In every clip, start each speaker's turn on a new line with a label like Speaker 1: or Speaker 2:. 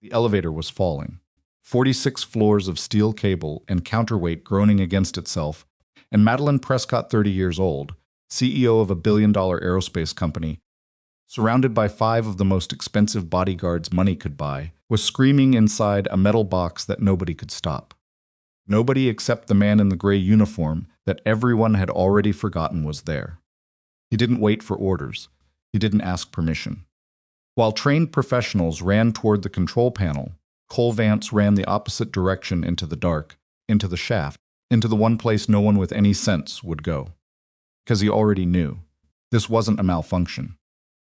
Speaker 1: The elevator was falling. 46 floors of steel cable and counterweight groaning against itself, and Madeline Prescott, 30 years old, CEO of a billion-dollar aerospace company, surrounded by 5 of the most expensive bodyguards money could buy, was screaming inside a metal box that nobody could stop. Nobody except the man in the gray uniform that everyone had already forgotten was there. He didn't wait for orders. He didn't ask permission. While trained professionals ran toward the control panel, Vance ran the opposite direction into the dark, into the shaft, into the one place no one with any sense would go. Because he already knew. This wasn't a malfunction.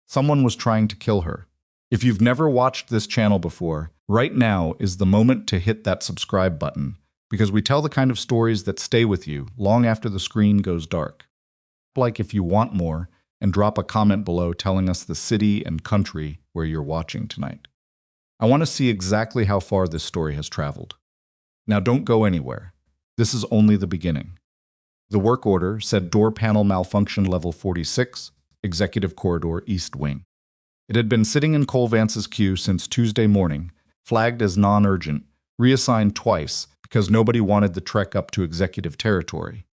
Speaker 1: Someone was trying to kill her. If you've never watched this channel before, right now is the moment to hit that subscribe button, because we tell the kind of stories that stay with you long after the screen goes dark. Like if you want more, and drop a comment below telling us the city and country where you're watching tonight. I want to see exactly how far this story has traveled. Now don't go anywhere. This is only the beginning. The work order said door panel malfunction level 46, executive corridor east wing. It had been sitting in Vance's queue since Tuesday morning, flagged as non-urgent, reassigned twice because nobody wanted the trek up to executive territory.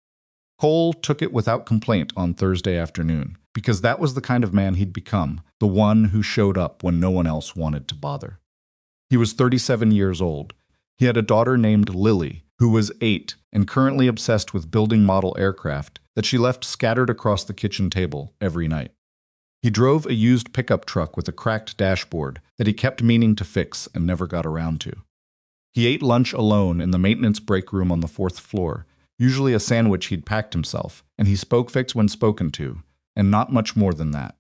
Speaker 1: Cole took it without complaint on Thursday afternoon, because that was the kind of man he'd become, the one who showed up when no one else wanted to bother. He was 37 years old. He had a daughter named Lily, who was 8 and currently obsessed with building model aircraft that she left scattered across the kitchen table every night. He drove a used pickup truck with a cracked dashboard that he kept meaning to fix and never got around to. He ate lunch alone in the maintenance break room on the 4th floor, usually a sandwich he'd packed himself, and he spoke fix when spoken to, and not much more than that.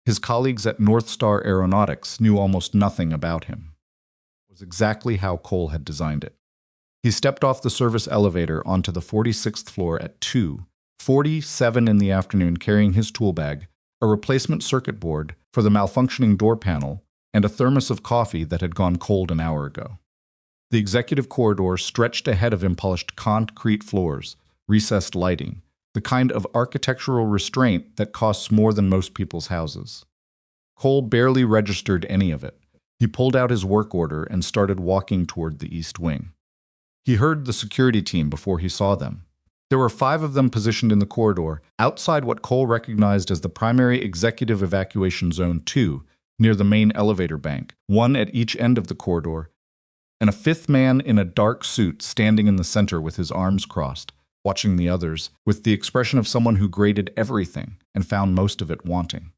Speaker 1: His colleagues at North Star Aeronautics knew almost nothing about him. It was exactly how Cole had designed it. He stepped off the service elevator onto the 46th floor at 2:47 in the afternoon carrying his tool bag, a replacement circuit board for the malfunctioning door panel, and a thermos of coffee that had gone cold an hour ago. The executive corridor stretched ahead of him, polished concrete floors, recessed lighting, the kind of architectural restraint that costs more than most people's houses. Cole barely registered any of it. He pulled out his work order and started walking toward the east wing. He heard the security team before he saw them. There were 5 of them positioned in the corridor, outside what Cole recognized as the primary executive evacuation zone 2, near the main elevator bank, 1 at each end of the corridor, and a 5th man in a dark suit standing in the center with his arms crossed, watching the others, with the expression of someone who graded everything and found most of it wanting.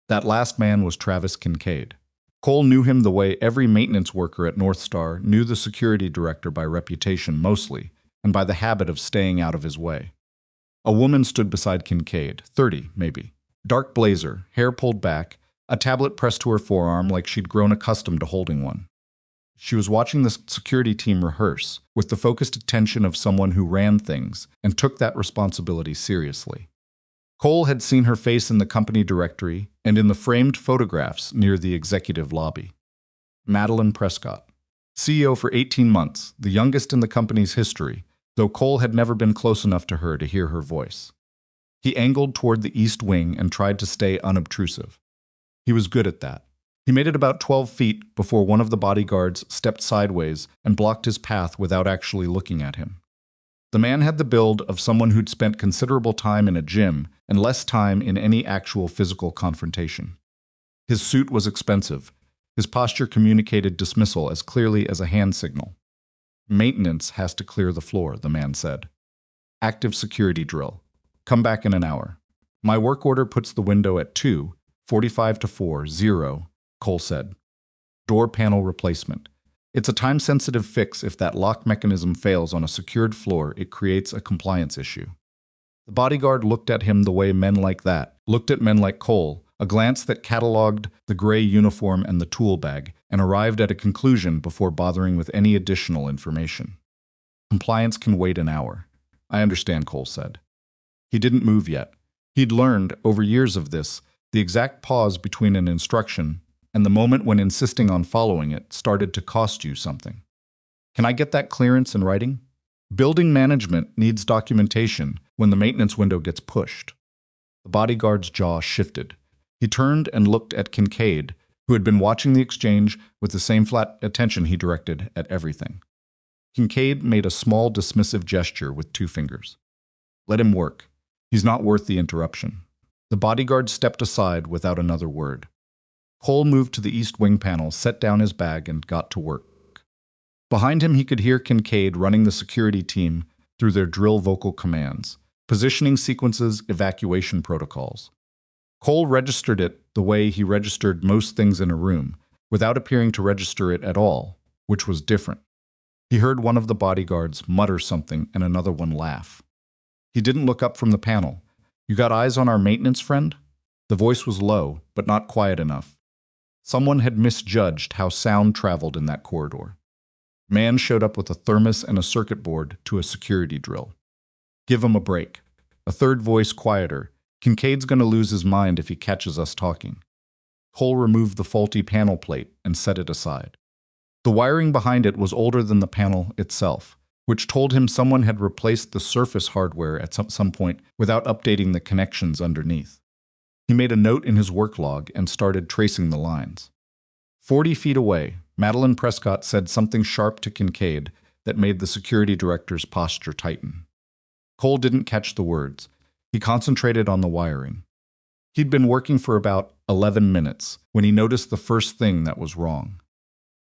Speaker 1: That last man was Travis Kincaid. Cole knew him the way every maintenance worker at North Star knew the security director by reputation mostly, and by the habit of staying out of his way. A woman stood beside Kincaid, 30 maybe. Dark blazer, hair pulled back, a tablet pressed to her forearm like she'd grown accustomed to holding one. She was watching the security team rehearse, with the focused attention of someone who ran things and took that responsibility seriously. Cole had seen her face in the company directory and in the framed photographs near the executive lobby. Madeline Prescott, CEO for 18 months, the youngest in the company's history, though Cole had never been close enough to her to hear her voice. He angled toward the east wing and tried to stay unobtrusive. He was good at that. He made it about 12 feet before one of the bodyguards stepped sideways and blocked his path without actually looking at him. The man had the build of someone who'd spent considerable time in a gym and less time in any actual physical confrontation. His suit was expensive. His posture communicated dismissal as clearly as a hand signal. Maintenance has to clear the floor, the man said. Active security drill. Come back in an hour. My work order puts the window at 2:45 to 4:0, Cole said. Door panel replacement. It's a time-sensitive fix. If that lock mechanism fails on a secured floor, it creates a compliance issue. The bodyguard looked at him the way men like that looked at men like Cole, a glance that cataloged the gray uniform and the tool bag, and arrived at a conclusion before bothering with any additional information. Compliance can wait an hour. I understand, Cole said. He didn't move yet. He'd learned, over years of this, the exact pause between an instruction and the moment when insisting on following it started to cost you something. Can I get that clearance in writing? Building management needs documentation when the maintenance window gets pushed. The bodyguard's jaw shifted. He turned and looked at Kincaid, who had been watching the exchange with the same flat attention he directed at everything. Kincaid made a small dismissive gesture with 2 fingers. Let him work. He's not worth the interruption. The bodyguard stepped aside without another word. Cole moved to the east wing panel, set down his bag, and got to work. Behind him, he could hear Kincaid running the security team through their drill vocal commands, positioning sequences, evacuation protocols. Cole registered it the way he registered most things in a room, without appearing to register it at all, which was different. He heard one of the bodyguards mutter something and another one laugh. He didn't look up from the panel. You got eyes on our maintenance friend? The voice was low, but not quiet enough. Someone had misjudged how sound traveled in that corridor. Man showed up with a thermos and a circuit board to a security drill. Give him a break. A third voice, quieter. Kincaid's going to lose his mind if he catches us talking. Cole removed the faulty panel plate and set it aside. The wiring behind it was older than the panel itself, which told him someone had replaced the surface hardware at some point without updating the connections underneath. He made a note in his work log and started tracing the lines. 40 feet away, Madeline Prescott said something sharp to Kincaid that made the security director's posture tighten. Cole didn't catch the words. He concentrated on the wiring. He'd been working for about 11 minutes when he noticed the first thing that was wrong.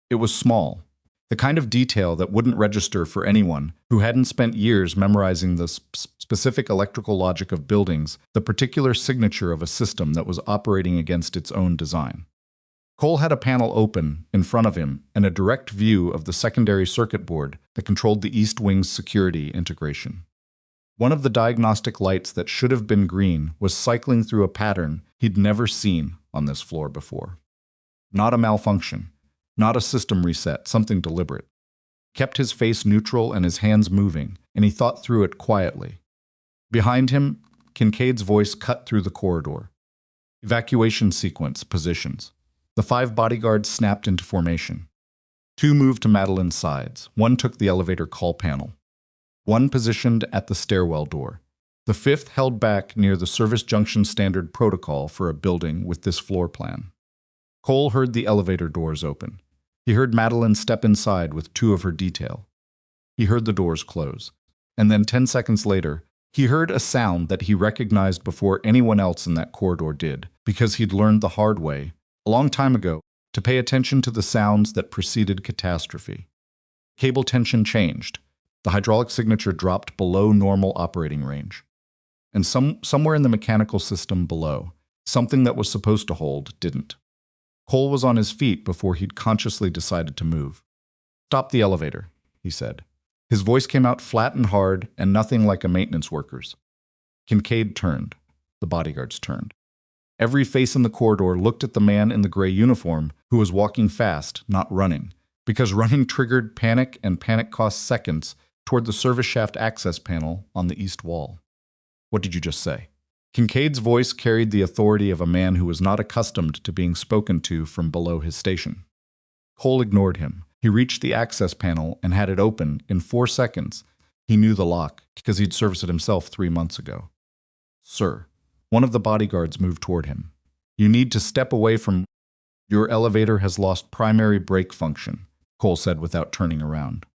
Speaker 1: It was small, the kind of detail that wouldn't register for anyone who hadn't spent years memorizing the specific electrical logic of buildings, the particular signature of a system that was operating against its own design. Cole had a panel open in front of him and a direct view of the secondary circuit board that controlled the East Wing's security integration. One of the diagnostic lights that should have been green was cycling through a pattern he'd never seen on this floor before. Not a malfunction, not a system reset, something deliberate. Kept his face neutral and his hands moving, and he thought through it quietly. Behind him, Kincaid's voice cut through the corridor. Evacuation sequence, positions. The 5 bodyguards snapped into formation. 2 moved to Madeline's sides. 1 took the elevator call panel. 1 positioned at the stairwell door. The 5th held back near the service junction standard protocol for a building with this floor plan. Cole heard the elevator doors open. He heard Madeline step inside with 2 of her detail. He heard the doors close. And then 10 seconds later, he heard a sound that he recognized before anyone else in that corridor did, because he'd learned the hard way, a long time ago, to pay attention to the sounds that preceded catastrophe. Cable tension changed. The hydraulic signature dropped below normal operating range. And somewhere in the mechanical system below, something that was supposed to hold didn't. Cole was on his feet before he'd consciously decided to move. Stop the elevator, he said. His voice came out flat and hard and nothing like a maintenance worker's. Kincaid turned. The bodyguards turned. Every face in the corridor looked at the man in the gray uniform who was walking fast, not running, because running triggered panic and panic cost seconds toward the service shaft access panel on the east wall. What did you just say? Kincaid's voice carried the authority of a man who was not accustomed to being spoken to from below his station. Cole ignored him. He reached the access panel and had it open in 4 seconds. He knew the lock because he'd serviced it himself 3 months ago. Sir, one of the bodyguards moved toward him. You need to step away from... Your elevator has lost primary brake function, Cole said without turning around.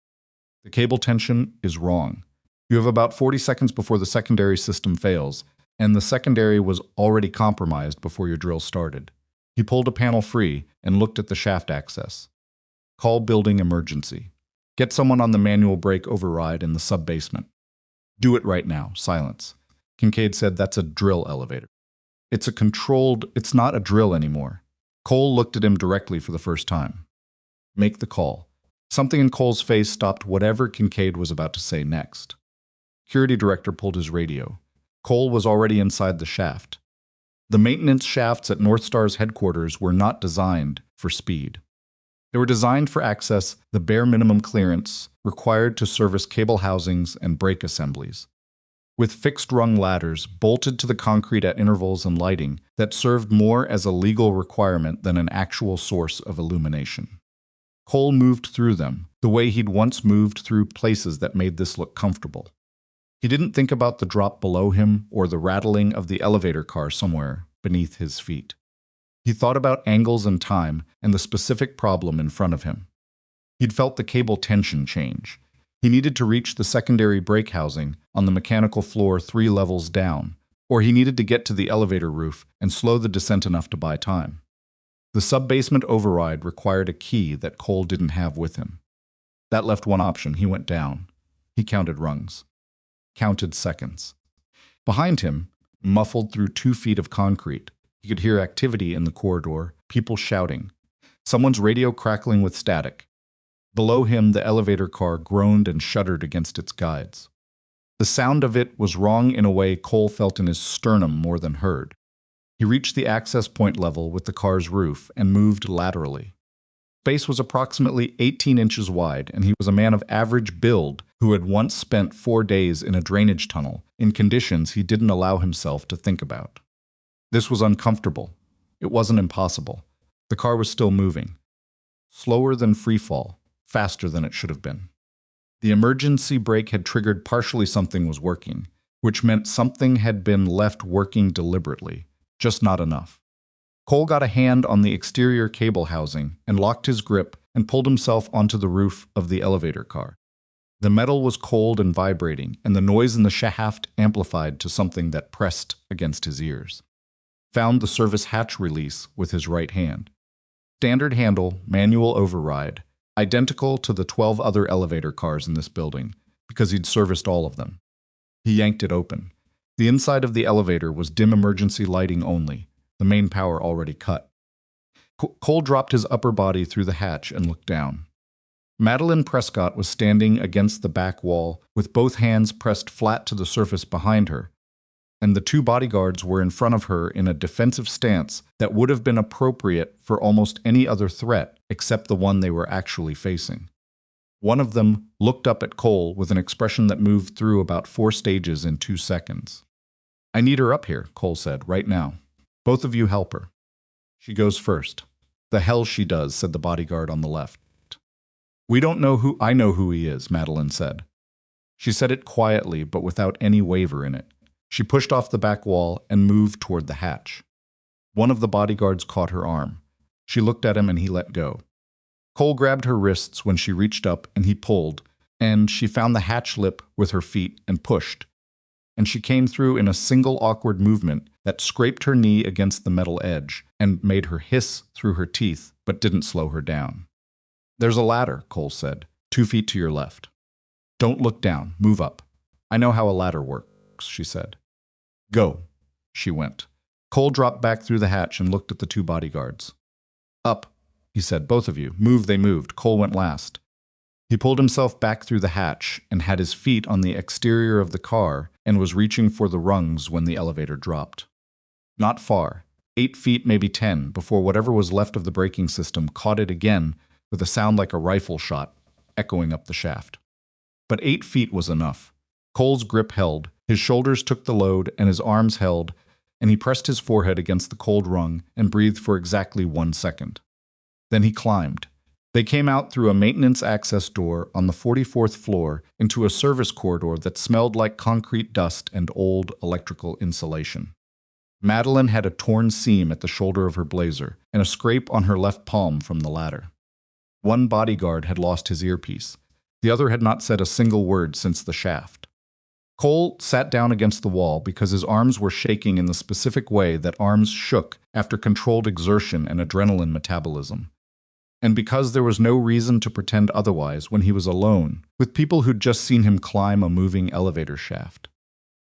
Speaker 1: The cable tension is wrong. You have about 40 seconds before the secondary system fails, and the secondary was already compromised before your drill started. He pulled a panel free and looked at the shaft access. Call building emergency. Get someone on the manual brake override in the sub-basement. Do it right now. Silence. Kincaid said that's a drill elevator. It's not a drill anymore. Cole looked at him directly for the first time. Make the call. Something in Cole's face stopped whatever Kincaid was about to say next. Security director pulled his radio. Cole was already inside the shaft. The maintenance shafts at North Star's headquarters were not designed for speed. They were designed for access, the bare minimum clearance required to service cable housings and brake assemblies. With fixed-rung ladders bolted to the concrete at intervals and lighting that served more as a legal requirement than an actual source of illumination. Cole moved through them, the way he'd once moved through places that made this look comfortable. He didn't think about the drop below him or the rattling of the elevator car somewhere beneath his feet. He thought about angles and time and the specific problem in front of him. He'd felt the cable tension change. He needed to reach the secondary brake housing on the mechanical floor 3 levels down, or he needed to get to the elevator roof and slow the descent enough to buy time. The sub-basement override required a key that Cole didn't have with him. That left one option. He went down. He counted rungs. Counted seconds. Behind him, muffled through 2 feet of concrete, he could hear activity in the corridor, people shouting, someone's radio crackling with static. Below him, the elevator car groaned and shuddered against its guides. The sound of it was wrong in a way Cole felt in his sternum more than heard. He reached the access point level with the car's roof and moved laterally. Space was approximately 18 inches wide, and he was a man of average build who had once spent 4 days in a drainage tunnel in conditions he didn't allow himself to think about. This was uncomfortable. It wasn't impossible. The car was still moving. Slower than freefall, faster than it should have been. The emergency brake had triggered partially something was working, which meant something had been left working deliberately, just not enough. Cole got a hand on the exterior cable housing and locked his grip and pulled himself onto the roof of the elevator car. The metal was cold and vibrating, and the noise in the shaft amplified to something that pressed against his ears. Found the service hatch release with his right hand. Standard handle, manual override, identical to the 12 other elevator cars in this building, because he'd serviced all of them. He yanked it open. The inside of the elevator was dim emergency lighting only, the main power already cut. Cole dropped his upper body through the hatch and looked down. Madeline Prescott was standing against the back wall with both hands pressed flat to the surface behind her, and the 2 bodyguards were in front of her in a defensive stance that would have been appropriate for almost any other threat except the one they were actually facing. One of them looked up at Cole with an expression that moved through about 4 stages in 2 seconds. "I need her up here," Cole said, "right now. Both of you help her." "She goes first." "The hell she does," said the bodyguard on the left. "We don't know who—" "I know who he is," Madeline said. She said it quietly but without any waver in it. She pushed off the back wall and moved toward the hatch. One of the bodyguards caught her arm. She looked at him and he let go. Cole grabbed her wrists when she reached up and he pulled, and she found the hatch lip with her feet and pushed. And she came through in a single awkward movement that scraped her knee against the metal edge and made her hiss through her teeth but didn't slow her down. "There's a ladder," Cole said, 2 feet to your left. "Don't look down. Move up. I know how a ladder works," she said. "Go." She went. Cole dropped back through the hatch and looked at the 2 bodyguards. "Up," he said, "both of you." Move, they moved. Cole went last. He pulled himself back through the hatch and had his feet on the exterior of the car and was reaching for the rungs when the elevator dropped. Not far, 8 feet, maybe 10, before whatever was left of the braking system caught it again with a sound like a rifle shot echoing up the shaft. But 8 feet was enough. Cole's grip held, his shoulders took the load, and his arms held, and he pressed his forehead against the cold rung and breathed for exactly 1 second. Then he climbed. They came out through a maintenance access door on the 44th floor into a service corridor that smelled like concrete dust and old electrical insulation. Madeline had a torn seam at the shoulder of her blazer and a scrape on her left palm from the ladder. One bodyguard had lost his earpiece. The other had not said a single word since the shaft. Cole sat down against the wall because his arms were shaking in the specific way that arms shook after controlled exertion and adrenaline metabolism. And because there was no reason to pretend otherwise when he was alone, with people who'd just seen him climb a moving elevator shaft.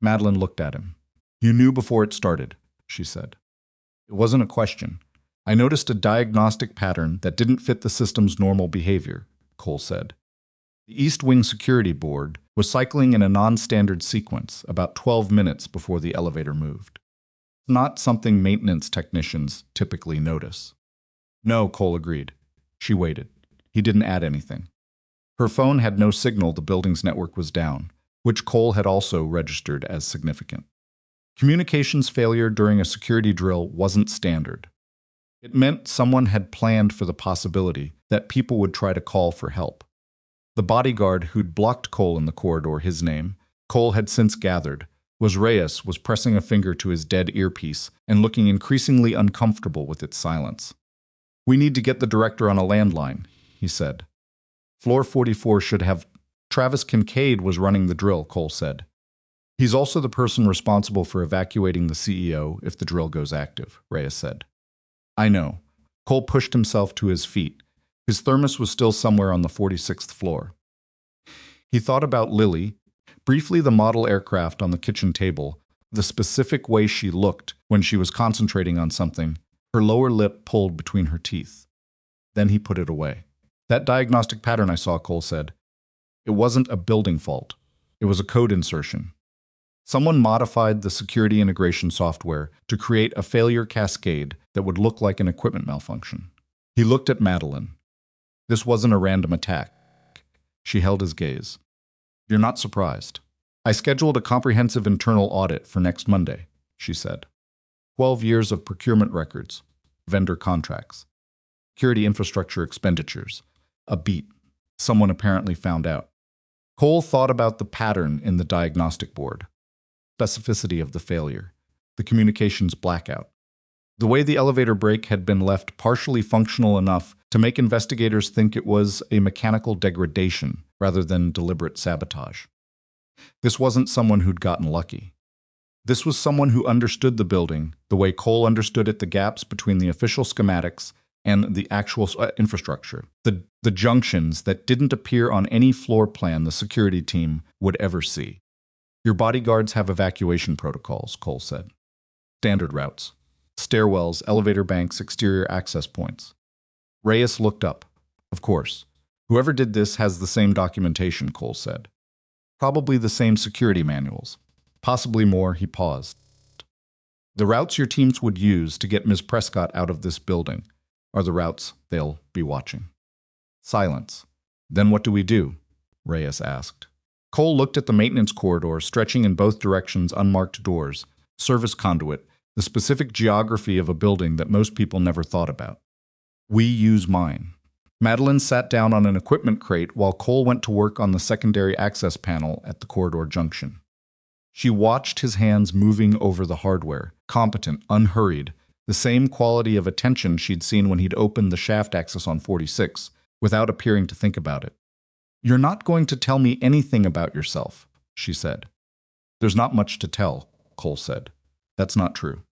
Speaker 1: Madeline looked at him. "You knew before it started," she said. "It wasn't a question. I noticed a diagnostic pattern that didn't fit the system's normal behavior," Cole said. The East Wing Security Board was cycling in a non-standard sequence about 12 minutes before the elevator moved. Not something maintenance technicians typically notice. "No," Cole agreed. She waited. He didn't add anything. Her phone had no signal. The building's network was down, which Cole had also registered as significant. Communications failure during a security drill wasn't standard. It meant someone had planned for the possibility that people would try to call for help. The bodyguard who'd blocked Cole in the corridor, his name, Cole had since gathered, Reyes was pressing a finger to his dead earpiece and looking increasingly uncomfortable with its silence. "We need to get the director on a landline," he said. "Floor 44 should have—" "Travis Kincaid was running the drill," Cole said. "He's also the person responsible for evacuating the CEO if the drill goes active," Reyes said. "I know." Cole pushed himself to his feet. His thermos was still somewhere on the 46th floor. He thought about Lily, briefly the model aircraft on the kitchen table, the specific way she looked when she was concentrating on something, her lower lip pulled between her teeth. Then he put it away. "That diagnostic pattern I saw," Cole said. "It wasn't a building fault. It was a code insertion. Someone modified the security integration software to create a failure cascade that would look like an equipment malfunction." He looked at Madeline. "This wasn't a random attack." She held his gaze. "You're not surprised. I scheduled a comprehensive internal audit for next Monday," she said. 12 years of procurement records, vendor contracts, security infrastructure expenditures, a beat. Someone apparently found out. Cole thought about the pattern in the diagnostic board, specificity of the failure, the communications blackout, the way the elevator brake had been left partially functional enough to make investigators think it was a mechanical degradation rather than deliberate sabotage. This wasn't someone who'd gotten lucky. This was someone who understood the building the way Cole understood it, the gaps between the official schematics and the actual infrastructure, the junctions that didn't appear on any floor plan the security team would ever see. "Your bodyguards have evacuation protocols," Cole said. "Standard routes. Stairwells, elevator banks, exterior access points." Reyes looked up. "Of course. Whoever did this has the same documentation," Cole said. "Probably the same security manuals. Possibly more." He paused. "The routes your teams would use to get Ms. Prescott out of this building are the routes they'll be watching." Silence. "Then what do we do?" Reyes asked. Cole looked at the maintenance corridor stretching in both directions, unmarked doors, service conduit, the specific geography of a building that most people never thought about. "We use mine." Madeline sat down on an equipment crate while Cole went to work on the secondary access panel at the corridor junction. She watched his hands moving over the hardware, competent, unhurried, the same quality of attention she'd seen when he'd opened the shaft access on 46, without appearing to think about it. "You're not going to tell me anything about yourself," she said. "There's not much to tell," Cole said. "That's not true."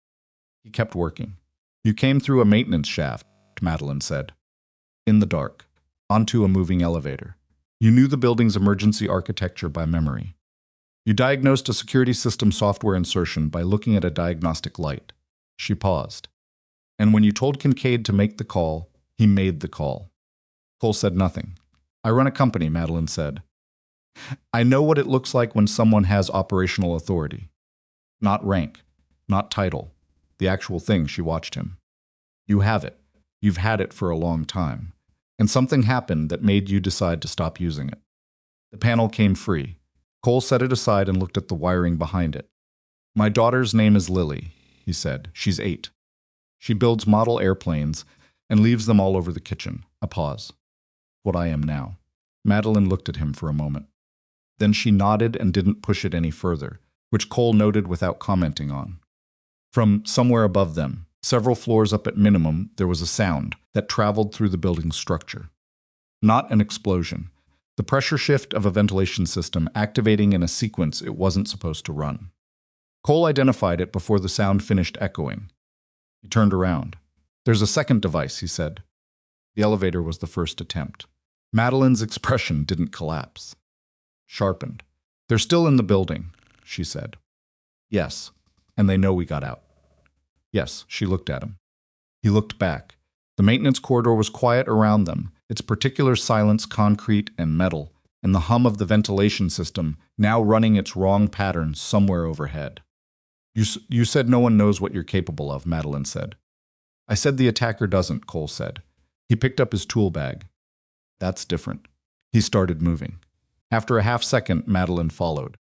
Speaker 1: He kept working. "You came through a maintenance shaft," Madeline said. "In the dark, onto a moving elevator. You knew the building's emergency architecture by memory. You diagnosed a security system software insertion by looking at a diagnostic light." She paused. "And when you told Kincaid to make the call, he made the call." Cole said nothing. "I run a company," Madeline said. "I know what it looks like when someone has operational authority. Not rank, not title, the actual thing." She watched him. "You have it. You've had it for a long time. And something happened that made you decide to stop using it." The panel came free. Cole set it aside and looked at the wiring behind it. "My daughter's name is Lily," he said. "She's 8. She builds model airplanes and leaves them all over the kitchen." A pause. "What I am now." Madeline looked at him for a moment. Then she nodded and didn't push it any further, which Cole noted without commenting on. From somewhere above them, several floors up at minimum, there was a sound that traveled through the building's structure. Not an explosion. The pressure shift of a ventilation system activating in a sequence it wasn't supposed to run. Cole identified it before the sound finished echoing. He turned around. "There's a second device," he said. The elevator was the first attempt. Madeline's expression didn't collapse. Sharpened. "They're still in the building," she said. "Yes, and they know we got out." "Yes," she looked at him. He looked back. The maintenance corridor was quiet around them, its particular silence concrete and metal, and the hum of the ventilation system now running its wrong pattern somewhere overhead. You said no one knows what you're capable of," Madeline said. "I said the attacker doesn't," Cole said. He picked up his tool bag. "That's different." He started moving. After a half-second, Madeline followed.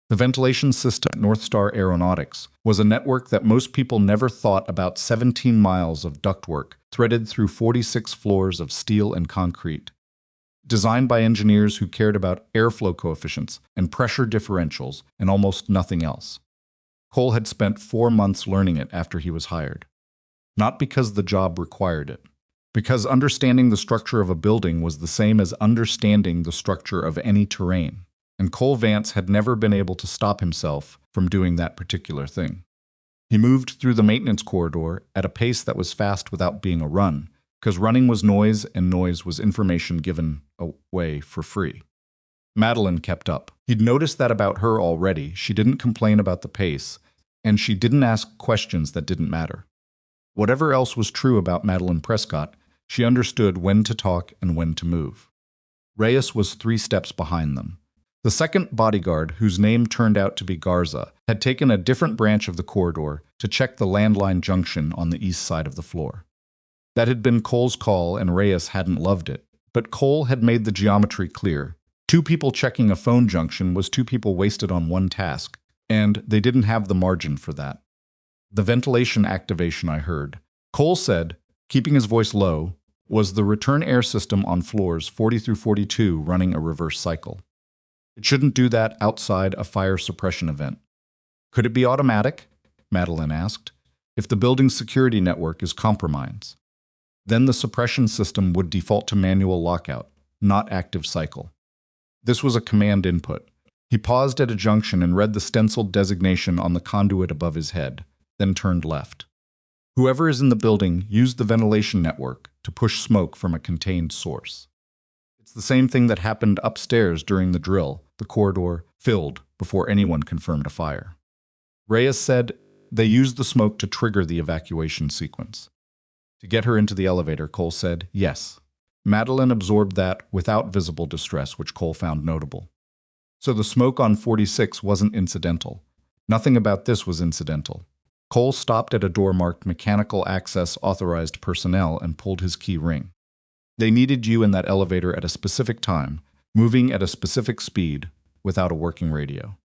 Speaker 1: The ventilation system at North Star Aeronautics was a network that most people never thought about. 17 miles of ductwork threaded through 46 floors of steel and concrete. Designed by engineers who cared about airflow coefficients and pressure differentials and almost nothing else. Cole had spent 4 months learning it after he was hired. Not because the job required it, because understanding the structure of a building was the same as understanding the structure of any terrain, and Cole Vance had never been able to stop himself from doing that particular thing. He moved through the maintenance corridor at a pace that was fast without being a run, because running was noise and noise was information given away for free. Madeline kept up. He'd noticed that about her already. She didn't complain about the pace, and she didn't ask questions that didn't matter. Whatever else was true about Madeline Prescott, she understood when to talk and when to move. Reyes was 3 steps behind them. The second bodyguard, whose name turned out to be Garza, had taken a different branch of the corridor to check the landline junction on the east side of the floor. That had been Cole's call, and Reyes hadn't loved it, but Cole had made the geometry clear. 2 people checking a phone junction was 2 people wasted on one task, and they didn't have the margin for that. The ventilation activation I heard, Cole said, keeping his voice low, was the return air system on floors 40 through 42 running a reverse cycle. It shouldn't do that outside a fire suppression event. Could it be automatic? Madeline asked. If the building's security network is compromised, then the suppression system would default to manual lockout, not active cycle. This was a command input. He paused at a junction and read the stenciled designation on the conduit above his head, then turned left. Whoever is in the building used the ventilation network to push smoke from a contained source. It's the same thing that happened upstairs during the drill. The corridor filled before anyone confirmed a fire. Reyes said they used the smoke to trigger the evacuation sequence. To get her into the elevator, Cole said, yes. Madeline absorbed that without visible distress, which Cole found notable. So the smoke on 46 wasn't incidental. Nothing about this was incidental. Cole stopped at a door marked Mechanical Access Authorized Personnel and pulled his key ring. They needed you in that elevator at a specific time, moving at a specific speed, without a working radio.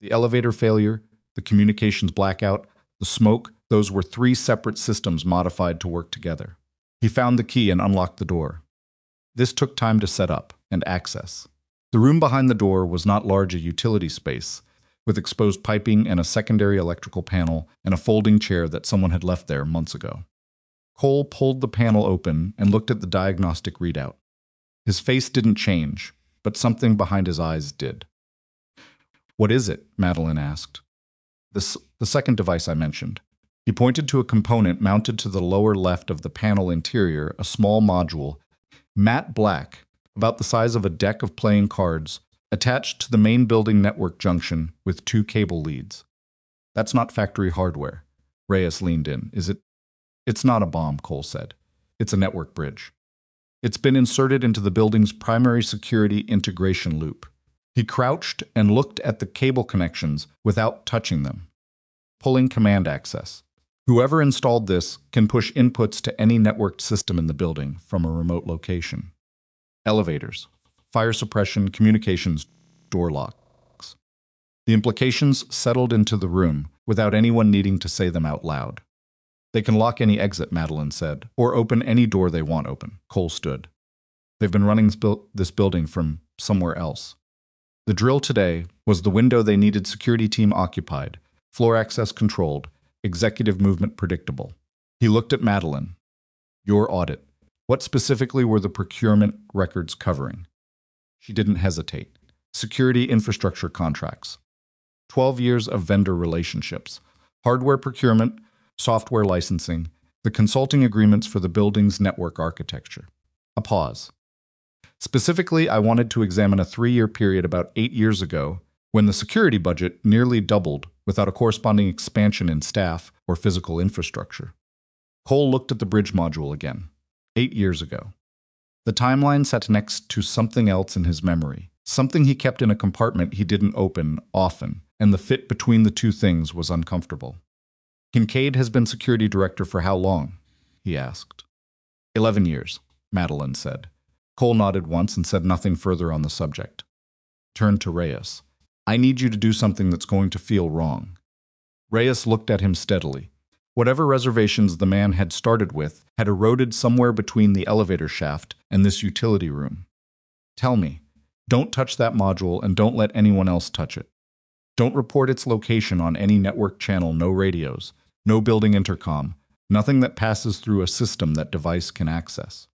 Speaker 1: The elevator failure, the communications blackout, the smoke, those were 3 separate systems modified to work together. He found the key and unlocked the door. This took time to set up and access. The room behind the door was not large a utility space, with exposed piping and a secondary electrical panel and a folding chair that someone had left there months ago. Cole pulled the panel open and looked at the diagnostic readout. His face didn't change, but something behind his eyes did. What is it? Madeline asked. The second device I mentioned. He pointed to a component mounted to the lower left of the panel interior, a small module, matte black, about the size of a deck of playing cards, attached to the main building network junction with 2 cable leads. That's not factory hardware. Reyes leaned in. Is it? It's not a bomb, Cole said. It's a network bridge. It's been inserted into the building's primary security integration loop. He crouched and looked at the cable connections without touching them. Pulling command access. Whoever installed this can push inputs to any networked system in the building from a remote location. Elevators, fire suppression, communications, door locks. The implications settled into the room without anyone needing to say them out loud. They can lock any exit, Madeline said, or open any door they want open. Cole stood. They've been running this building from somewhere else. The drill today was the window they needed security team occupied, floor access controlled, executive movement predictable. He looked at Madeline. Your audit. What specifically were the procurement records covering? She didn't hesitate. Security infrastructure contracts. 12 years of vendor relationships. Hardware procurement, software licensing, the consulting agreements for the building's network architecture. A pause. Specifically, I wanted to examine a 3-year period about 8 years ago when the security budget nearly doubled without a corresponding expansion in staff or physical infrastructure. Cole looked at the bridge module again. 8 years ago. The timeline sat next to something else in his memory, something he kept in a compartment he didn't open often, and the fit between the 2 things was uncomfortable. Kincaid has been security director for how long? He asked. 11 years, Madeline said. Cole nodded once and said nothing further on the subject. Turned to Reyes. I need you to do something that's going to feel wrong. Reyes looked at him steadily. Whatever reservations the man had started with had eroded somewhere between the elevator shaft and this utility room. Tell me. Don't touch that module and don't let anyone else touch it. Don't report its location on any network channel, no radios, no building intercom, nothing that passes through a system that device can access.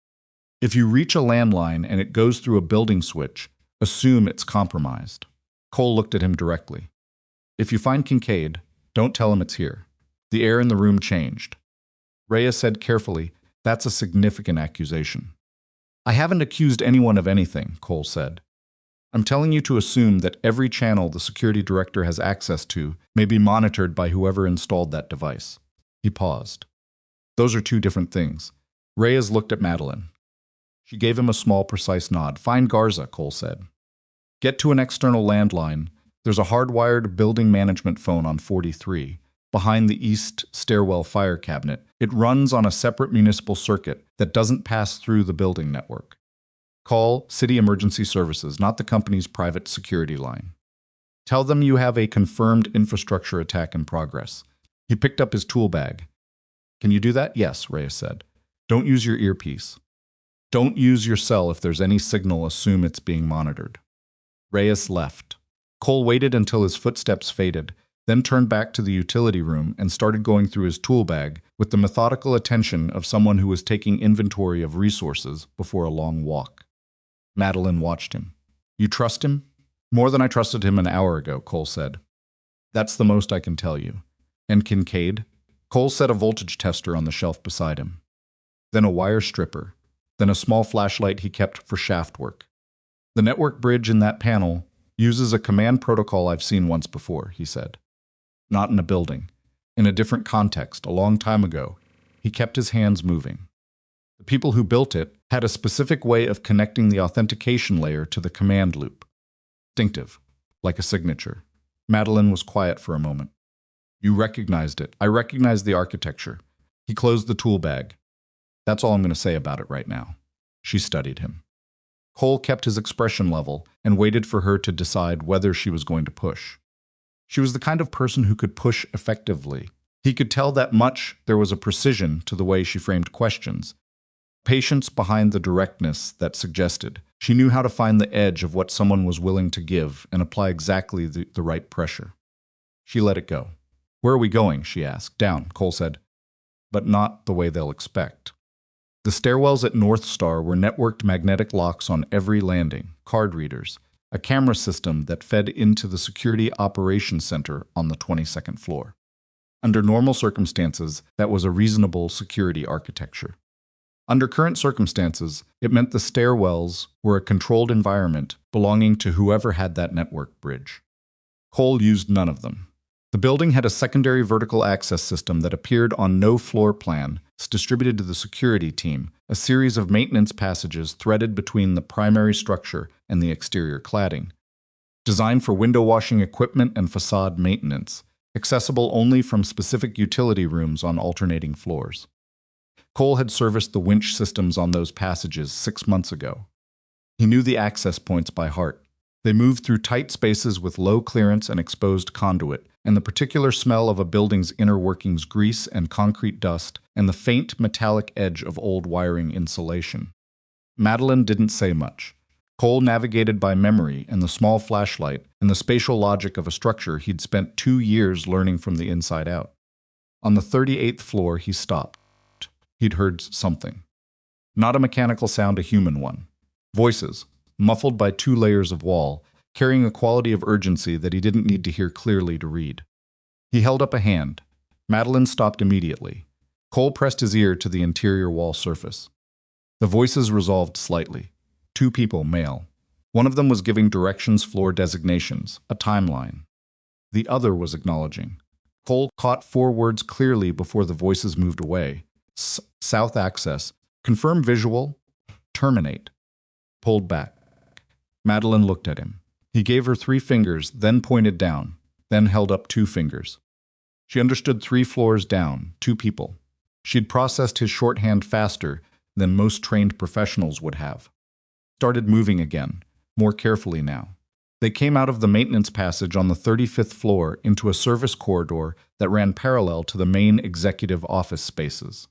Speaker 1: If you reach a landline and it goes through a building switch, assume it's compromised. Cole looked at him directly. If you find Kincaid, don't tell him it's here. The air in the room changed. Rhea said carefully, "That's a significant accusation." "I haven't accused anyone of anything," Cole said. "I'm telling you to assume that every channel the security director has access to may be monitored by whoever installed that device." He paused. "Those are two different things." Reyes looked at Madeline. She gave him a small, precise nod. "Find Garza," Cole said. "Get to an external landline. There's a hardwired building management phone on 43, behind the east stairwell fire cabinet. It runs on a separate municipal circuit that doesn't pass through the building network. Call City Emergency Services, not the company's private security line. Tell them you have a confirmed infrastructure attack in progress." He picked up his tool bag. "Can you do that?" "Yes," Reyes said. "Don't use your earpiece. Don't use your cell if there's any signal. Assume it's being monitored." Reyes left. Cole waited until his footsteps faded, then turned back to the utility room and started going through his tool bag with the methodical attention of someone who was taking inventory of resources before a long walk. Madeline watched him. "You trust him?" "More than I trusted him an hour ago," Cole said. "That's the most I can tell you." "And Kincaid?" Cole set a voltage tester on the shelf beside him. Then a wire stripper. Then a small flashlight he kept for shaft work. "The network bridge in that panel uses a command protocol I've seen once before," he said. "Not in a building. In a different context, a long time ago." He kept his hands moving. "The people who built it had a specific way of connecting the authentication layer to the command loop. Distinctive, like a signature." Madeline was quiet for a moment. "You recognized it." "I recognized the architecture." He closed the tool bag. "That's all I'm going to say about it right now." She studied him. Cole kept his expression level and waited for her to decide whether she was going to push. She was the kind of person who could push effectively. He could tell that much. There was a precision to the way she framed questions. Patience behind the directness that suggested. She knew how to find the edge of what someone was willing to give and apply exactly the right pressure. She let it go. "Where are we going?" she asked. "Down," Cole said. "But not the way they'll expect." The stairwells at North Star were networked magnetic locks on every landing, card readers, a camera system that fed into the Security Operations Center on the 22nd floor. Under normal circumstances, that was a reasonable security architecture. Under current circumstances, it meant the stairwells were a controlled environment belonging to whoever had that network bridge. Cole used none of them. The building had a secondary vertical access system that appeared on no floor plan, distributed to the security team, a series of maintenance passages threaded between the primary structure and the exterior cladding. Designed for window washing equipment and facade maintenance, accessible only from specific utility rooms on alternating floors. Cole had serviced the winch systems on those passages 6 months ago. He knew the access points by heart. They moved through tight spaces with low clearance and exposed conduit, and the particular smell of a building's inner workings, grease and concrete dust, and the faint metallic edge of old wiring insulation. Madeline didn't say much. Cole navigated by memory and the small flashlight and the spatial logic of a structure he'd spent 2 years learning from the inside out. On the 38th floor, he stopped. He'd heard something. Not a mechanical sound, a human one. Voices, muffled by 2 layers of wall, carrying a quality of urgency that he didn't need to hear clearly to read. He held up a hand. Madeline stopped immediately. Cole pressed his ear to the interior wall surface. The voices resolved slightly. 2 people, male. One of them was giving directions, floor designations, a timeline. The other was acknowledging. Cole caught 4 words clearly before the voices moved away. South access. Confirm visual. Terminate. Pulled back. Madeline looked at him. He gave her 3 fingers, then pointed down, then held up 2 fingers. She understood 3 floors down, 2 people. She'd processed his shorthand faster than most trained professionals would have. Started moving again, more carefully now. They came out of the maintenance passage on the 35th floor into a service corridor that ran parallel to the main executive office spaces.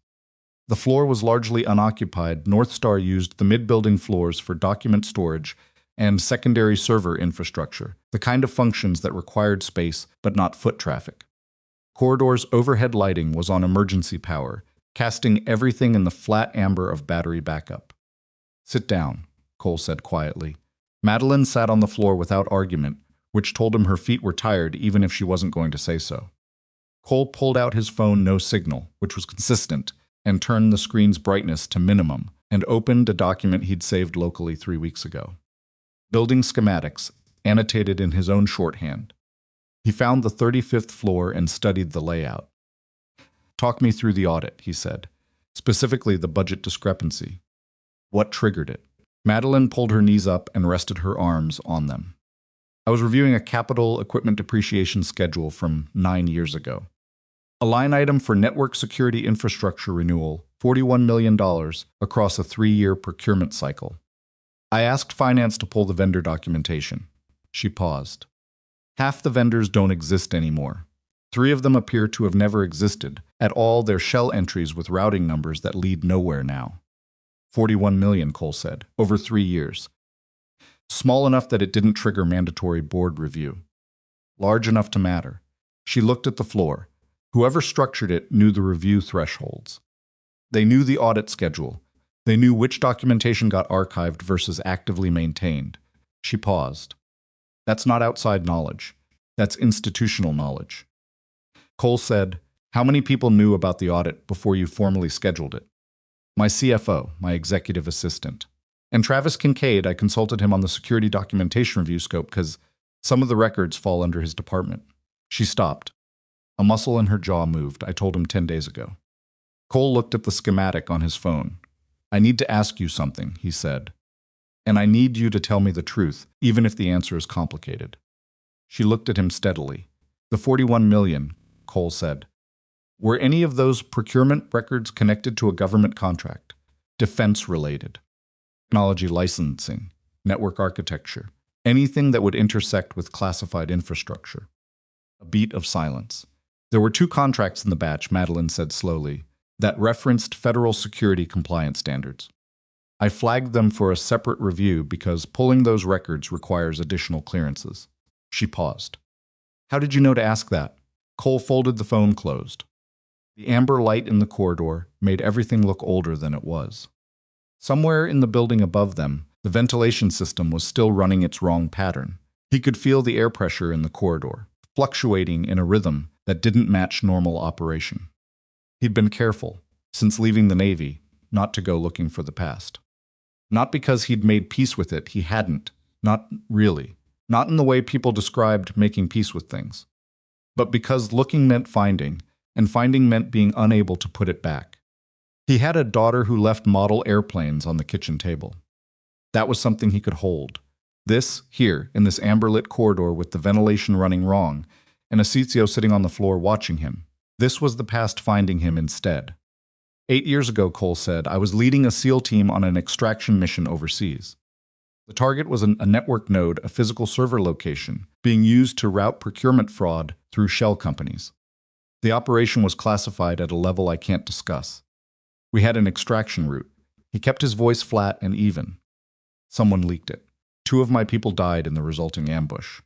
Speaker 1: The floor was largely unoccupied. North Star used the mid-building floors for document storage and secondary server infrastructure, the kind of functions that required space but not foot traffic. Corridor's overhead lighting was on emergency power, casting everything in the flat amber of battery backup. "Sit down," Cole said quietly. Madeline sat on the floor without argument, which told him her feet were tired even if she wasn't going to say so. Cole pulled out his phone no signal, which was consistent, and turned the screen's brightness to minimum, and opened a document he'd saved locally 3 weeks ago. Building schematics, annotated in his own shorthand. He found the 35th floor and studied the layout. "Talk me through the audit," he said, specifically the budget discrepancy. What triggered it? Madeline pulled her knees up and rested her arms on them. "I was reviewing a capital equipment depreciation schedule from 9 years ago. A line item for network security infrastructure renewal, $41 million across a 3-year procurement cycle. I asked finance to pull the vendor documentation." She paused. "Half the vendors don't exist anymore. 3 of them appear to have never existed at all. They're shell entries with routing numbers that lead nowhere now." 41 million, Cole said, over 3 years. Small enough that it didn't trigger mandatory board review. Large enough to matter. She looked at the floor. Whoever structured it knew the review thresholds. They knew the audit schedule. They knew which documentation got archived versus actively maintained. She paused. "That's not outside knowledge. That's institutional knowledge." Cole said, "How many people knew about the audit before you formally scheduled it?" "My CFO, my executive assistant. And Travis Kincaid, I consulted him on the security documentation review scope because some of the records fall under his department." She stopped. A muscle in her jaw moved. "I told him 10 days ago." Cole looked at the schematic on his phone. "I need to ask you something," he said. "And I need you to tell me the truth, even if the answer is complicated." She looked at him steadily. "The 41 million, Cole said. Were any of those procurement records connected to a government contract? Defense-related? Technology licensing? Network architecture? Anything that would intersect with classified infrastructure?" A beat of silence. "There were 2 contracts in the batch," Madeline said slowly, "that referenced federal security compliance standards. I flagged them for a separate review because pulling those records requires additional clearances." She paused. "How did you know to ask that?" Cole folded the phone closed. The amber light in the corridor made everything look older than it was. Somewhere in the building above them, the ventilation system was still running its wrong pattern. He could feel the air pressure in the corridor, fluctuating in a rhythm that didn't match normal operation. He'd been careful, since leaving the Navy, not to go looking for the past. Not because he'd made peace with it, he hadn't. Not really. Not in the way people described making peace with things. But because looking meant finding, and finding meant being unable to put it back. He had a daughter who left model airplanes on the kitchen table. That was something he could hold. This, here, in this amber-lit corridor with the ventilation running wrong, and Acizio sitting on the floor watching him. This was the past finding him instead. 8 years ago, Cole said, I was leading a SEAL team on an extraction mission overseas. The target was a network node, a physical server location, being used to route procurement fraud through shell companies. The operation was classified at a level I can't discuss. We had an extraction route. He kept his voice flat and even. Someone leaked it. 2 of my people died in the resulting ambush.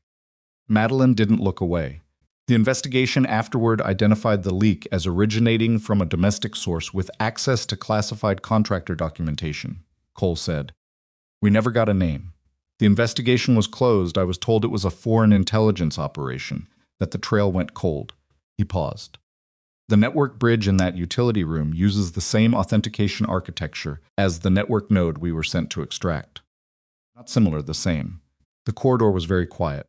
Speaker 1: Madeline didn't look away. The investigation afterward identified the leak as originating from a domestic source with access to classified contractor documentation, Cole said. We never got a name. The investigation was closed. I was told it was a foreign intelligence operation, that the trail went cold. He paused. The network bridge in that utility room uses the same authentication architecture as the network node we were sent to extract. Not similar, the same. The corridor was very quiet.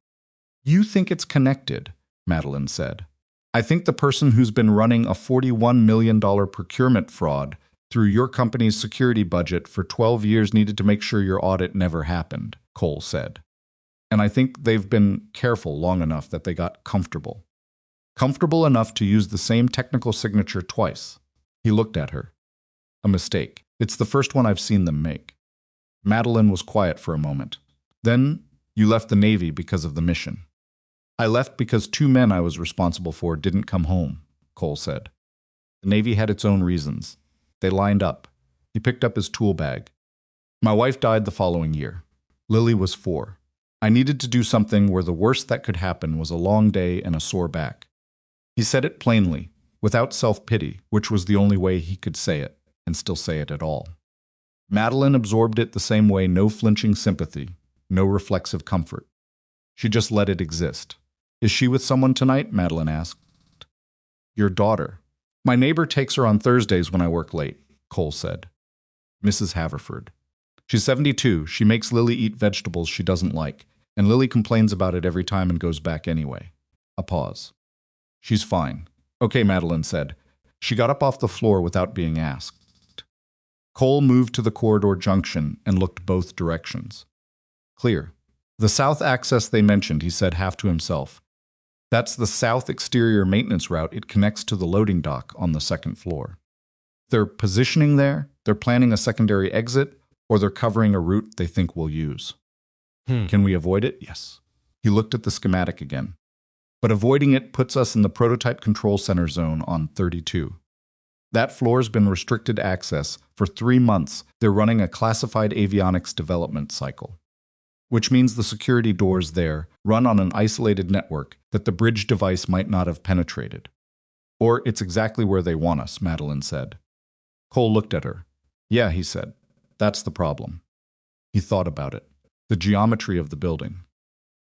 Speaker 1: You think it's connected, Madeline said. I think the person who's been running a $41 million procurement fraud through your company's security budget for 12 years needed to make sure your audit never happened, Cole said. And I think they've been careful long enough that they got comfortable. Comfortable enough to use the same technical signature twice. He looked at her. A mistake. It's the first one I've seen them make. Madeline was quiet for a moment. Then, you left the Navy because of the mission. I left because 2 men I was responsible for didn't come home, Cole said. The Navy had its own reasons. They lined up. He picked up his tool bag. My wife died the following year. Lily was 4. I needed to do something where the worst that could happen was a long day and a sore back. He said it plainly, without self-pity, which was the only way he could say it, and still say it at all. Madeline absorbed it the same way, no flinching sympathy, no reflexive comfort. She just let it exist. Is she with someone tonight? Madeline asked. Your daughter. My neighbor takes her on Thursdays when I work late, Cole said. Mrs. Haverford. She's 72. She makes Lily eat vegetables she doesn't like, and Lily complains about it every time and goes back anyway. A pause. She's fine. Okay, Madeline said. She got up off the floor without being asked. Cole moved to the corridor junction and looked both directions. Clear. The south access they mentioned, he said half to himself. That's the south exterior maintenance route. It connects to the loading dock on the second floor. They're positioning there, they're planning a secondary exit, or they're covering a route they think we'll use. Can we avoid it? Yes. He looked at the schematic again. But avoiding it puts us in the prototype control center zone on 32. That floor's been restricted access. For 3 months, they're running a classified avionics development cycle, which means the security doors there run on an isolated network that the bridge device might not have penetrated. Or it's exactly where they want us, Madeline said. Cole looked at her. Yeah, he said. That's the problem. He thought about it. The geometry of the building.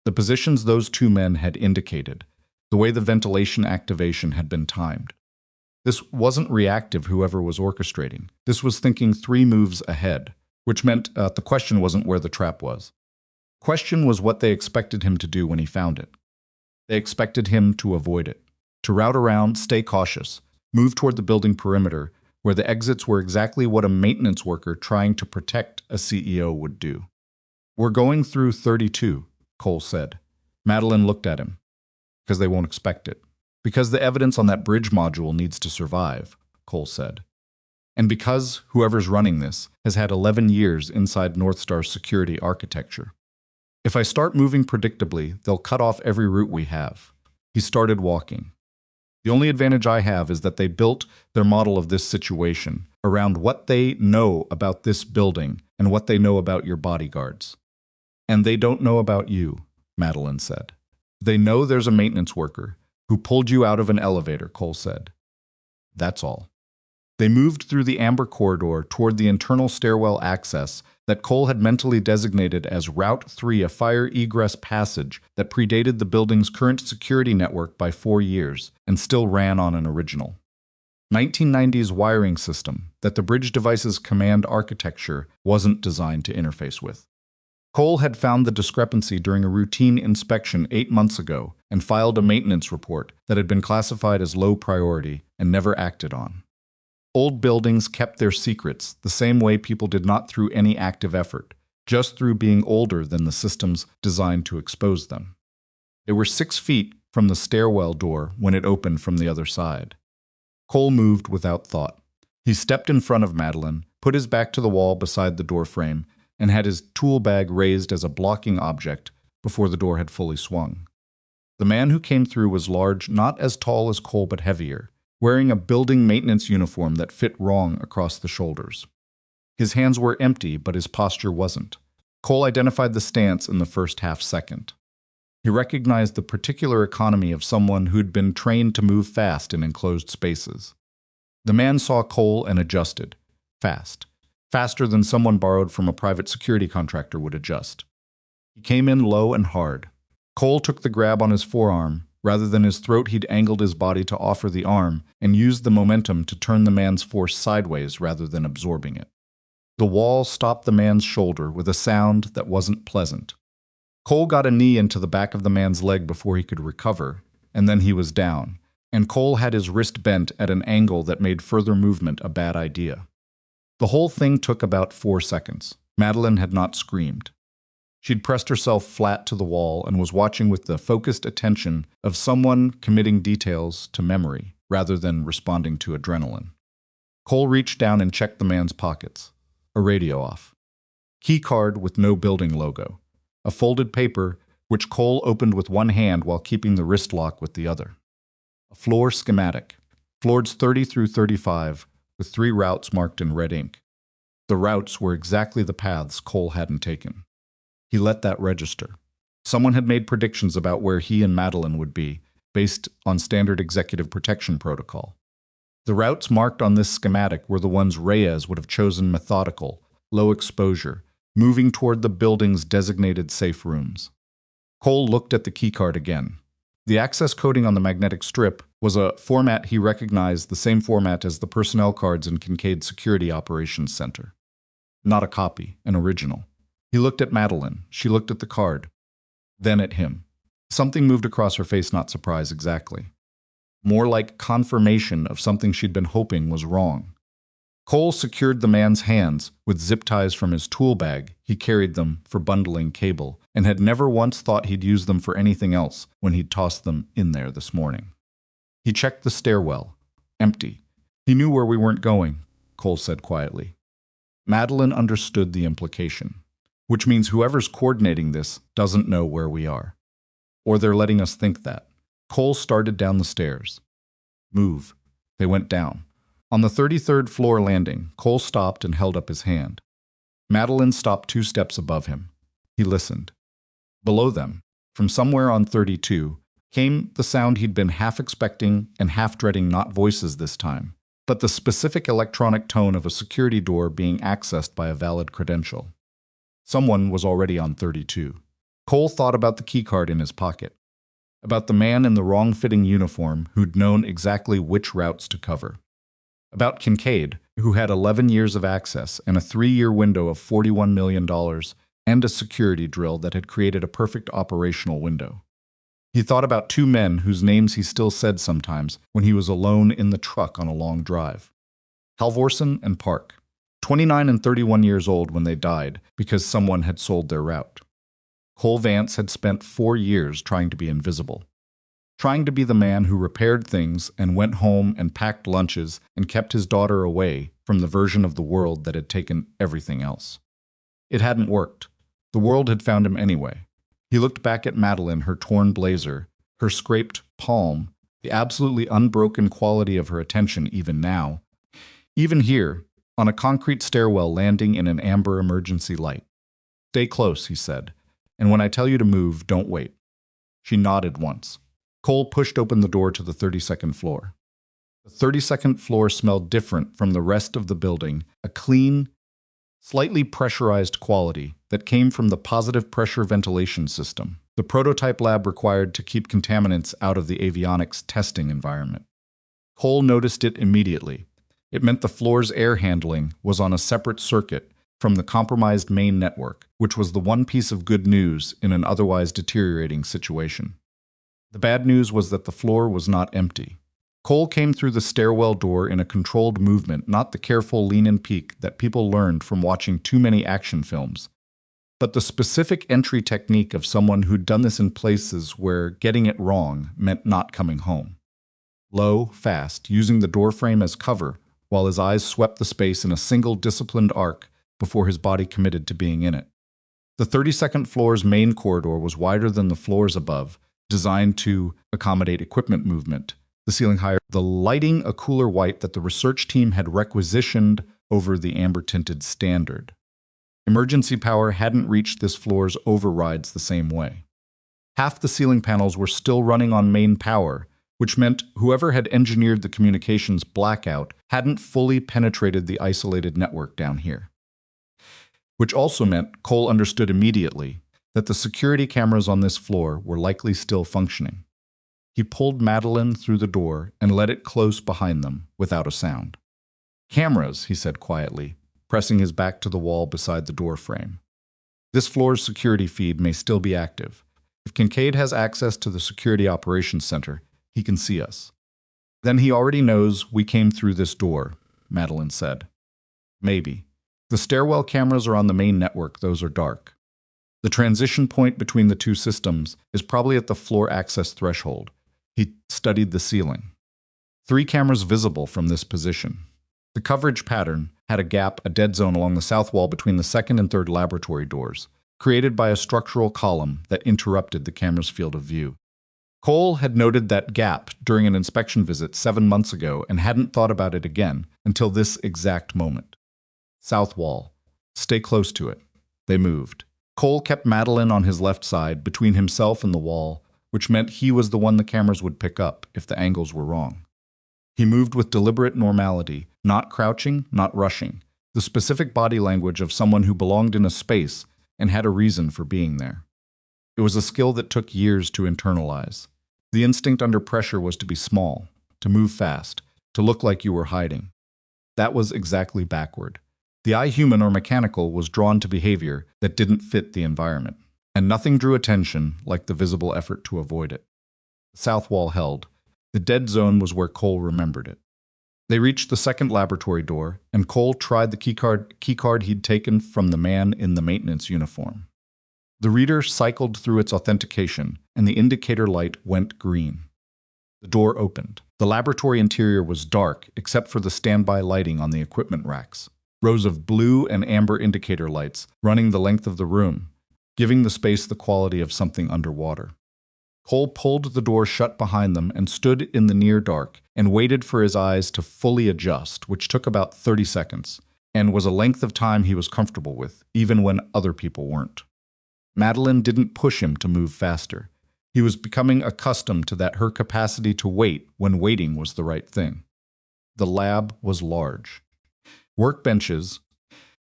Speaker 1: The positions those two men had indicated. The way the ventilation activation had been timed. This wasn't reactive, whoever was orchestrating. This was thinking 3 moves ahead, which meant the question wasn't where the trap was. Question was what they expected him to do when he found it. They expected him to avoid it, to route around, stay cautious, move toward the building perimeter, where the exits were exactly what a maintenance worker trying to protect a CEO would do. We're going through 32, Cole said. Madeline looked at him. Because they won't expect it. Because the evidence on that bridge module needs to survive, Cole said. And because whoever's running this has had 11 years inside Northstar's security architecture. If I start moving predictably, they'll cut off every route we have. He started walking. The only advantage I have is that they built their model of this situation around what they know about this building and what they know about your bodyguards. And they don't know about you, Madeline said. They know there's a maintenance worker who pulled you out of an elevator, Cole said. That's all. They moved through the amber corridor toward the internal stairwell access that Cole had mentally designated as Route 3, a fire egress passage that predated the building's current security network by 4 years and still ran on an original 1990s wiring system that the bridge device's command architecture wasn't designed to interface with. Cole had found the discrepancy during a routine inspection 8 months ago and filed a maintenance report that had been classified as low priority and never acted on. Old buildings kept their secrets the same way people did not through any active effort, just through being older than the systems designed to expose them. They were 6 feet from the stairwell door when it opened from the other side. Cole moved without thought. He stepped in front of Madeline, put his back to the wall beside the door frame, and had his tool bag raised as a blocking object before the door had fully swung. The man who came through was large, not as tall as Cole but heavier, wearing a building maintenance uniform that fit wrong across the shoulders. His hands were empty, but his posture wasn't. Cole identified the stance in the first half-second. He recognized the particular economy of someone who'd been trained to move fast in enclosed spaces. The man saw Cole and adjusted, fast. Faster than someone borrowed from a private security contractor would adjust. He came in low and hard. Cole took the grab on his forearm. Rather than his throat, he'd angled his body to offer the arm and used the momentum to turn the man's force sideways rather than absorbing it. The wall stopped the man's shoulder with a sound that wasn't pleasant. Cole got a knee into the back of the man's leg before he could recover, and then he was down, and Cole had his wrist bent at an angle that made further movement a bad idea. The whole thing took about 4 seconds. Madeline had not screamed. She'd pressed herself flat to the wall and was watching with the focused attention of someone committing details to memory rather than responding to adrenaline. Cole reached down and checked the man's pockets. A radio off. Key card with no building logo. A folded paper, which Cole opened with one hand while keeping the wrist lock with the other. A floor schematic. Floors 30 through 35, with 3 routes marked in red ink. The routes were exactly the paths Cole hadn't taken. He let that register. Someone had made predictions about where he and Madeline would be, based on standard executive protection protocol. The routes marked on this schematic were the ones Reyes would have chosen: methodical, low exposure, moving toward the building's designated safe rooms. Cole looked at the keycard again. The access coding on the magnetic strip was a format he recognized, the same format as the personnel cards in Kincaid's Security Operations Center. Not a copy, an original. He looked at Madeline. She looked at the card. Then at him. Something moved across her face, not surprise exactly. More like confirmation of something she'd been hoping was wrong. Cole secured the man's hands with zip ties from his tool bag. He carried them for bundling cable, and had never once thought he'd use them for anything else when he'd tossed them in there this morning. He checked the stairwell. Empty. He knew where we weren't going, Cole said quietly. Madeline understood the implication, which means whoever's coordinating this doesn't know where we are. Or they're letting us think that. Cole started down the stairs. Move. They went down. On the 33rd floor landing, Cole stopped and held up his hand. Madeline stopped 2 steps above him. He listened. Below them, from somewhere on 32, came the sound he'd been half expecting and half dreading, not voices this time, but the specific electronic tone of a security door being accessed by a valid credential. Someone was already on 32. Cole thought about the keycard in his pocket, about the man in the wrong-fitting uniform who'd known exactly which routes to cover, about Kincaid, who had 11 years of access and a 3-year window of $41 million and a security drill that had created a perfect operational window. He thought about 2 men whose names he still said sometimes when he was alone in the truck on a long drive. Halvorsen and Park, 29 and 31 years old when they died because someone had sold their route. Cole Vance had spent 4 years trying to be invisible, trying to be the man who repaired things and went home and packed lunches and kept his daughter away from the version of the world that had taken everything else. It hadn't worked. The world had found him anyway. He looked back at Madeline, her torn blazer, her scraped palm, the absolutely unbroken quality of her attention even now. Even here, on a concrete stairwell landing in an amber emergency light. Stay close, he said, and when I tell you to move, don't wait. She nodded once. Cole pushed open the door to the 32nd floor. The 32nd floor smelled different from the rest of the building, a clean, slightly pressurized quality that came from the positive pressure ventilation system, the prototype lab required to keep contaminants out of the avionics testing environment. Cole noticed it immediately. It meant the floor's air handling was on a separate circuit from the compromised main network, which was the one piece of good news in an otherwise deteriorating situation. The bad news was that the floor was not empty. Cole came through the stairwell door in a controlled movement, not the careful lean-in peek that people learned from watching too many action films, but the specific entry technique of someone who'd done this in places where getting it wrong meant not coming home. Low, fast, using the doorframe as cover, while his eyes swept the space in a single disciplined arc before his body committed to being in it. The 32nd floor's main corridor was wider than the floors above, designed to accommodate equipment movement. The ceiling higher, the lighting a cooler white that the research team had requisitioned over the amber-tinted standard. Emergency power hadn't reached this floor's overrides the same way. Half the ceiling panels were still running on main power, which meant whoever had engineered the communications blackout hadn't fully penetrated the isolated network down here. Which also meant Cole understood immediately that the security cameras on this floor were likely still functioning. He pulled Madeline through the door and let it close behind them without a sound. Cameras, he said quietly, pressing his back to the wall beside the door frame. This floor's security feed may still be active. If Kincaid has access to the Security Operations Center, he can see us. Then he already knows we came through this door, Madeline said. Maybe. The stairwell cameras are on the main network, those are dark. The transition point between the 2 systems is probably at the floor access threshold. He studied the ceiling. 3 cameras visible from this position. The coverage pattern had a gap, a dead zone along the south wall between the 2nd and 3rd laboratory doors, created by a structural column that interrupted the camera's field of view. Cole had noted that gap during an inspection visit 7 months ago and hadn't thought about it again until this exact moment. South wall. Stay close to it. They moved. Cole kept Madeline on his left side, between himself and the wall, which meant he was the one the cameras would pick up if the angles were wrong. He moved with deliberate normality, not crouching, not rushing, the specific body language of someone who belonged in a space and had a reason for being there. It was a skill that took years to internalize. The instinct under pressure was to be small, to move fast, to look like you were hiding. That was exactly backward. The eye, human or mechanical, was drawn to behavior that didn't fit the environment, and nothing drew attention like the visible effort to avoid it. The south wall held. The dead zone was where Cole remembered it. They reached the second laboratory door, and Cole tried the keycard he'd taken from the man in the maintenance uniform. The reader cycled through its authentication, and the indicator light went green. The door opened. The laboratory interior was dark, except for the standby lighting on the equipment racks. Rows of blue and amber indicator lights running the length of the room, giving the space the quality of something underwater. Cole pulled the door shut behind them and stood in the near dark and waited for his eyes to fully adjust, which took about 30 seconds, and was a length of time he was comfortable with, even when other people weren't. Madeline didn't push him to move faster. He was becoming accustomed to her capacity to wait when waiting was the right thing. The lab was large. Workbenches,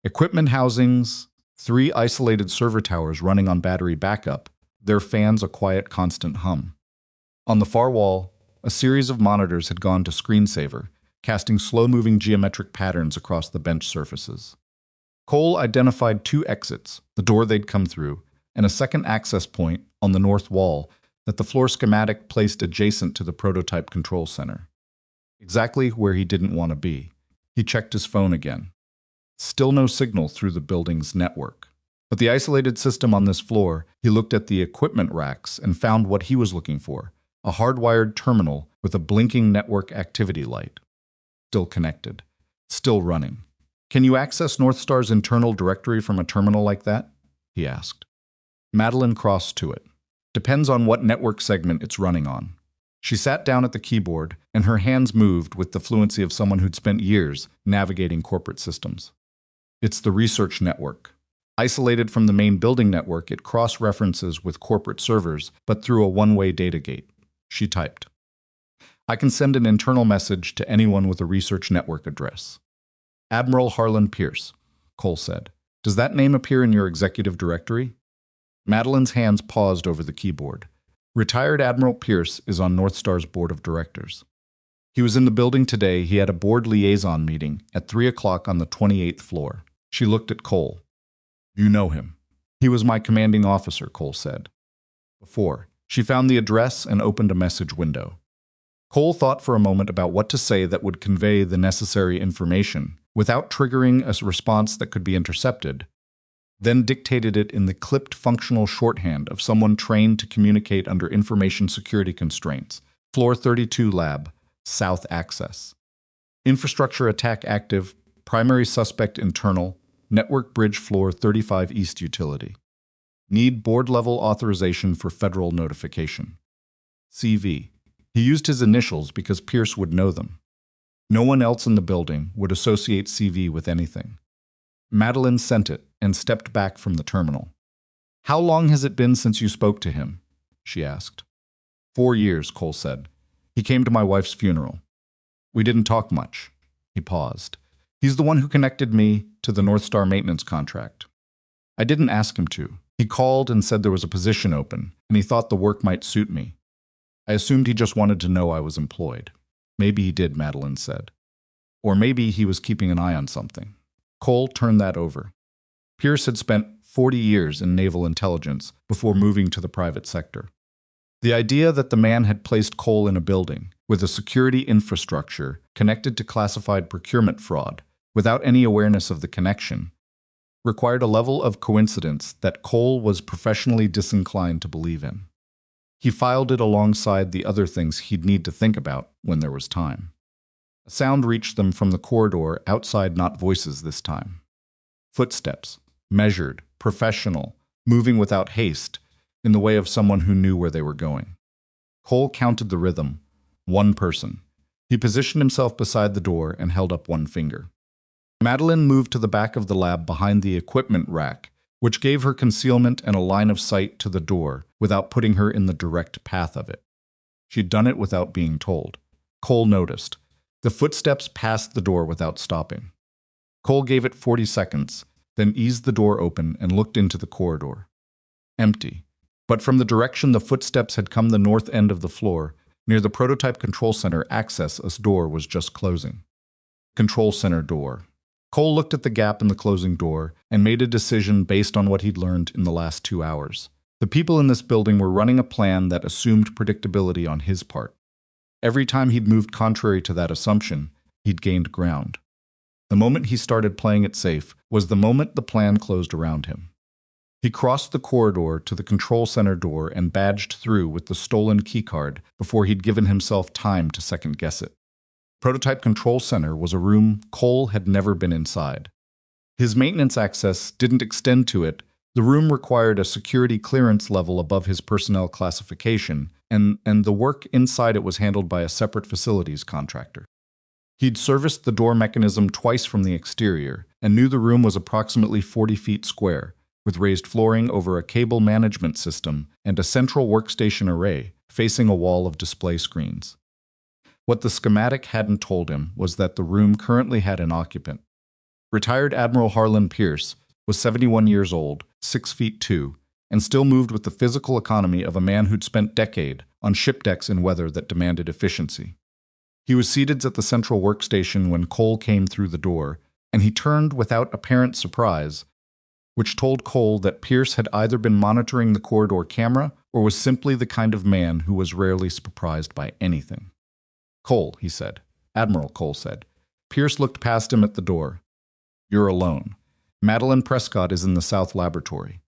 Speaker 1: equipment housings, 3 isolated server towers running on battery backup, their fans a quiet, constant hum. On the far wall, a series of monitors had gone to screensaver, casting slow-moving geometric patterns across the bench surfaces. Cole identified 2 exits, the door they'd come through, and a second access point on the north wall that the floor schematic placed adjacent to the prototype control center. Exactly where he didn't want to be. He checked his phone again. Still no signal through the building's network. But the isolated system on this floor, he looked at the equipment racks and found what he was looking for, a hardwired terminal with a blinking network activity light. Still connected. Still running. "Can you access Northstar's internal directory from a terminal like that?" he asked. Madeline crossed to it. "Depends on what network segment it's running on." She sat down at the keyboard, and her hands moved with the fluency of someone who'd spent years navigating corporate systems. "It's the research network. Isolated from the main building network, it cross-references with corporate servers, but through a one-way data gate," she typed. "I can send an internal message to anyone with a research network address." "Admiral Harlan Pierce," Cole said. "Does that name appear in your executive directory?" Madeline's hands paused over the keyboard. "Retired Admiral Pierce is on Northstar's board of directors. He was in the building today. He had a board liaison meeting at 3 o'clock on the 28th floor." She looked at Cole. "You know him." "He was my commanding officer," Cole said. "Before." She found the address and opened a message window. Cole thought for a moment about what to say that would convey the necessary information without triggering a response that could be intercepted, then dictated it in the clipped functional shorthand of someone trained to communicate under information security constraints. "Floor 32 lab, south access. Infrastructure attack active, primary suspect internal, network bridge floor 35 east utility. Need board-level authorization for federal notification. CV." He used his initials because Pierce would know them. No one else in the building would associate CV with anything. Madeline sent it and stepped back from the terminal. "How long has it been since you spoke to him?" she asked. 4 years, Cole said. "He came to my wife's funeral. We didn't talk much." He paused. "He's the one who connected me to the Northstar maintenance contract. I didn't ask him to. He called and said there was a position open, and he thought the work might suit me. I assumed he just wanted to know I was employed." "Maybe he did," Madeline said. "Or maybe he was keeping an eye on something." Cole turned that over. Pierce had spent 40 years in naval intelligence before moving to the private sector. The idea that the man had placed Cole in a building with a security infrastructure connected to classified procurement fraud without any awareness of the connection required a level of coincidence that Cole was professionally disinclined to believe in. He filed it alongside the other things he'd need to think about when there was time. A sound reached them from the corridor outside, not voices this time. Footsteps, measured, professional, moving without haste, in the way of someone who knew where they were going. Cole counted the rhythm. 1 person. He positioned himself beside the door and held up 1 finger. Madeline moved to the back of the lab behind the equipment rack which gave her concealment and a line of sight to the door without putting her in the direct path of it. She'd done it without being told. Cole noticed. The footsteps passed the door without stopping. Cole gave it 40 seconds, then eased the door open and looked into the corridor. Empty. But from the direction the footsteps had come, the north end of the floor, near the prototype control center access, a door was just closing. Control center door. Cole looked at the gap in the closing door and made a decision based on what he'd learned in the last 2 hours. The people in this building were running a plan that assumed predictability on his part. Every time he'd moved contrary to that assumption, he'd gained ground. The moment he started playing it safe was the moment the plan closed around him. He crossed the corridor to the control center door and badged through with the stolen keycard before he'd given himself time to second-guess it. Prototype Control Center was a room Cole had never been inside. His maintenance access didn't extend to it. The room required a security clearance level above his personnel classification, and the work inside it was handled by a separate facilities contractor. He'd serviced the door mechanism twice from the exterior and knew the room was approximately 40 feet square, with raised flooring over a cable management system and a central workstation array facing a wall of display screens. What the schematic hadn't told him was that the room currently had an occupant. Retired Admiral Harlan Pierce was 71 years old, 6 feet 2, and still moved with the physical economy of a man who'd spent decades on ship decks in weather that demanded efficiency. He was seated at the central workstation when Cole came through the door, and he turned without apparent surprise, which told Cole that Pierce had either been monitoring the corridor camera or was simply the kind of man who was rarely surprised by anything. "Cole," he said. "Admiral," Cole said. Pierce looked past him at the door. "You're alone. Madeline Prescott is in the South Laboratory.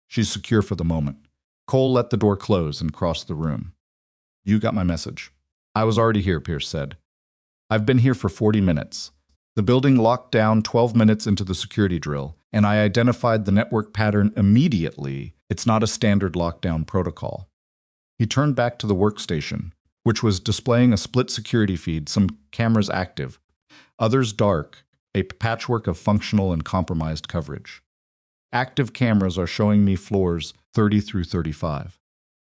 Speaker 1: She's secure for the moment." Cole let the door close and crossed the room. "You got my message." "I was already here," Pierce said. "I've been here for 40 minutes. The building locked down 12 minutes into the security drill, and I identified the network pattern immediately. It's not a standard lockdown protocol." He turned back to the workstation, which was displaying a split security feed, some cameras active, others dark, a patchwork of functional and compromised coverage. "Active cameras are showing me floors 30 through 35.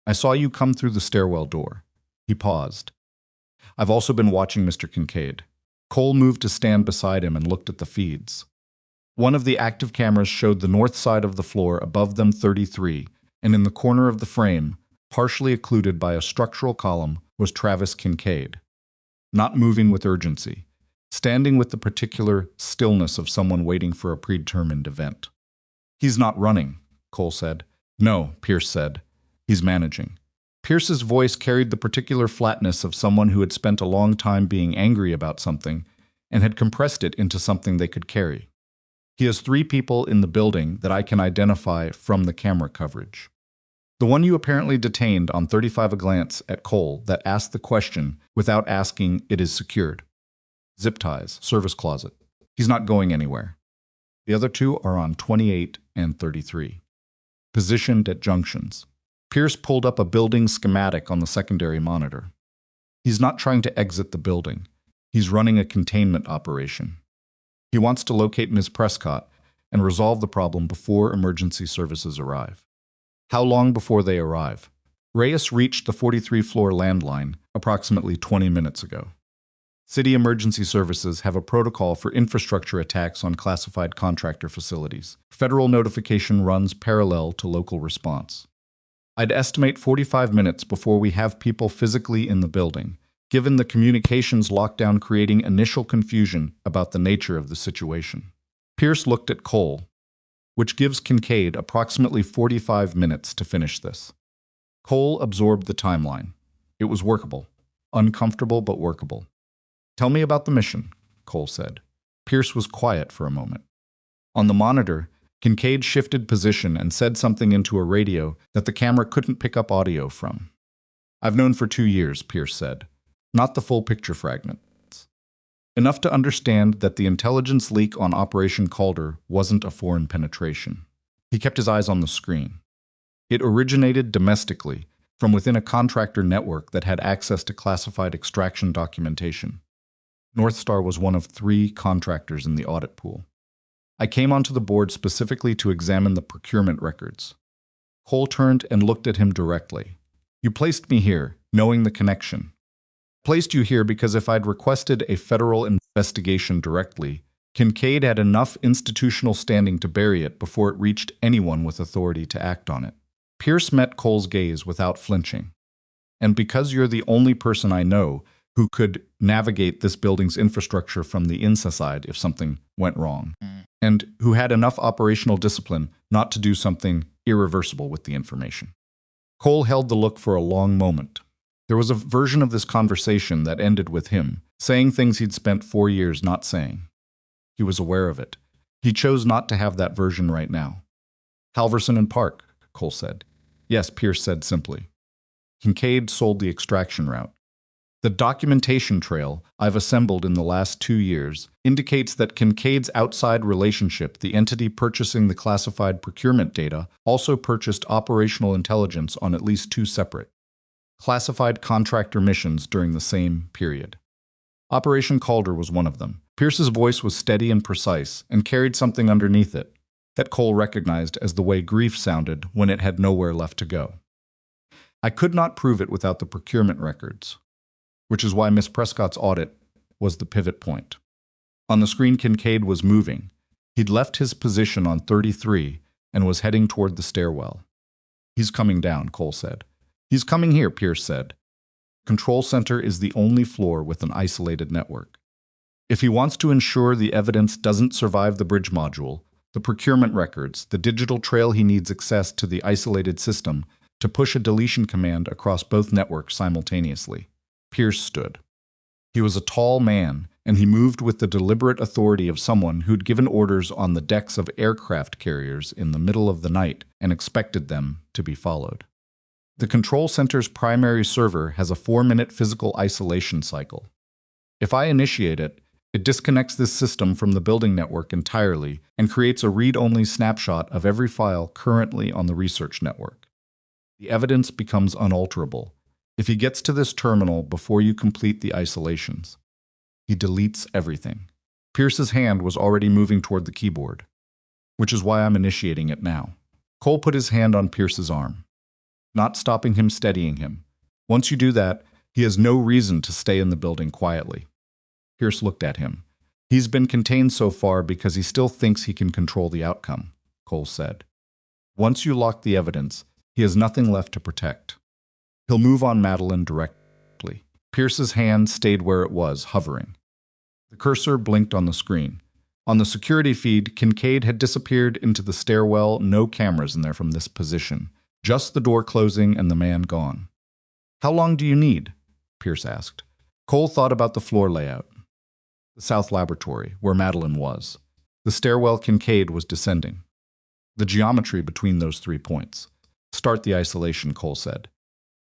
Speaker 1: I saw you come through the stairwell door." He paused. "I've also been watching Mr. Kincaid." Cole moved to stand beside him and looked at the feeds. One of the active cameras showed the north side of the floor, above them 33, and in the corner of the frame, partially occluded by a structural column, was Travis Kincaid. Not moving with urgency, standing with the particular stillness of someone waiting for a predetermined event. "He's not running," Cole said. "No," Pierce said. "He's managing." Pierce's voice carried the particular flatness of someone who had spent a long time being angry about something and had compressed it into something they could carry. "He has 3 people in the building that I can identify from the camera coverage. The one you apparently detained on 35, a glance at Cole that asked the question without asking, it is secured. Zip ties, service closet. He's not going anywhere. The other 2 are on 28 and 33. Positioned at junctions." Pierce pulled up a building schematic on the secondary monitor. "He's not trying to exit the building. He's running a containment operation. He wants to locate Ms. Prescott and resolve the problem before emergency services arrive." "How long before they arrive?" "Reyes reached the 43-floor landline approximately 20 minutes ago. City emergency services have a protocol for infrastructure attacks on classified contractor facilities. Federal notification runs parallel to local response. I'd estimate 45 minutes before we have people physically in the building, given the communications lockdown creating initial confusion about the nature of the situation." Pierce looked at Cole, "which gives Kincaid approximately 45 minutes to finish this." Cole absorbed the timeline. It was workable. Uncomfortable, but workable. "Tell me about the mission," Cole said. Pierce was quiet for a moment. On the monitor, Kincaid shifted position and said something into a radio that the camera couldn't pick up audio from. "I've known for 2 years," Pierce said. "Not the full picture fragments. Enough to understand that the intelligence leak on Operation Calder wasn't a foreign penetration." He kept his eyes on the screen. "It originated domestically, from within a contractor network that had access to classified extraction documentation. North Star was one of 3 contractors in the audit pool. I came onto the board specifically to examine the procurement records. Cole turned and looked at him directly. You placed me here, knowing the connection. Placed you here because if I'd requested a federal investigation directly, Kincaid had enough institutional standing to bury it before it reached anyone with authority to act on it. Pierce met Cole's gaze without flinching. And because you're the only person I know who could navigate this building's infrastructure from the inside if something went wrong, and who had enough operational discipline not to do something irreversible with the information. Cole held the look for a long moment. There was a version of this conversation that ended with him saying things he'd spent 4 years not saying. He was aware of it. He chose not to have that version right now. Halverson and Park, Cole said. Yes, Pierce said simply. Kincaid sold the extraction route. The documentation trail I've assembled in the last 2 years indicates that Kincaid's outside relationship, the entity purchasing the classified procurement data, also purchased operational intelligence on at least 2 separate classified contractor missions during the same period. Operation Calder was one of them. Pierce's voice was steady and precise and carried something underneath it that Cole recognized as the way grief sounded when it had nowhere left to go. I could not prove it without the procurement records, which is why Miss Prescott's audit was the pivot point. On the screen, Kincaid was moving. He'd left his position on 33 and was heading toward the stairwell. He's coming down, Cole said. He's coming here, Pierce said. Control Center is the only floor with an isolated network. If he wants to ensure the evidence doesn't survive the bridge module, the procurement records, the digital trail, he needs access to the isolated system to push a deletion command across both networks simultaneously. Pierce stood. He was a tall man, and he moved with the deliberate authority of someone who'd given orders on the decks of aircraft carriers in the middle of the night and expected them to be followed. The control center's primary server has a 4-minute physical isolation cycle. If I initiate it, it disconnects this system from the building network entirely and creates a read-only snapshot of every file currently on the research network. The evidence becomes unalterable if he gets to this terminal before you complete the isolations. He deletes everything. Pierce's hand was already moving toward the keyboard, which is why I'm initiating it now. Cole put his hand on Pierce's arm, not stopping him, steadying him. Once you do that, he has no reason to stay in the building quietly. Pierce looked at him. He's been contained so far because he still thinks he can control the outcome, Cole said. Once you lock the evidence, he has nothing left to protect. He'll move on Madeline directly. Pierce's hand stayed where it was, hovering. The cursor blinked on the screen. On the security feed, Kincaid had disappeared into the stairwell, no cameras in there from this position. Just the door closing and the man gone. How long do you need? Pierce asked. Cole thought about the floor layout. The south laboratory, where Madeline was. The stairwell Kincaid was descending. The geometry between those 3 points. Start the isolation, Cole said.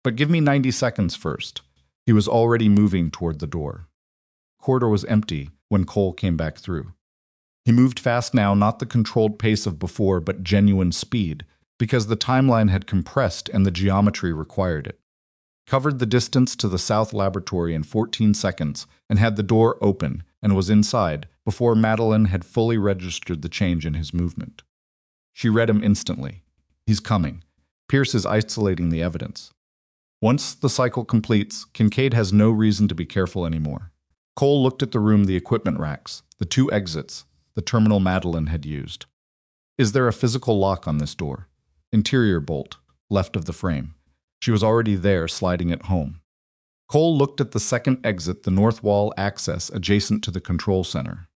Speaker 1: But give me 90 seconds first. He was already moving toward the door. The corridor was empty when Cole came back through. He moved fast now, not the controlled pace of before, but genuine speed, because the timeline had compressed and the geometry required it. Covered the distance to the south laboratory in 14 seconds and had the door open and was inside before Madeline had fully registered the change in his movement. She read him instantly. He's coming. Pierce is isolating the evidence. Once the cycle completes, Kincaid has no reason to be careful anymore. Cole looked at the room, the equipment racks, the 2 exits, the terminal Madeline had used. Is there a physical lock on this door? Interior bolt, left of the frame. She was already there, sliding it home. Cole looked at the second exit, the north wall access adjacent to the control center.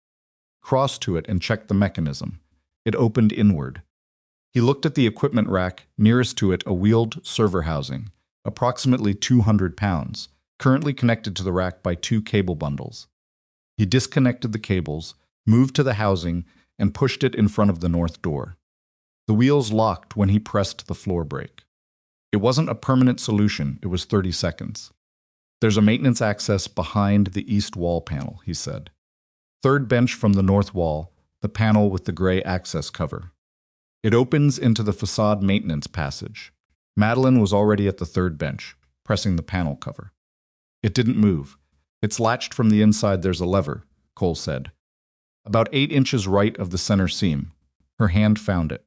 Speaker 1: Crossed to it and checked the mechanism. It opened inward. He looked at the equipment rack, nearest to it a wheeled server housing, approximately 200 pounds, currently connected to the rack by 2 cable bundles. He disconnected the cables, moved to the housing, and pushed it in front of the north door. The wheels locked when he pressed the floor brake. It wasn't a permanent solution, it was 30 seconds. There's a maintenance access behind the east wall panel, he said. Third bench from the north wall, the panel with the gray access cover. It opens into the facade maintenance passage. Madeline was already at the third bench, pressing the panel cover. It didn't move. It's latched from the inside. There's a lever, Cole said. about 8 inches right of the center seam. Her hand found it.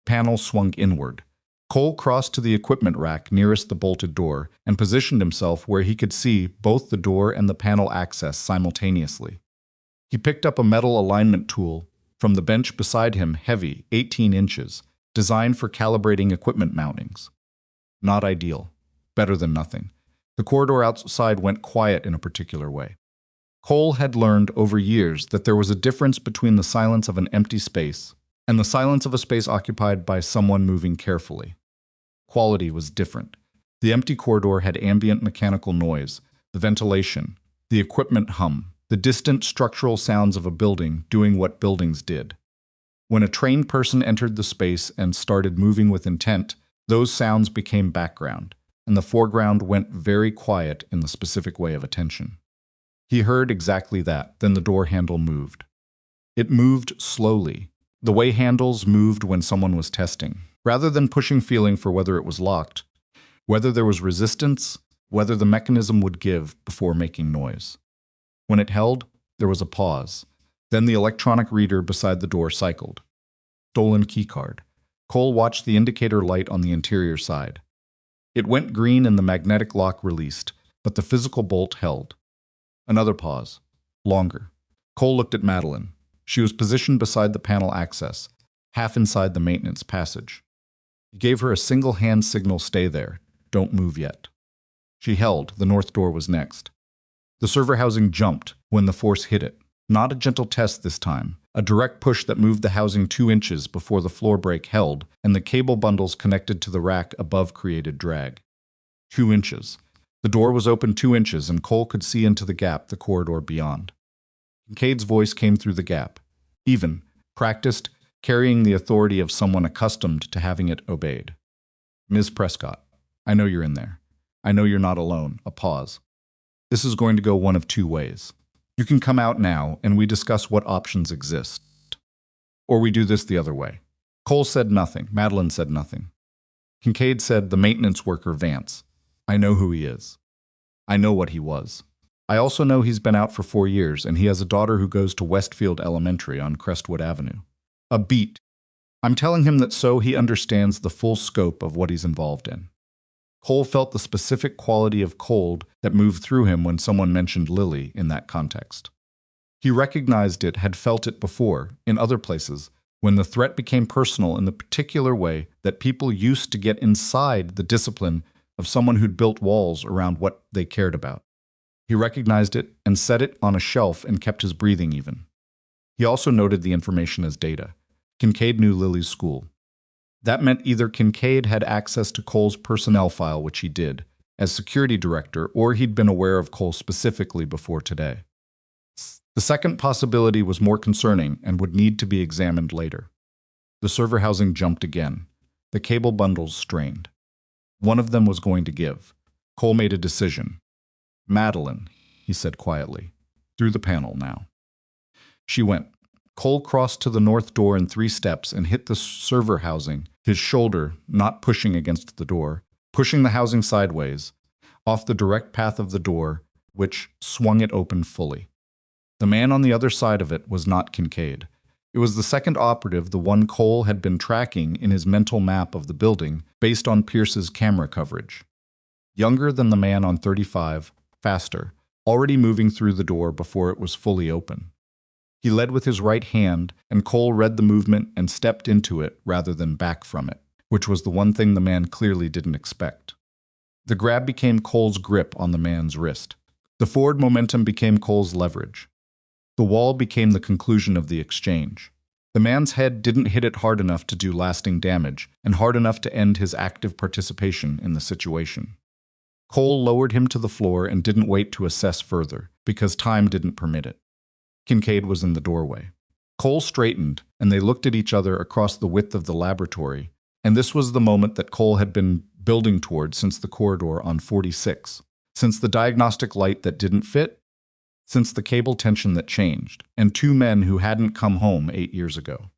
Speaker 1: Panel swung inward. Cole crossed to the equipment rack nearest the bolted door and positioned himself where he could see both the door and the panel access simultaneously. He picked up a metal alignment tool from the bench beside him, heavy, 18 inches, designed for calibrating equipment mountings. Not ideal. Better than nothing. The corridor outside went quiet in a particular way. Cole had learned over years that there was a difference between the silence of an empty space and the silence of a space occupied by someone moving carefully. Quality was different. The empty corridor had ambient mechanical noise, the ventilation, the equipment hum, the distant structural sounds of a building doing what buildings did. When a trained person entered the space and started moving with intent, those sounds became background, and the foreground went very quiet in the specific way of attention. He heard exactly that, then the door handle moved. It moved slowly, the way handles moved when someone was testing. Rather than pushing feeling for whether it was locked, whether there was resistance, whether the mechanism would give before making noise. When it held, there was a pause. Then the electronic reader beside the door cycled. Stolen keycard. Cole watched the indicator light on the interior side. It went green and the magnetic lock released, but the physical bolt held. Another pause. Longer. Cole looked at Madeline. She was positioned beside the panel access, half inside the maintenance passage. He gave her a single hand signal, stay there, don't move yet. She held, the north door was next. The server housing jumped when the force hit it. Not a gentle test this time, a direct push that moved the housing 2 inches before the floor brake held and the cable bundles connected to the rack above created drag. 2 inches. The door was open 2 inches and Cole could see into the gap, the corridor beyond. Kincaid's voice came through the gap. Even, practiced, carrying the authority of someone accustomed to having it obeyed. Ms. Prescott, I know you're in there. I know you're not alone. A pause. This is going to go one of 2 ways. You can come out now and we discuss what options exist. Or we do this the other way. Cole said nothing. Madeline said nothing. Kincaid said, the maintenance worker Vance. I know who he is. I know what he was. I also know he's been out for 4 years and he has a daughter who goes to Westfield Elementary on Crestwood Avenue. A beat. I'm telling him that so he understands the full scope of what he's involved in. Cole felt the specific quality of cold that moved through him when someone mentioned Lily in that context. He recognized it, had felt it before, in other places, when the threat became personal in the particular way that people used to get inside the discipline of someone who'd built walls around what they cared about. He recognized it and set it on a shelf and kept his breathing even. He also noted the information as data. Kincaid knew Lily's school. That meant either Kincaid had access to Cole's personnel file, which he did, as security director, or he'd been aware of Cole specifically before today. The second possibility was more concerning and would need to be examined later. The server housing jumped again. The cable bundles strained. One of them was going to give. Cole made a decision. Madeline, he said quietly, through the panel now. She went. Cole crossed to the north door in 3 steps and hit the server housing, his shoulder not pushing against the door, pushing the housing sideways, off the direct path of the door, which swung it open fully. The man on the other side of it was not Kincaid. It was the second operative, the one Cole had been tracking in his mental map of the building based on Pierce's camera coverage. Younger than the man on 35, faster, already moving through the door before it was fully open. He led with his right hand, and Cole read the movement and stepped into it rather than back from it, which was the one thing the man clearly didn't expect. The grab became Cole's grip on the man's wrist. The forward momentum became Cole's leverage. The wall became the conclusion of the exchange. The man's head didn't hit it hard enough to do lasting damage, and hard enough to end his active participation in the situation. Cole lowered him to the floor and didn't wait to assess further, because time didn't permit it. Kincaid was in the doorway. Cole straightened, and they looked at each other across the width of the laboratory, and this was the moment that Cole had been building toward since the corridor on 46, since the diagnostic light that didn't fit, since the cable tension that changed, and 2 men who hadn't come home 8 years ago.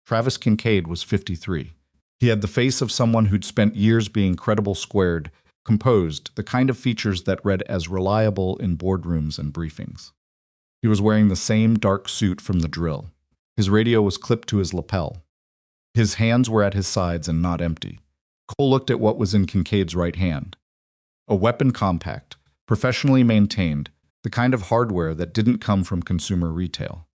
Speaker 1: Travis Kincaid was 53. He had the face of someone who'd spent years being credible squared, composed, the kind of features that read as reliable in boardrooms and briefings. He was wearing the same dark suit from the drill. His radio was clipped to his lapel. His hands were at his sides and not empty. Cole looked at what was in Kincaid's right hand. A weapon compact, professionally maintained, the kind of hardware that didn't come from consumer retail.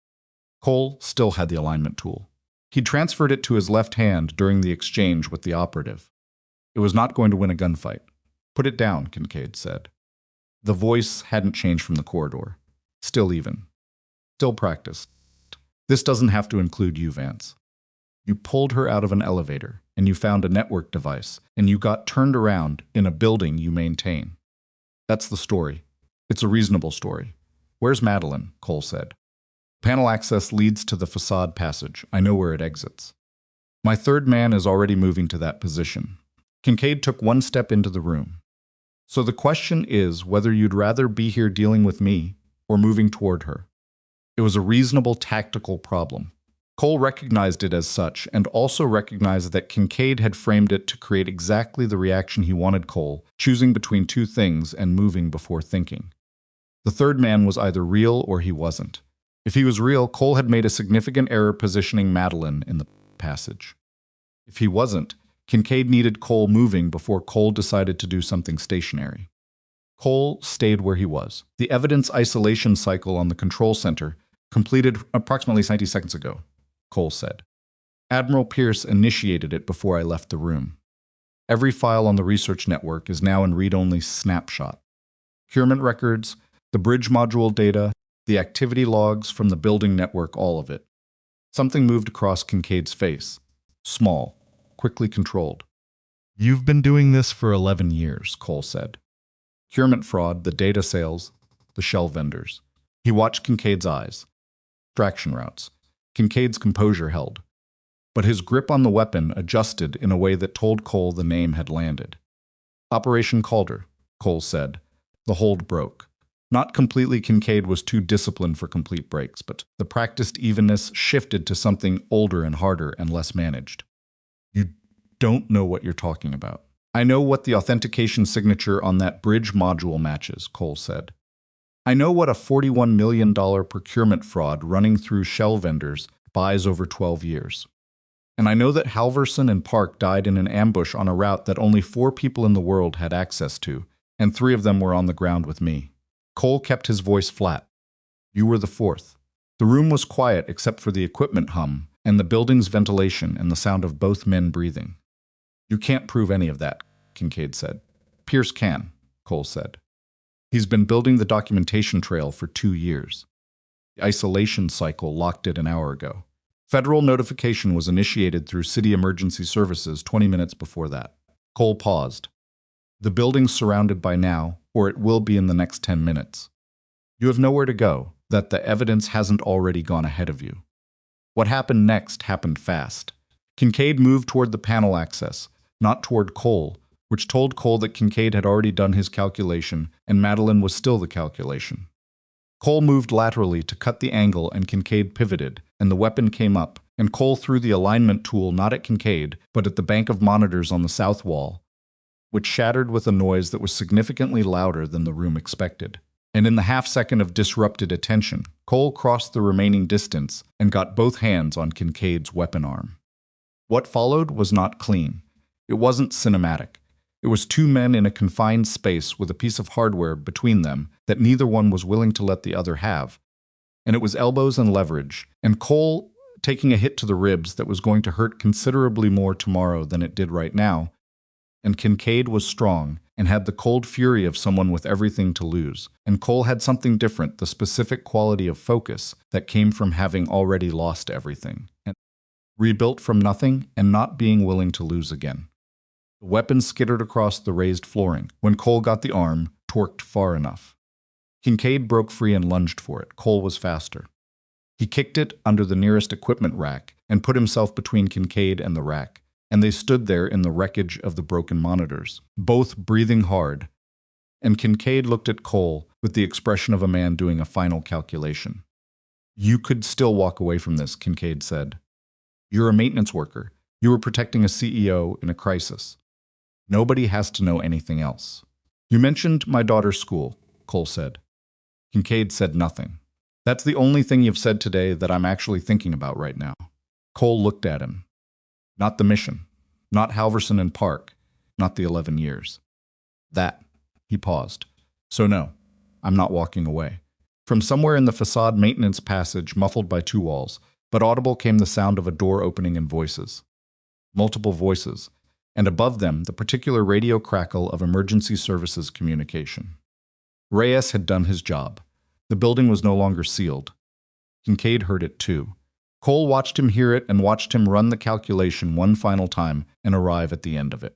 Speaker 1: Cole still had the alignment tool. He transferred it to his left hand during the exchange with the operative. It was not going to win a gunfight. "Put it down," Kincaid said. The voice hadn't changed from the corridor. Still even. Still practiced. "This doesn't have to include you, Vance. You pulled her out of an elevator, and you found a network device, and you got turned around in a building you maintain. That's the story. It's a reasonable story. Where's Madeline?" Cole said. "Panel access leads to the facade passage. I know where it exits. My third man is already moving to that position." Kincaid took one step into the room. "So the question is whether you'd rather be here dealing with me or moving toward her." It was a reasonable tactical problem. Cole recognized it as such and also recognized that Kincaid had framed it to create exactly the reaction he wanted Cole, choosing between two things and moving before thinking. The third man was either real or he wasn't. If he was real, Cole had made a significant error positioning Madeline in the passage. If he wasn't, Kincaid needed Cole moving before Cole decided to do something stationary. Cole stayed where he was. The evidence isolation cycle on the control center completed approximately 90 seconds ago, Cole said. Admiral Pierce initiated it before I left the room. Every file on the research network is now in read-only snapshot. Procurement records, the bridge module data, the activity logs from the building network, all of it. Something moved across Kincaid's face. Small, quickly controlled. "You've been doing this for 11 years, Cole said. Procurement fraud, the data sales, the shell vendors." He watched Kincaid's eyes. Distraction routes. Kincaid's composure held. But his grip on the weapon adjusted in a way that told Cole the name had landed. "Operation Calder," Cole said. The hold broke. Not completely. Kincaid was too disciplined for complete breaks, but the practiced evenness shifted to something older and harder and less managed. "You don't know what you're talking about." "I know what the authentication signature on that bridge module matches," Cole said. "I know what a $41 million procurement fraud running through shell vendors buys over 12 years. And I know that Halverson and Park died in an ambush on a route that only 4 people in the world had access to, and 3 of them were on the ground with me." Cole kept his voice flat. "You were the 4th. The room was quiet except for the equipment hum and the building's ventilation and the sound of both men breathing." "You can't prove any of that," Kincaid said. "Pierce can," Cole said. "He's been building the documentation trail for 2 years. The isolation cycle locked it an hour ago. Federal notification was initiated through City Emergency Services 20 minutes before that." Cole paused. "The building's surrounded by now, or it will be in the next 10 minutes. You have nowhere to go, that the evidence hasn't already gone ahead of you." What happened next happened fast. Kincaid moved toward the panel access, not toward Cole, which told Cole that Kincaid had already done his calculation and Madeline was still the calculation. Cole moved laterally to cut the angle and Kincaid pivoted, and the weapon came up, and Cole threw the alignment tool not at Kincaid, but at the bank of monitors on the south wall, which shattered with a noise that was significantly louder than the room expected. And in the half-second of disrupted attention, Cole crossed the remaining distance and got both hands on Kincaid's weapon arm. What followed was not clean. It wasn't cinematic. It was 2 men in a confined space with a piece of hardware between them that neither one was willing to let the other have. And it was elbows and leverage, and Cole taking a hit to the ribs that was going to hurt considerably more tomorrow than it did right now. And Kincaid was strong and had the cold fury of someone with everything to lose. And Cole had something different, the specific quality of focus that came from having already lost everything, and rebuilt from nothing and not being willing to lose again. The weapon skittered across the raised flooring. When Cole got the arm, torqued far enough. Kincaid broke free and lunged for it. Cole was faster. He kicked it under the nearest equipment rack and put himself between Kincaid and the rack, and they stood there in the wreckage of the broken monitors, both breathing hard. And Kincaid looked at Cole with the expression of a man doing a final calculation. "You could still walk away from this," Kincaid said. "You're a maintenance worker. You were protecting a CEO in a crisis. Nobody has to know anything else." "You mentioned my daughter's school," Cole said. Kincaid said nothing. That's the only thing you've said today that I'm actually thinking about right now. Cole looked at him. Not the mission. Not Halverson and Park. Not the 11 years. That. He paused. So no, I'm not walking away. From somewhere in the facade maintenance passage, muffled by two walls, but audible came the sound of a door opening and voices. Multiple voices, and above them the particular radio crackle of emergency services communication. Reyes had done his job. The building was no longer sealed. Kincaid heard it too. Cole watched him hear it and watched him run the calculation one final time and arrive at the end of it.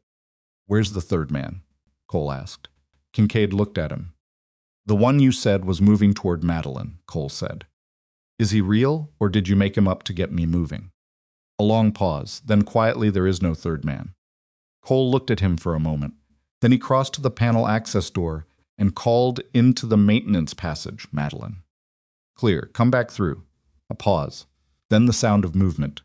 Speaker 1: "Where's the third man?" Cole asked. Kincaid looked at him. "The one you said was moving toward Madeline," Cole said. "Is he real, or did you make him up to get me moving?" A long pause, then quietly, "There is no third man." Cole looked at him for a moment. Then he crossed to the panel access door and called into the maintenance passage, "Madeline." "Clear, come back through." A pause, then the sound of movement.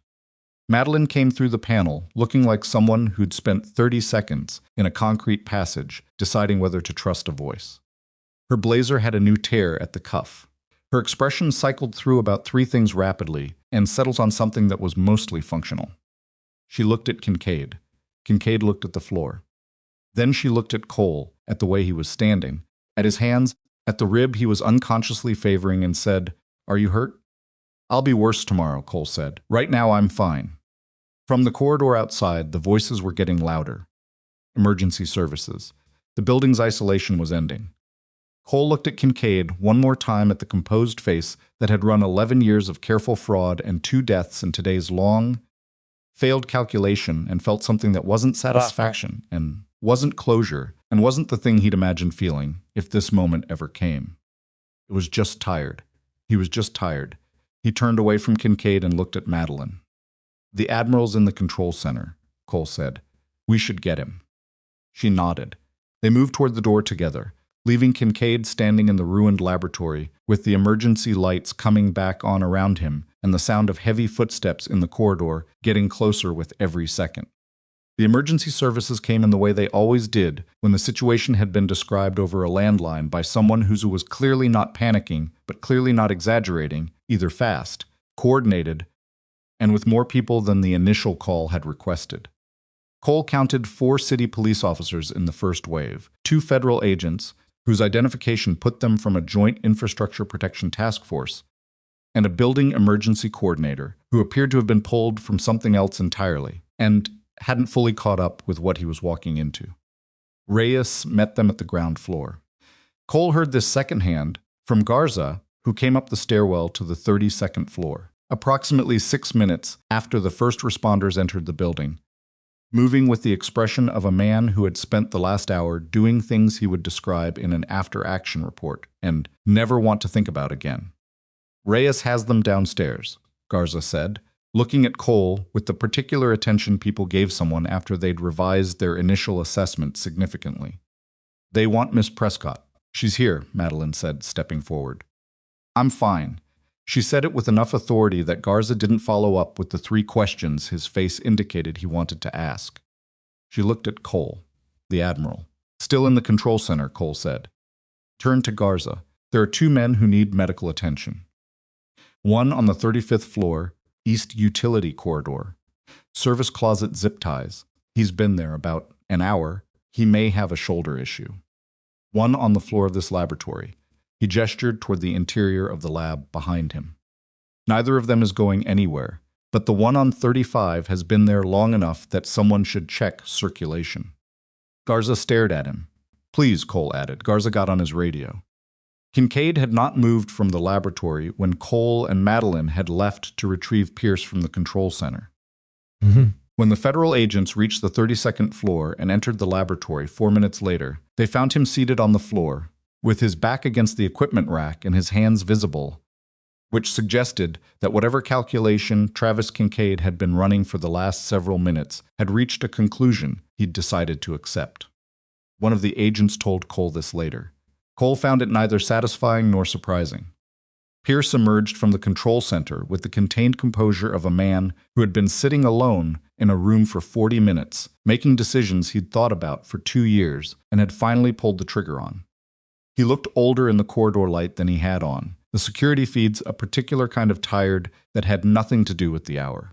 Speaker 1: Madeline came through the panel, looking like someone who'd spent 30 seconds in a concrete passage, deciding whether to trust a voice. Her blazer had a new tear at the cuff. Her expression cycled through about three things rapidly and settled on something that was mostly functional. She looked at Kincaid. Kincaid looked at the floor. Then she looked at Cole, at the way he was standing, at his hands, at the rib he was unconsciously favoring, and said, "Are you hurt?" "I'll be worse tomorrow," Cole said. "Right now I'm fine." From the corridor outside, the voices were getting louder. Emergency services. The building's isolation was ending. Cole looked at Kincaid one more time, at the composed face that had run 11 years of careful fraud and 2 deaths in today's long, failed calculation, and felt something that wasn't satisfaction and wasn't closure and wasn't the thing he'd imagined feeling if this moment ever came. It was just tired. He was just tired. He turned away from Kincaid and looked at Madeline. "The Admiral's in the control center," Cole said. "We should get him." She nodded. They moved toward the door together, leaving Kincaid standing in the ruined laboratory with the emergency lights coming back on around him and the sound of heavy footsteps in the corridor getting closer with every second. The emergency services came in the way they always did when the situation had been described over a landline by someone who was clearly not panicking but clearly not exaggerating, either fast, coordinated, and with more people than the initial call had requested. Cole counted 4 city police officers in the first wave, 2 federal agents, whose identification put them from a joint infrastructure protection task force, and a building emergency coordinator who appeared to have been pulled from something else entirely and hadn't fully caught up with what he was walking into. Reyes met them at the ground floor. Cole heard this secondhand from Garza, who came up the stairwell to the 32nd floor, approximately 6 minutes after the first responders entered the building, moving with the expression of a man who had spent the last hour doing things he would describe in an after-action report and never want to think about again. "Reyes has them downstairs," Garza said, looking at Cole with the particular attention people gave someone after they'd revised their initial assessment significantly. "They want Miss Prescott." "She's here," Madeline said, stepping forward. "I'm fine." She said it with enough authority that Garza didn't follow up with the 3 questions his face indicated he wanted to ask. She looked at Cole, the Admiral. "Still in the control center," Cole said. Turned to Garza. "There are 2 men who need medical attention. One on the 35th floor, East Utility Corridor. Service closet zip ties. He's been there about an hour. He may have a shoulder issue. One on the floor of this laboratory." He gestured toward the interior of the lab behind him. "Neither of them is going anywhere, but the one on 35 has been there long enough that someone should check circulation." Garza stared at him. "Please," Cole added. Garza got on his radio. Kincaid had not moved from the laboratory when Cole and Madeline had left to retrieve Pierce from the control center. When the federal agents reached the 32nd floor and entered the laboratory 4 minutes later, they found him seated on the floor, with his back against the equipment rack and his hands visible, which suggested that whatever calculation Travis Kincaid had been running for the last several minutes had reached a conclusion he'd decided to accept. One of the agents told Cole this later. Cole found it neither satisfying nor surprising. Pierce emerged from the control center with the contained composure of a man who had been sitting alone in a room for 40 minutes, making decisions he'd thought about for 2 years and had finally pulled the trigger on. He looked older in the corridor light than he had on, The security feeds a particular kind of tired that had nothing to do with the hour.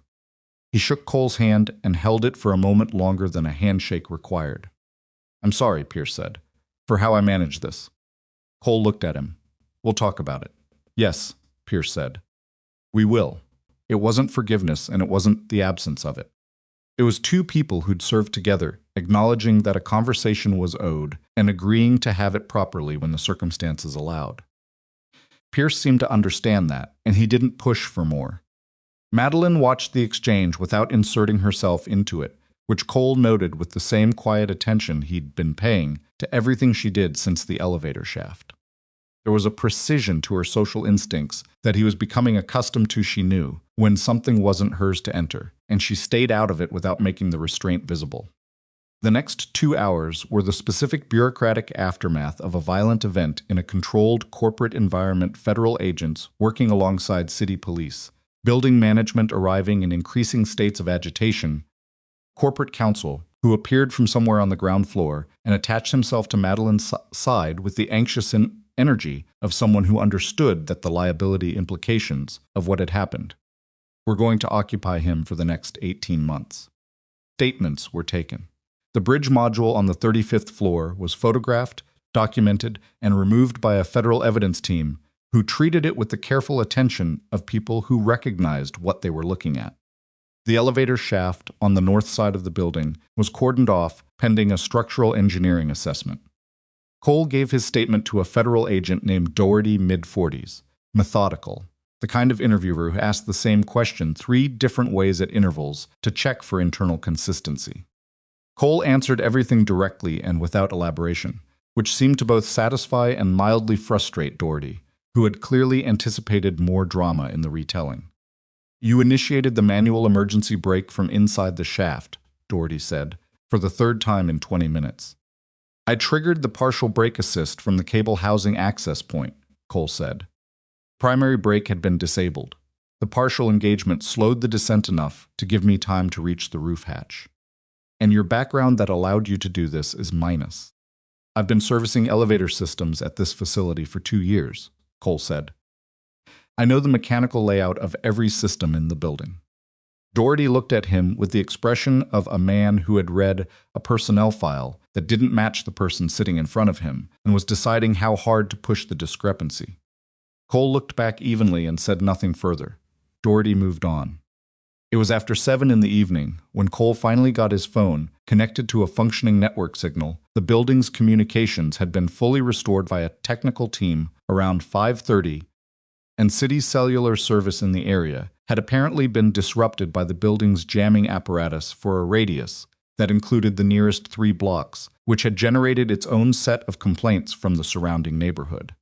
Speaker 1: He shook Cole's hand and held it for a moment longer than a handshake required. "I'm sorry," Pierce said, "for how I managed this." Cole looked at him. "We'll talk about it." "Yes," Pierce said. "We will." It wasn't forgiveness, and it wasn't the absence of it. It was two people who'd served together, acknowledging that a conversation was owed and agreeing to have it properly when the circumstances allowed. Pierce seemed to understand that, and he didn't push for more. Madeline watched the exchange without inserting herself into it, which Cole noted with the same quiet attention he'd been paying to everything she did since the elevator shaft. There was a precision to her social instincts that he was becoming accustomed to. She knew when something wasn't hers to enter, and she stayed out of it without making the restraint visible. The next 2 hours were the specific bureaucratic aftermath of a violent event in a controlled corporate environment, federal agents working alongside city police, building management arriving in increasing states of agitation, corporate counsel, who appeared from somewhere on the ground floor and attached himself to Madeline's side with the anxious energy of someone who understood that the liability implications of what had happened were going to occupy him for the next 18 months. Statements were taken. The bridge module on the 35th floor was photographed, documented, and removed by a federal evidence team who treated it with the careful attention of people who recognized what they were looking at. The elevator shaft on the north side of the building was cordoned off pending a structural engineering assessment. Cole gave his statement to a federal agent named Doherty, mid-40s, methodical, the kind of interviewer who asked the same question 3 different ways at intervals to check for internal consistency. Cole answered everything directly and without elaboration, which seemed to both satisfy and mildly frustrate Doherty, who had clearly anticipated more drama in the retelling. "You initiated the manual emergency brake from inside the shaft," Doherty said, for the 3rd time in 20 minutes. "I triggered the partial brake assist from the cable housing access point," Cole said. Primary brake had been disabled. The partial engagement slowed the descent enough to give me time to reach the roof hatch. "And your background that allowed you to do this is minus. I've been servicing elevator systems at this facility for 2 years, Cole said. I know the mechanical layout of every system in the building. Doherty looked at him with the expression of a man who had read a personnel file that didn't match the person sitting in front of him and was deciding how hard to push the discrepancy. Cole looked back evenly and said nothing further. Doherty moved on. It was after 7 in the evening when Cole finally got his phone connected to a functioning network signal. The building's communications had been fully restored by a technical team around 5:30, and city cellular service in the area had apparently been disrupted by the building's jamming apparatus for a radius that included the nearest 3 blocks, which had generated its own set of complaints from the surrounding neighborhood.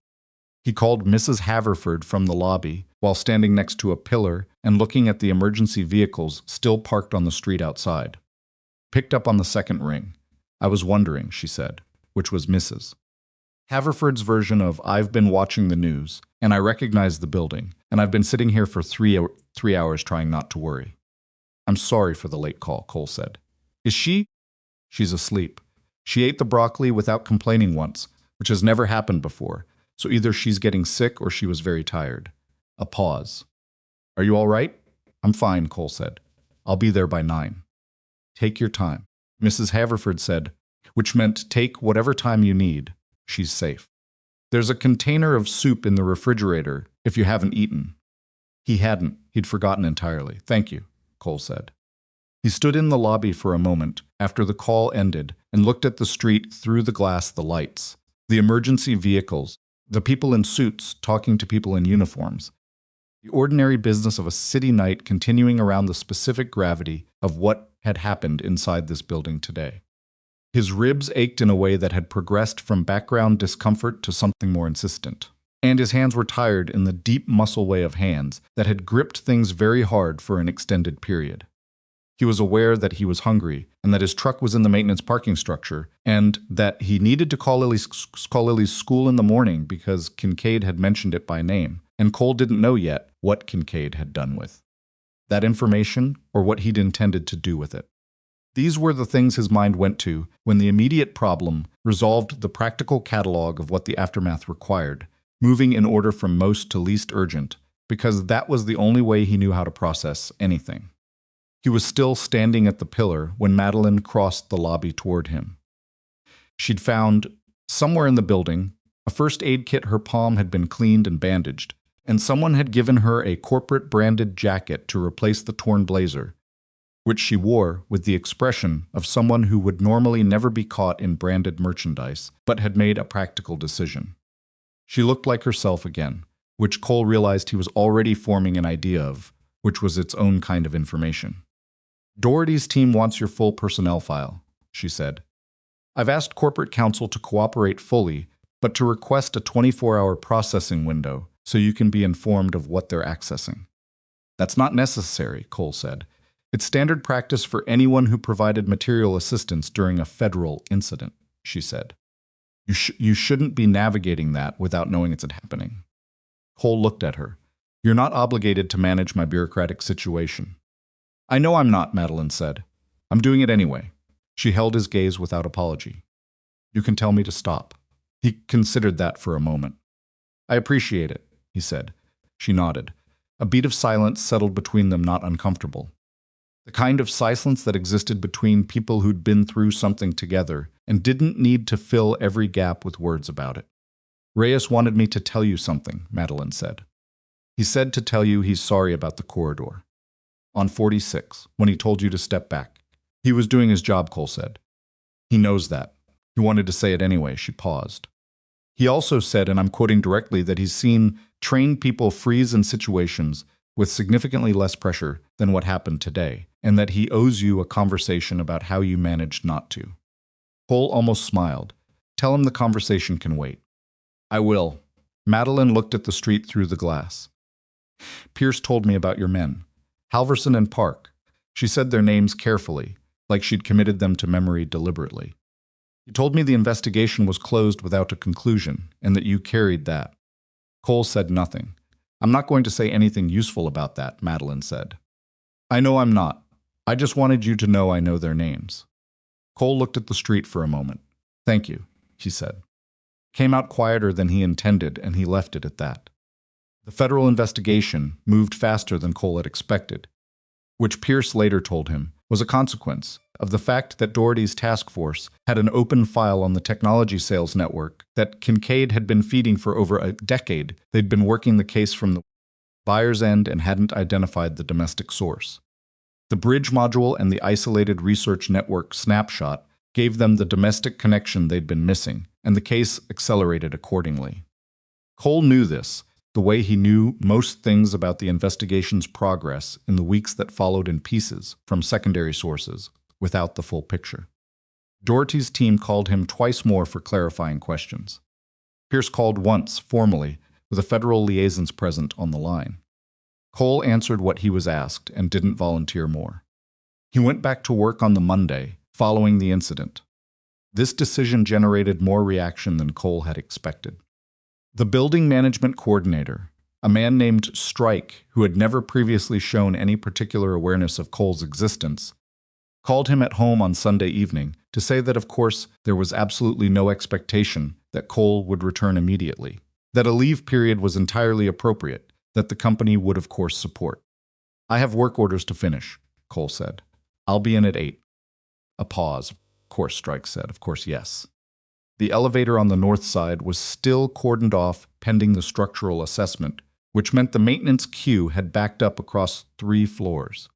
Speaker 1: He called Mrs. Haverford from the lobby while standing next to a pillar and looking at the emergency vehicles still parked on the street outside. Picked up on the second ring. I was wondering, she said, which was Mrs. Haverford's version of "I've been watching the news, and I recognize the building, and I've been sitting here for 3 hours trying not to worry." "I'm sorry for the late call," Cole said. "Is she?" "She's asleep. She ate the broccoli without complaining once, which has never happened before, so either she's getting sick or she was very tired." A pause. "Are you all right?" "I'm fine," Cole said. "I'll be there by 9. "Take your time," Mrs. Haverford said, which meant take whatever time you need. She's safe. "There's a container of soup in the refrigerator if you haven't eaten." He hadn't. He'd forgotten entirely. "Thank you," Cole said. He stood in the lobby for a moment after the call ended and looked at the street through the glass, the lights, the emergency vehicles, the people in suits talking to people in uniforms. The ordinary business of a city night continuing around the specific gravity of what had happened inside this building today. His ribs ached in a way that had progressed from background discomfort to something more insistent. And his hands were tired in the deep muscle way of hands that had gripped things very hard for an extended period. He was aware that he was hungry, and that his truck was in the maintenance parking structure, and that he needed to call Lily's school in the morning because Kincaid had mentioned it by name, and Cole didn't know yet what Kincaid had done with that information or what he'd intended to do with it. These were the things his mind went to when the immediate problem resolved the practical catalog of what the aftermath required, moving in order from most to least urgent, because that was the only way he knew how to process anything. He was still standing at the pillar when Madeline crossed the lobby toward him. She'd found, somewhere in the building, a first aid kit. Her palm had been cleaned and bandaged, and someone had given her a corporate-branded jacket to replace the torn blazer, which she wore with the expression of someone who would normally never be caught in branded merchandise, but had made a practical decision. She looked like herself again, which Cole realized he was already forming an idea of, which was its own kind of information. "Doherty's team wants your full personnel file," she said. "I've asked corporate counsel to cooperate fully, but to request a 24-hour processing window so you can be informed of what they're accessing." "That's not necessary," Cole said. "It's standard practice for anyone who provided material assistance during a federal incident," she said. You shouldn't be navigating that without knowing it's happening." Cole looked at her. "You're not obligated to manage my bureaucratic situation." "I know I'm not," Madeline said. "I'm doing it anyway." She held his gaze without apology. "You can tell me to stop." He considered that for a moment. "I appreciate it," he said. She nodded. A beat of silence settled between them, not uncomfortable. The kind of silence that existed between people who'd been through something together and didn't need to fill every gap with words about it. "Reyes wanted me to tell you something," Madeline said. "He said to tell you he's sorry about the corridor. On 46, when he told you to step back. He was doing his job," Cole said. "He knows that. He wanted to say it anyway." She paused. "He also said, and I'm quoting directly, that he's seen trained people freeze in situations with significantly less pressure than what happened today, and that he owes you a conversation about how you managed not to." Cole almost smiled. "Tell him the conversation can wait." "I will." Madeline looked at the street through the glass. "Pierce told me about your men, Halverson and Park." She said their names carefully, like she'd committed them to memory deliberately. "He told me the investigation was closed without a conclusion, and that you carried that." Cole said nothing. "I'm not going to say anything useful about that," Madeline said. "I know I'm not. I just wanted you to know I know their names." Cole looked at the street for a moment. "Thank you," he said. Came out quieter than he intended, and he left it at that. The federal investigation moved faster than Cole had expected, which Pierce later told him was a consequence of the fact that Doherty's task force had an open file on the technology sales network that Kincaid had been feeding for over a decade. They'd been working the case from the buyer's end and hadn't identified the domestic source. The bridge module and the isolated research network snapshot gave them the domestic connection they'd been missing, and the case accelerated accordingly. Cole knew this, the way he knew most things about the investigation's progress in the weeks that followed, in pieces from secondary sources, without the full picture. Doherty's team called him twice more for clarifying questions. Pierce called once, formally, with a federal liaisons present on the line. Cole answered what he was asked and didn't volunteer more. He went back to work on the Monday, following the incident. This decision generated more reaction than Cole had expected. The building management coordinator, a man named Strike, who had never previously shown any particular awareness of Cole's existence, called him at home on Sunday evening to say that, of course, there was absolutely no expectation that Cole would return immediately, that a leave period was entirely appropriate, that the company would, of course, support. "I have work orders to finish," Cole said. "I'll be in at 8. A pause. "Of course," Strike said. "Of course, yes." The elevator on the north side was still cordoned off pending the structural assessment, which meant the maintenance queue had backed up across 3 floors.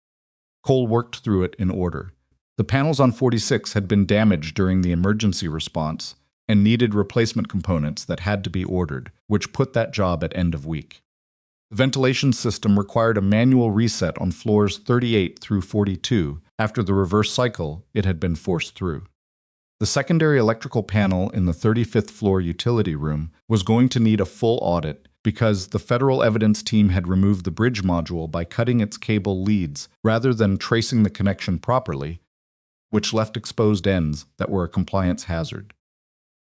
Speaker 1: Cole worked through it in order. The panels on 46 had been damaged during the emergency response and needed replacement components that had to be ordered, which put that job at end of week. The ventilation system required a manual reset on floors 38 through 42 after the reverse cycle it had been forced through. The secondary electrical panel in the 35th floor utility room was going to need a full audit because the federal evidence team had removed the bridge module by cutting its cable leads rather than tracing the connection properly, which left exposed ends that were a compliance hazard.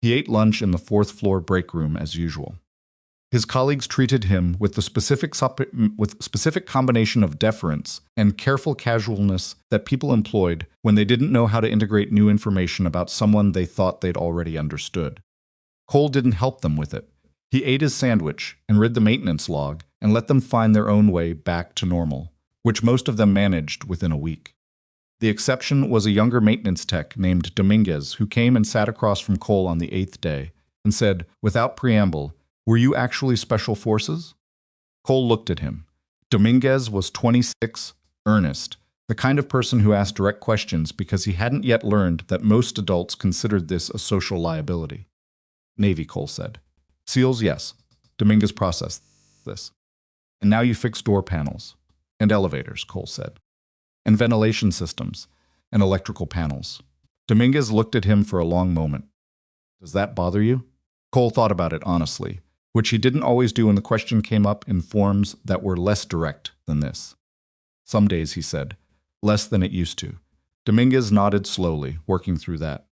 Speaker 1: He ate lunch in the 4th floor break room as usual. His colleagues treated him with the specific combination of deference and careful casualness that people employed when they didn't know how to integrate new information about someone they thought they'd already understood. Cole didn't help them with it. He ate his sandwich and read the maintenance log and let them find their own way back to normal, which most of them managed within a week. The exception was a younger maintenance tech named Dominguez who came and sat across from Cole on the 8th day and said, without preamble, "Were you actually special forces?" Cole looked at him. Dominguez was 26, earnest, the kind of person who asked direct questions because he hadn't yet learned that most adults considered this a social liability. Navy, Cole said. SEALs, yes. Dominguez processed this. And now you fix door panels. And elevators, Cole said. And ventilation systems. And electrical panels. Dominguez looked at him for a long moment. Does that bother you? Cole thought about it honestly, which he didn't always do when the question came up in forms that were less direct than this. Some days, he said. Less than it used to. Dominguez nodded slowly, working through that.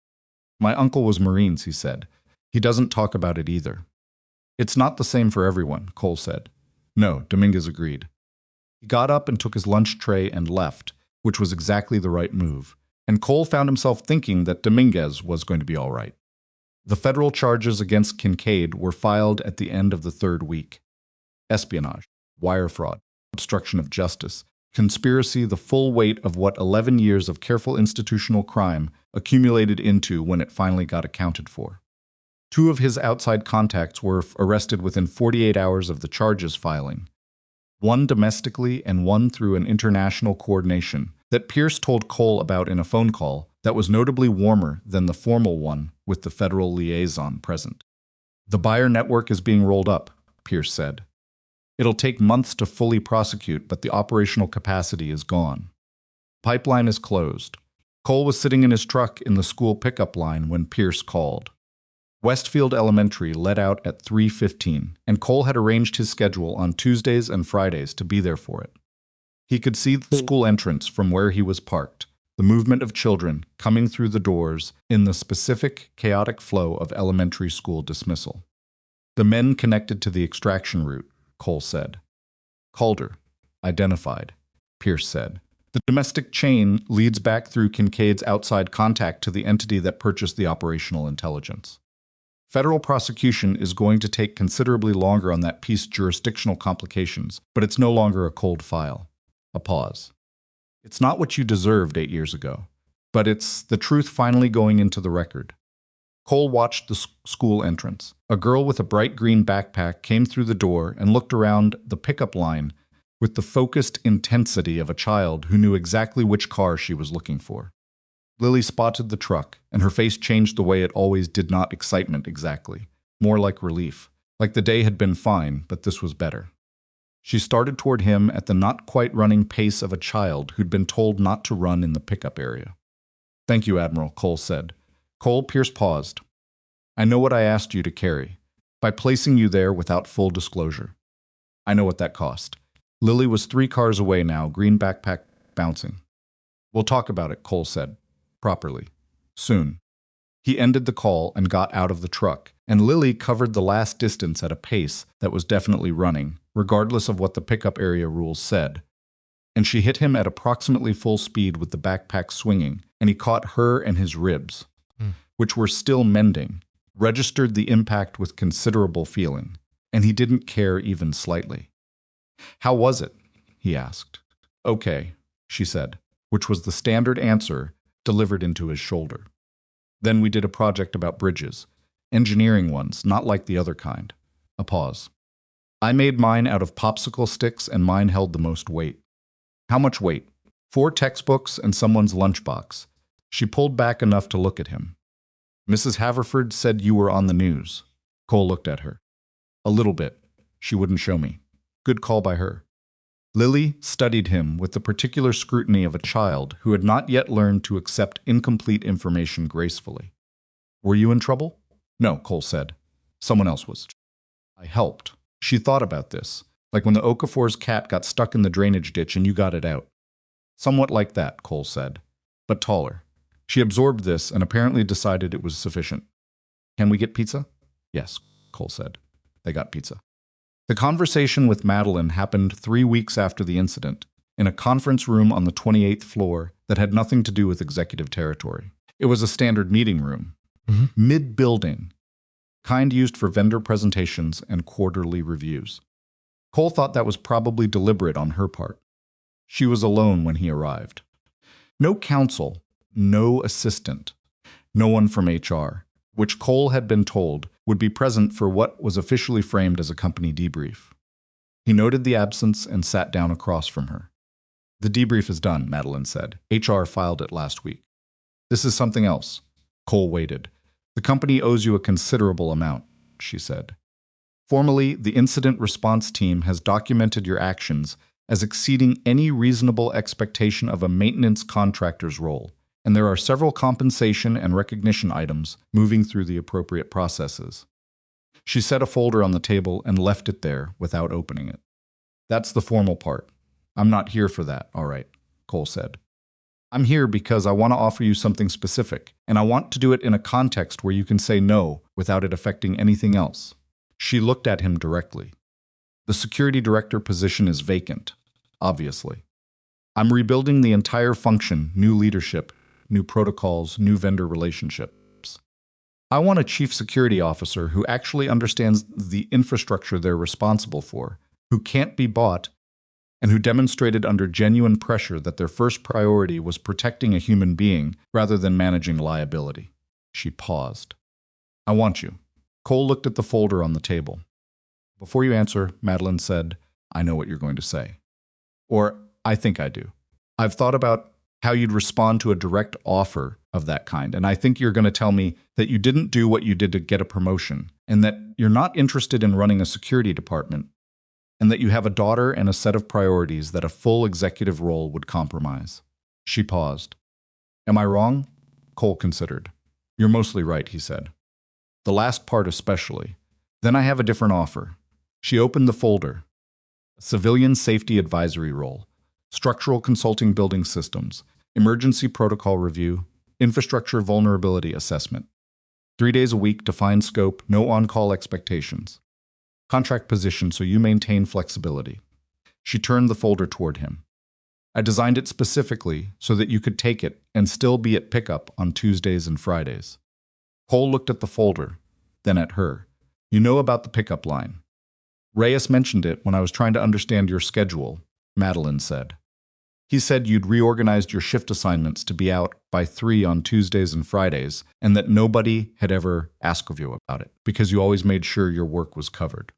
Speaker 1: My uncle was Marines, he said. He doesn't talk about it either. It's not the same for everyone, Cole said. No, Dominguez agreed. He got up and took his lunch tray and left, which was exactly the right move, and Cole found himself thinking that Dominguez was going to be all right. The federal charges against Kincaid were filed at the end of the 3rd week. Espionage, wire fraud, obstruction of justice, conspiracy, the full weight of what 11 years of careful institutional crime accumulated into when it finally got accounted for. 2 of his outside contacts were arrested within 48 hours of the charges filing. 1 domestically and 1 through an international coordination that Pierce told Cole about in a phone call that was notably warmer than the formal one with the federal liaison present. The buyer network is being rolled up, Pierce said. It'll take months to fully prosecute, but the operational capacity is gone. Pipeline is closed. Cole was sitting in his truck in the school pickup line when Pierce called. Westfield Elementary let out at 3:15, and Cole had arranged his schedule on Tuesdays and Fridays to be there for it. He could see the school entrance from where he was parked, the movement of children coming through the doors in the specific, chaotic flow of elementary school dismissal. The men connected to the extraction route, Cole said. Calder, identified, Pierce said. The domestic chain leads back through Kincaid's outside contact to the entity that purchased the operational intelligence. Federal prosecution is going to take considerably longer on that piece jurisdictional complications, but it's no longer a cold file. A pause. It's not what you deserved 8 years ago, but it's the truth finally going into the record. Cole watched the school entrance. A girl with a bright green backpack came through the door and looked around the pickup line with the focused intensity of a child who knew exactly which car she was looking for. Lily spotted the truck, and her face changed the way it always did, not excitement exactly, more like relief, like the day had been fine, but this was better. She started toward him at the not-quite-running pace of a child who'd been told not to run in the pickup area. Thank you, Admiral, Cole said. Cole, Pierce paused. I know what I asked you to carry, by placing you there without full disclosure. I know what that cost. Lily was 3 cars away now, green backpack bouncing. We'll talk about it, Cole said. Properly. Soon. He ended the call and got out of the truck, and Lily covered the last distance at a pace that was definitely running, regardless of what the pickup area rules said. And she hit him at approximately full speed with the backpack swinging, and he caught her and his ribs, which were still mending, registered the impact with considerable feeling, and he didn't care even slightly. How was it? He asked. Okay, she said, which was the standard answer delivered into his shoulder. Then we did a project about bridges, engineering ones, not like the other kind. A pause. I made mine out of popsicle sticks, and mine held the most weight. How much weight? 4 textbooks and someone's lunchbox. She pulled back enough to look at him. Mrs. Haverford said you were on the news. Cole looked at her. A little bit. She wouldn't show me. Good call by her. Lily studied him with the particular scrutiny of a child who had not yet learned to accept incomplete information gracefully. Were you in trouble? No, Cole said. Someone else was. I helped. She thought about this, like when the Okafor's cat got stuck in the drainage ditch and you got it out. Somewhat like that, Cole said, but taller. She absorbed this and apparently decided it was sufficient. Can we get pizza? Yes, Cole said. They got pizza. The conversation with Madeline happened 3 weeks after the incident, in a conference room on the 28th floor that had nothing to do with executive territory. It was a standard meeting room. Mid-building. kind used for vendor presentations and quarterly reviews. Cole thought that was probably deliberate on her part. She was alone when he arrived. No counsel, no assistant, no one from HR, which Cole had been told would be present for what was officially framed as a company debrief. He noted the absence and sat down across from her. "The debrief is done," Madeline said. "HR filed it last week." "This is something else." Cole waited. "The company owes you a considerable amount," she said. "Formally, the incident response team has documented your actions as exceeding any reasonable expectation of a maintenance contractor's role, and there are several compensation and recognition items moving through the appropriate processes." She set a folder on the table and left it there without opening it. "That's the formal part. I'm not here for that, all right," Cole said. "I'm here because I want to offer you something specific, and I want to do it in a context where you can say no without it affecting anything else." She looked at him directly. "The security director position is vacant, obviously. I'm rebuilding the entire function, new leadership, new protocols, new vendor relationships. I want a chief security officer who actually understands the infrastructure they're responsible for, who can't be bought, and who demonstrated under genuine pressure that their first priority was protecting a human being rather than managing liability." She paused. "I want you." Cole looked at the folder on the table. "Before you answer," Madeline said, "I know what you're going to say. Or, I think I do. I've thought about how you'd respond to a direct offer of that kind, and I think you're going to tell me that you didn't do what you did to get a promotion, and that you're not interested in running a security department, and that you have a daughter and a set of priorities that a full executive role would compromise." She paused. "Am I wrong?" Cole considered. "You're mostly right," he said. "The last part especially. Then I have a different offer." She opened the folder. "A civilian safety advisory role, structural consulting building systems, emergency protocol review, infrastructure vulnerability assessment. 3 days a week, defined scope, no on-call expectations. Contract position so you maintain flexibility." She turned the folder toward him. "I designed it specifically so that you could take it and still be at pickup on Tuesdays and Fridays." Cole looked at the folder, then at her. "You know about the pickup line." "Reyes mentioned it when I was trying to understand your schedule," Madeline said. "He said you'd reorganized your shift assignments to be out by 3 on Tuesdays and Fridays, and that nobody had ever asked of you about it, because you always made sure your work was covered."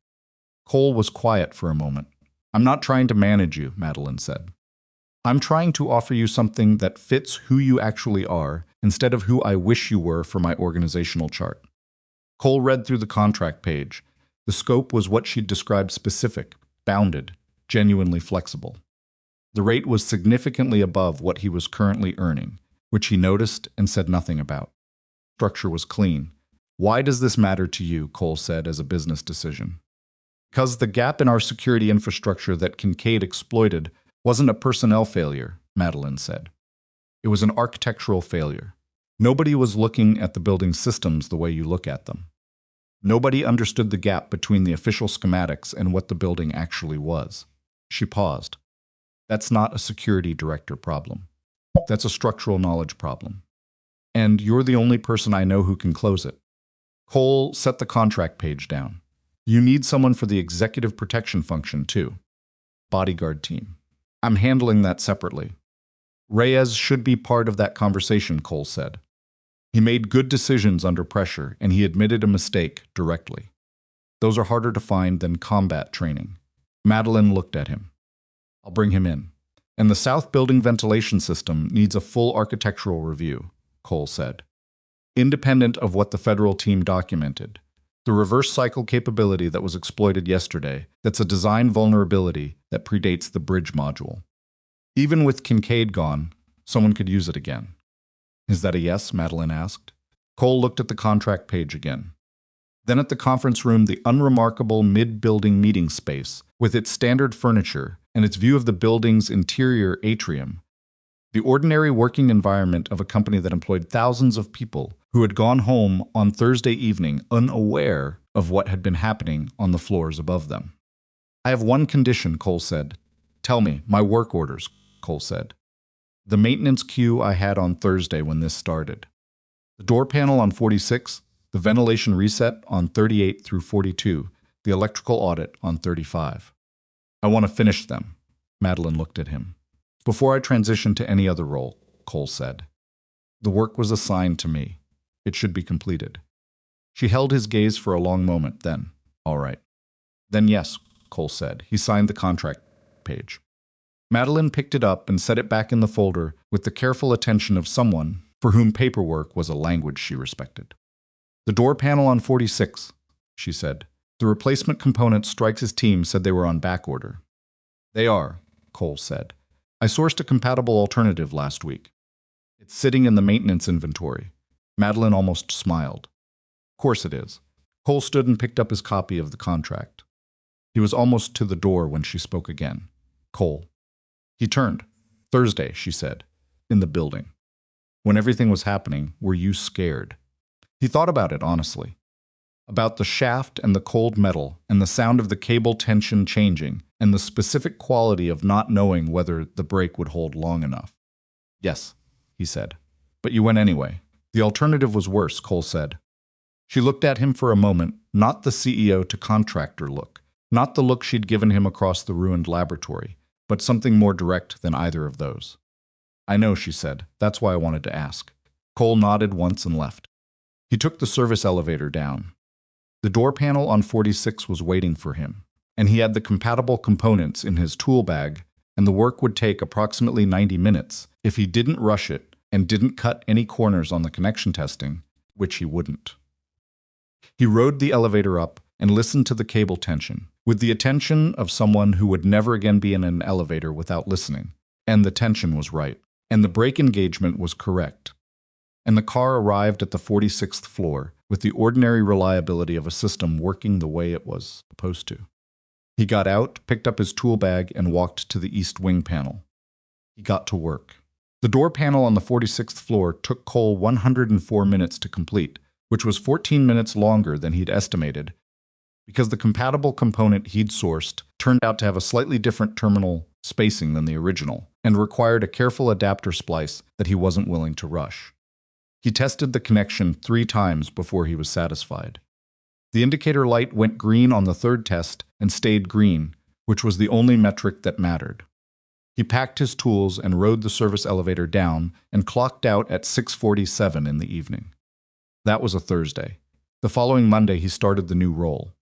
Speaker 1: Cole was quiet for a moment. "I'm not trying to manage you," Madeline said. "I'm trying to offer you something that fits who you actually are, instead of who I wish you were for my organizational chart." Cole read through the contract page. The scope was what she'd described: specific, bounded, genuinely flexible. The rate was significantly above what he was currently earning, which he noticed and said nothing about. Structure was clean. "Why does this matter to you?" Cole said, as a business decision. "Because the gap in our security infrastructure that Kincaid exploited wasn't a personnel failure," Madeline said. "It was an architectural failure. Nobody was looking at the building systems the way you look at them. Nobody understood the gap between the official schematics and what the building actually was." She paused. "That's not a security director problem. That's a structural knowledge problem. And you're the only person I know who can close it." Cole set the contract page down. "You need someone for the executive protection function, too. Bodyguard team. I'm handling that separately." "Reyes should be part of that conversation," Cole said. "He made good decisions under pressure, and he admitted a mistake directly. Those are harder to find than combat training." Madeline looked at him. "I'll bring him in. And the south building ventilation system needs a full architectural review," Cole said. "Independent of what the federal team documented. The reverse cycle capability that was exploited yesterday, that's a design vulnerability that predates the bridge module. Even with Kincaid gone, someone could use it again." "Is that a yes?" Madeline asked. Cole looked at the contract page again. Then at the conference room, the unremarkable mid-building meeting space, with its standard furniture and its view of the building's interior atrium. The ordinary working environment of a company that employed thousands of people who had gone home on Thursday evening unaware of what had been happening on the floors above them. "I have one condition," Cole said. "Tell me, my work orders," Cole said. "The maintenance queue I had on Thursday when this started. The door panel on 46, the ventilation reset on 38 through 42, the electrical audit on 35. I want to finish them. Madeline looked at him. Before I transition to any other role, Cole said. The work was assigned to me. It should be completed. She held his gaze for a long moment, then, all right. Then yes, Cole said. He signed the contract page. Madeline picked it up and set it back in the folder with the careful attention of someone for whom paperwork was a language she respected. The door panel on 46, she said. The replacement component Strikes' team said they were on back order. They are, Cole said. I sourced a compatible alternative last week. It's sitting in the maintenance inventory. Madeline almost smiled. Of course it is. Cole stood and picked up his copy of the contract. He was almost to the door when she spoke again. Cole. He turned. Thursday, she said. In the building. When everything was happening, were you scared? He thought about it, honestly. About the shaft and the cold metal, and the sound of the cable tension changing, and the specific quality of not knowing whether the brake would hold long enough. Yes, he said. But you went anyway. The alternative was worse, Cole said. She looked at him for a moment, not the CEO to contractor look, not the look she'd given him across the ruined laboratory, but something more direct than either of those. I know, she said. That's why I wanted to ask. Cole nodded once and left. He took the service elevator down. The door panel on 46 was waiting for him, and he had the compatible components in his tool bag, and the work would take approximately 90 minutes if he didn't rush it and didn't cut any corners on the connection testing, which he wouldn't. He rode the elevator up and listened to the cable tension, with the attention of someone who would never again be in an elevator without listening. And the tension was right, and the brake engagement was correct. And the car arrived at the 46th floor with the ordinary reliability of a system working the way it was supposed to. He got out, picked up his tool bag, and walked to the east wing panel. He got to work. The door panel on the 46th floor took Cole 104 minutes to complete, which was 14 minutes longer than he'd estimated, because the compatible component he'd sourced turned out to have a slightly different terminal spacing than the original, and required a careful adapter splice that he wasn't willing to rush. He tested the connection 3 times before he was satisfied. The indicator light went green on the third test and stayed green, which was the only metric that mattered. He packed his tools and rode the service elevator down and clocked out at 6:47 in the evening. That was a Thursday. The following Monday he started the new role.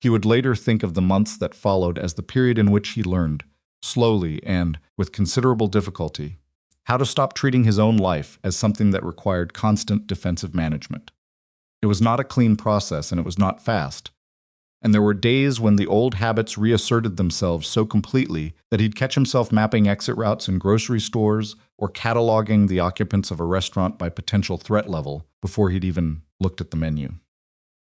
Speaker 1: He would later think of the months that followed as the period in which he learned, slowly and with considerable difficulty, how to stop treating his own life as something that required constant defensive management. It was not a clean process, and it was not fast. And there were days when the old habits reasserted themselves so completely that he'd catch himself mapping exit routes in grocery stores or cataloging the occupants of a restaurant by potential threat level before he'd even looked at the menu.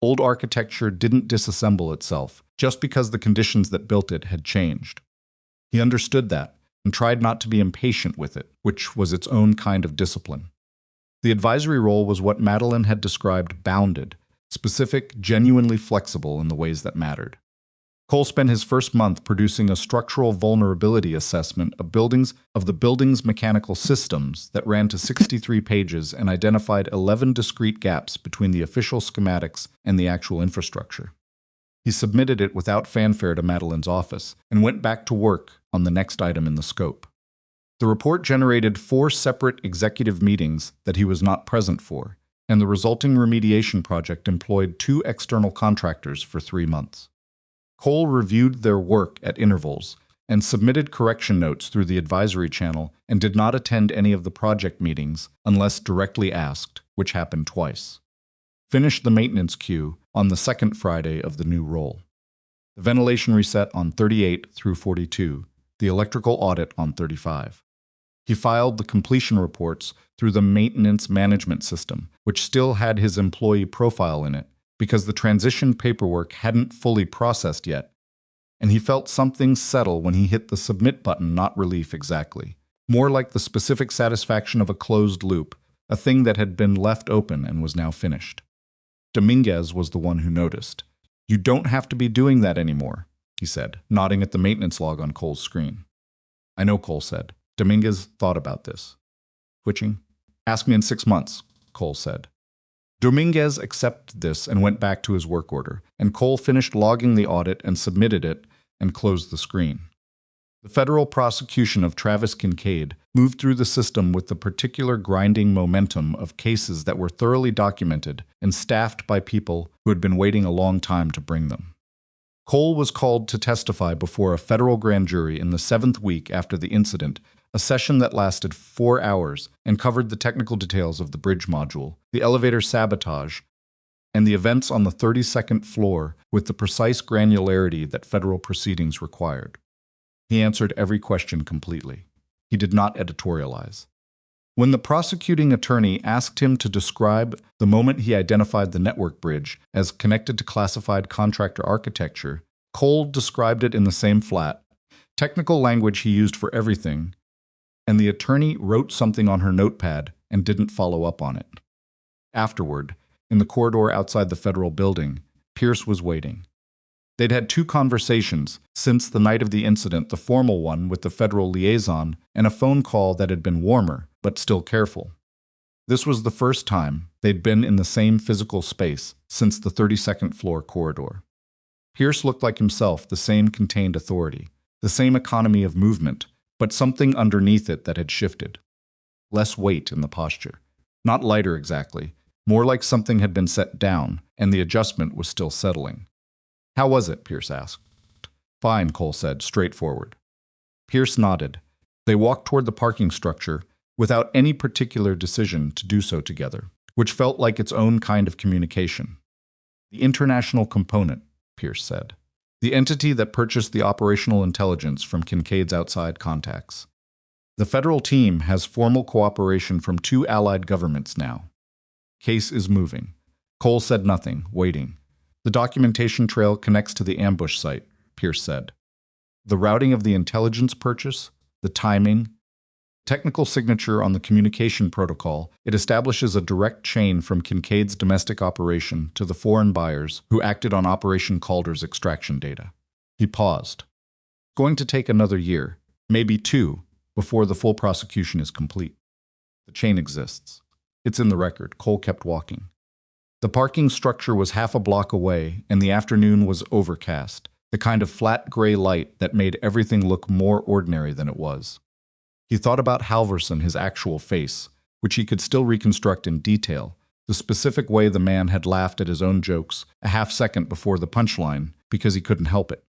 Speaker 1: Old architecture didn't disassemble itself just because the conditions that built it had changed. He understood that and tried not to be impatient with it, which was its own kind of discipline. The advisory role was what Madeline had described bounded, specific, genuinely flexible in the ways that mattered. Cole spent his first month producing a structural vulnerability assessment of the building's mechanical systems that ran to 63 pages and identified 11 discrete gaps between the official schematics and the actual infrastructure. He submitted it without fanfare to Madeline's office and went back to work on the next item in the scope. The report generated 4 separate executive meetings that he was not present for, and the resulting remediation project employed 2 external contractors for 3 months. Cole reviewed their work at intervals and submitted correction notes through the advisory channel and did not attend any of the project meetings unless directly asked, which happened twice. Finished the maintenance queue on the second Friday of the new role. The ventilation reset on 38 through 42, the electrical audit on 35. He filed the completion reports through the maintenance management system, which still had his employee profile in it, because the transition paperwork hadn't fully processed yet, and he felt something settle when he hit the submit button, not relief exactly. More like the specific satisfaction of a closed loop, a thing that had been left open and was now finished. Dominguez was the one who noticed. "You don't have to be doing that anymore," he said, nodding at the maintenance log on Cole's screen. "I know," Cole said. Dominguez thought about this. Twitching. "Ask me in 6 months," Cole said. Dominguez accepted this and went back to his work order, and Cole finished logging the audit and submitted it and closed the screen. The federal prosecution of Travis Kincaid moved through the system with the particular grinding momentum of cases that were thoroughly documented and staffed by people who had been waiting a long time to bring them. Cole was called to testify before a federal grand jury in the 7th week after the incident, a session that lasted 4 hours and covered the technical details of the bridge module, the elevator sabotage, and the events on the 32nd floor with the precise granularity that federal proceedings required. He answered every question completely. He did not editorialize. When the prosecuting attorney asked him to describe the moment he identified the network bridge as connected to classified contractor architecture, Cole described it in the same flat, technical language he used for everything, and the attorney wrote something on her notepad and didn't follow up on it. Afterward, in the corridor outside the federal building, Pierce was waiting. They'd had 2 conversations since the night of the incident, the formal one with the federal liaison and a phone call that had been warmer, but still careful. This was the first time they'd been in the same physical space since the 32nd floor corridor. Pierce looked like himself, the same contained authority, the same economy of movement, but something underneath it that had shifted. Less weight in the posture. Not lighter exactly, more like something had been set down, and the adjustment was still settling. "How was it?" Pierce asked. "Fine," Cole said, straightforward. Pierce nodded. They walked toward the parking structure without any particular decision to do so together, which felt like its own kind of communication. "The international component," Pierce said. "The entity that purchased the operational intelligence from Kincaid's outside contacts. The federal team has formal cooperation from 2 allied governments now. Case is moving." Cole said nothing, waiting. "The documentation trail connects to the ambush site," Pierce said. "The routing of the intelligence purchase, the timing, technical signature on the communication protocol, it establishes a direct chain from Kincaid's domestic operation to the foreign buyers who acted on Operation Calder's extraction data." He paused. "Going to take another year, maybe 2, before the full prosecution is complete. The chain exists. It's in the record." Cole kept walking. The parking structure was half a block away, and the afternoon was overcast, the kind of flat gray light that made everything look more ordinary than it was. He thought about Halverson, his actual face, which he could still reconstruct in detail, the specific way the man had laughed at his own jokes a half-second before the punchline because he couldn't help it.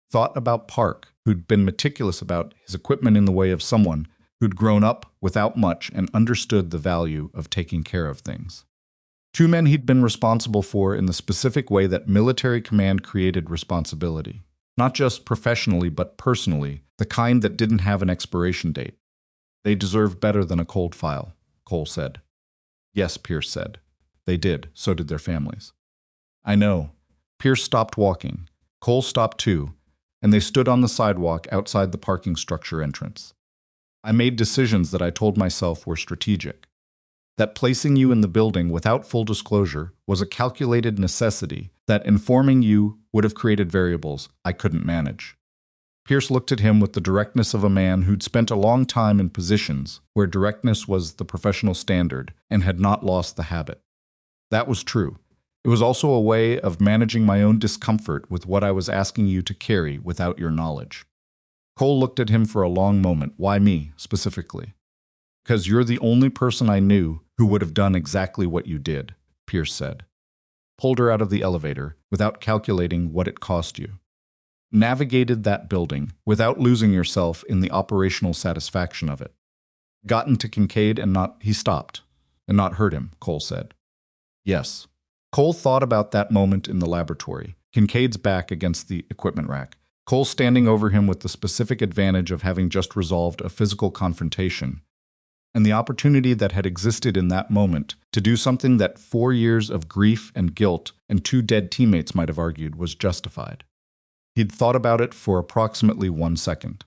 Speaker 1: Thought about Park, who'd been meticulous about his equipment in the way of someone who'd grown up without much and understood the value of taking care of things. 2 men he'd been responsible for in the specific way that military command created responsibility. Not just professionally, but personally, the kind that didn't have an expiration date. "They deserve better than a cold file," Cole said. "Yes," Pierce said. "They did. So did their families." "I know." Pierce stopped walking. Cole stopped too, and they stood on the sidewalk outside the parking structure entrance. "I made decisions that I told myself were strategic. That placing you in the building without full disclosure was a calculated necessity, that informing you would have created variables I couldn't manage." Pierce looked at him with the directness of a man who'd spent a long time in positions where directness was the professional standard and had not lost the habit. "That was true. It was also a way of managing my own discomfort with what I was asking you to carry without your knowledge." Cole looked at him for a long moment. "Why me, specifically?" "Because you're the only person I knew who would have done exactly what you did," Pierce said. "Pulled her out of the elevator without calculating what it cost you. Navigated that building without losing yourself in the operational satisfaction of it. Gotten to Kincaid and not..." He stopped. "And not hurt him," Cole said. "Yes." Cole thought about that moment in the laboratory, Kincaid's back against the equipment rack, Cole standing over him with the specific advantage of having just resolved a physical confrontation, and the opportunity that had existed in that moment to do something that 4 years of grief and guilt and 2 dead teammates might have argued was justified. He'd thought about it for approximately 1 second.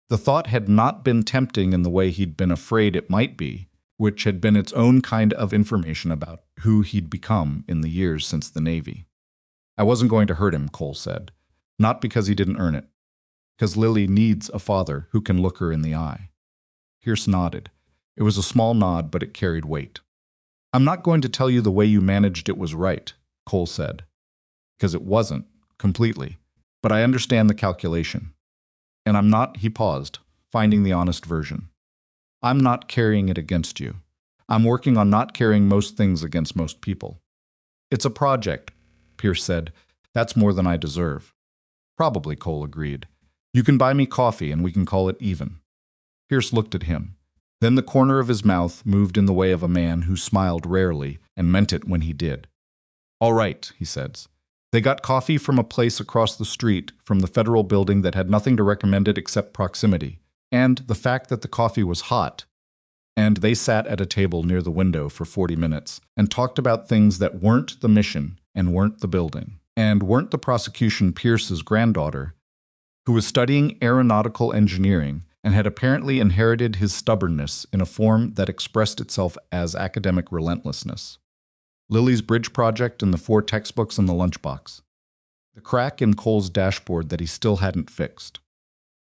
Speaker 1: The thought had not been tempting in the way he'd been afraid it might be, which had been its own kind of information about who he'd become in the years since the Navy. "I wasn't going to hurt him," Cole said. "Not because he didn't earn it. Because Lily needs a father who can look her in the eye." Pierce nodded. It was a small nod, but it carried weight. I'm not going to tell you the way you managed it was right, Cole said. Because it wasn't, completely. But I understand the calculation. And I'm not, he paused, finding the honest version. I'm not carrying it against you. I'm working on not carrying most things against most people. It's a project, Pierce said. That's more than I deserve. Probably, Cole agreed. You can buy me coffee and we can call it even. Pierce looked at him. Then the corner of his mouth moved in the way of a man who smiled rarely and meant it when he did. All right, he said. They got coffee from a place across the street from the federal building that had nothing to recommend it except proximity, and the fact that the coffee was hot. And they sat at a table near the window for 40 minutes and talked about things that weren't the mission and weren't the building, and weren't the prosecution Pierce's granddaughter, who was studying aeronautical engineering and had apparently inherited his stubbornness in a form that expressed itself as academic relentlessness. Lily's bridge project and the 4 textbooks in the lunchbox. The crack in Cole's dashboard that he still hadn't fixed.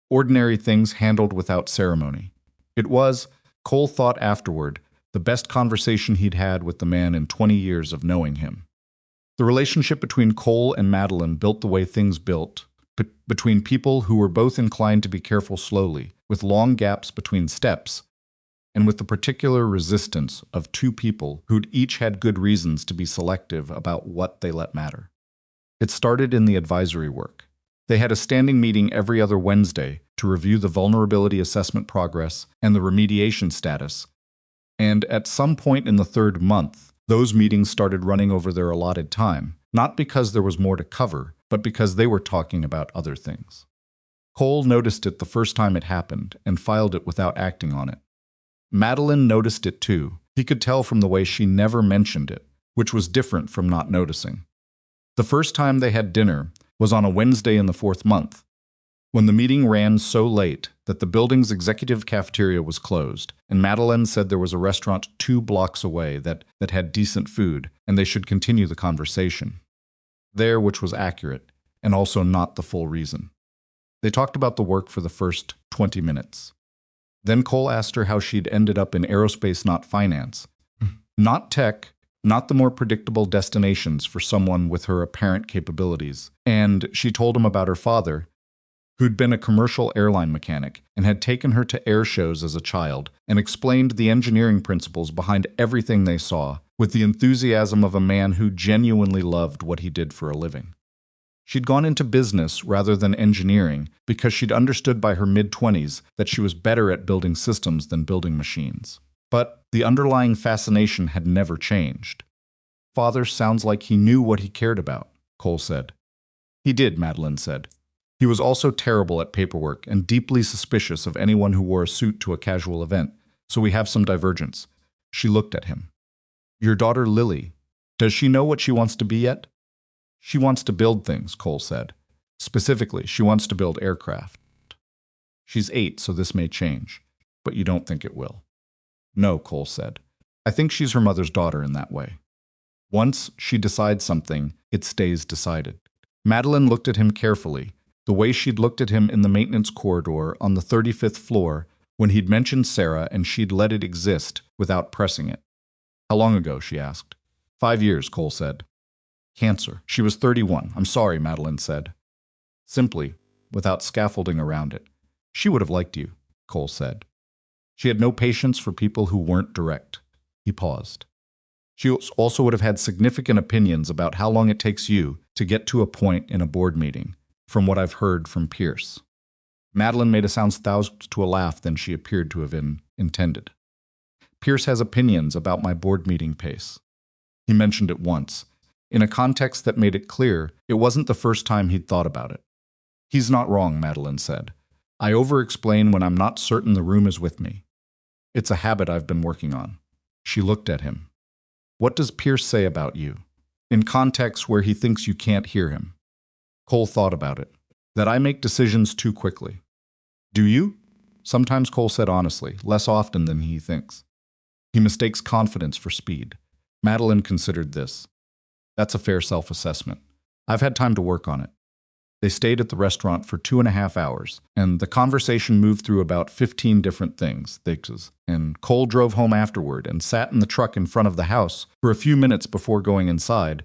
Speaker 1: Ordinary things handled without ceremony. It was, Cole thought afterward, the best conversation he'd had with the man in 20 years of knowing him. The relationship between Cole and Madeline built the way things built, between people who were both inclined to be careful slowly, with long gaps between steps, and with the particular resistance of 2 people who'd each had good reasons to be selective about what they let matter. It started in the advisory work. They had a standing meeting every other Wednesday to review the vulnerability assessment progress and the remediation status, and at some point in the 3rd month, those meetings started running over their allotted time, not because there was more to cover, but because they were talking about other things. Cole noticed it the first time it happened and filed it without acting on it. Madeline noticed it too. He could tell from the way she never mentioned it, which was different from not noticing. The first time they had dinner was on a Wednesday in the 4th month, when the meeting ran so late that the building's executive cafeteria was closed, and Madeline said there was a restaurant 2 blocks away that had decent food, and they should continue the conversation. There, which was accurate, and also not the full reason. They talked about the work for the first 20 minutes. Then Cole asked her how she'd ended up in aerospace, not finance. Not tech, not the more predictable destinations for someone with her apparent capabilities. And she told him about her father, who'd been a commercial airline mechanic and had taken her to air shows as a child and explained the engineering principles behind everything they saw with the enthusiasm of a man who genuinely loved what he did for a living. She'd gone into business rather than engineering because she'd understood by her mid-20s that she was better at building systems than building machines. But the underlying fascination had never changed. Father sounds like he knew what he cared about, Cole said. He did, Madeline said. He was also terrible at paperwork and deeply suspicious of anyone who wore a suit to a casual event, so we have some divergence. She looked at him. Your daughter Lily, does she know what she wants to be yet? She wants to build things, Cole said. Specifically, she wants to build aircraft. She's 8, so this may change, but you don't think it will. No, Cole said. I think she's her mother's daughter in that way. Once she decides something, it stays decided. Madeline looked at him carefully, the way she'd looked at him in the maintenance corridor on the 35th floor when he'd mentioned Sarah and she'd let it exist without pressing it. How long ago, she asked. 5 years, Cole said. Cancer. She was 31. I'm sorry, Madeline said. Simply, without scaffolding around it. She would have liked you, Cole said. She had no patience for people who weren't direct. He paused. She also would have had significant opinions about how long it takes you to get to a point in a board meeting, from what I've heard from Pierce. Madeline made a sound thousand to a laugh than she appeared to have intended. Pierce has opinions about my board meeting pace. He mentioned it once, in a context that made it clear it wasn't the first time he'd thought about it. He's not wrong, Madeline said. I over-explain when I'm not certain the room is with me. It's a habit I've been working on. She looked at him. What does Pierce say about you? In contexts where he thinks you can't hear him. Cole thought about it. That I make decisions too quickly. Do you? Sometimes, Cole said honestly, less often than he thinks. He mistakes confidence for speed. Madeline considered this. That's a fair self-assessment. I've had time to work on it. They stayed at the restaurant for 2.5 hours, and the conversation moved through about 15 different things. And Cole drove home afterward and sat in the truck in front of the house for a few minutes before going inside,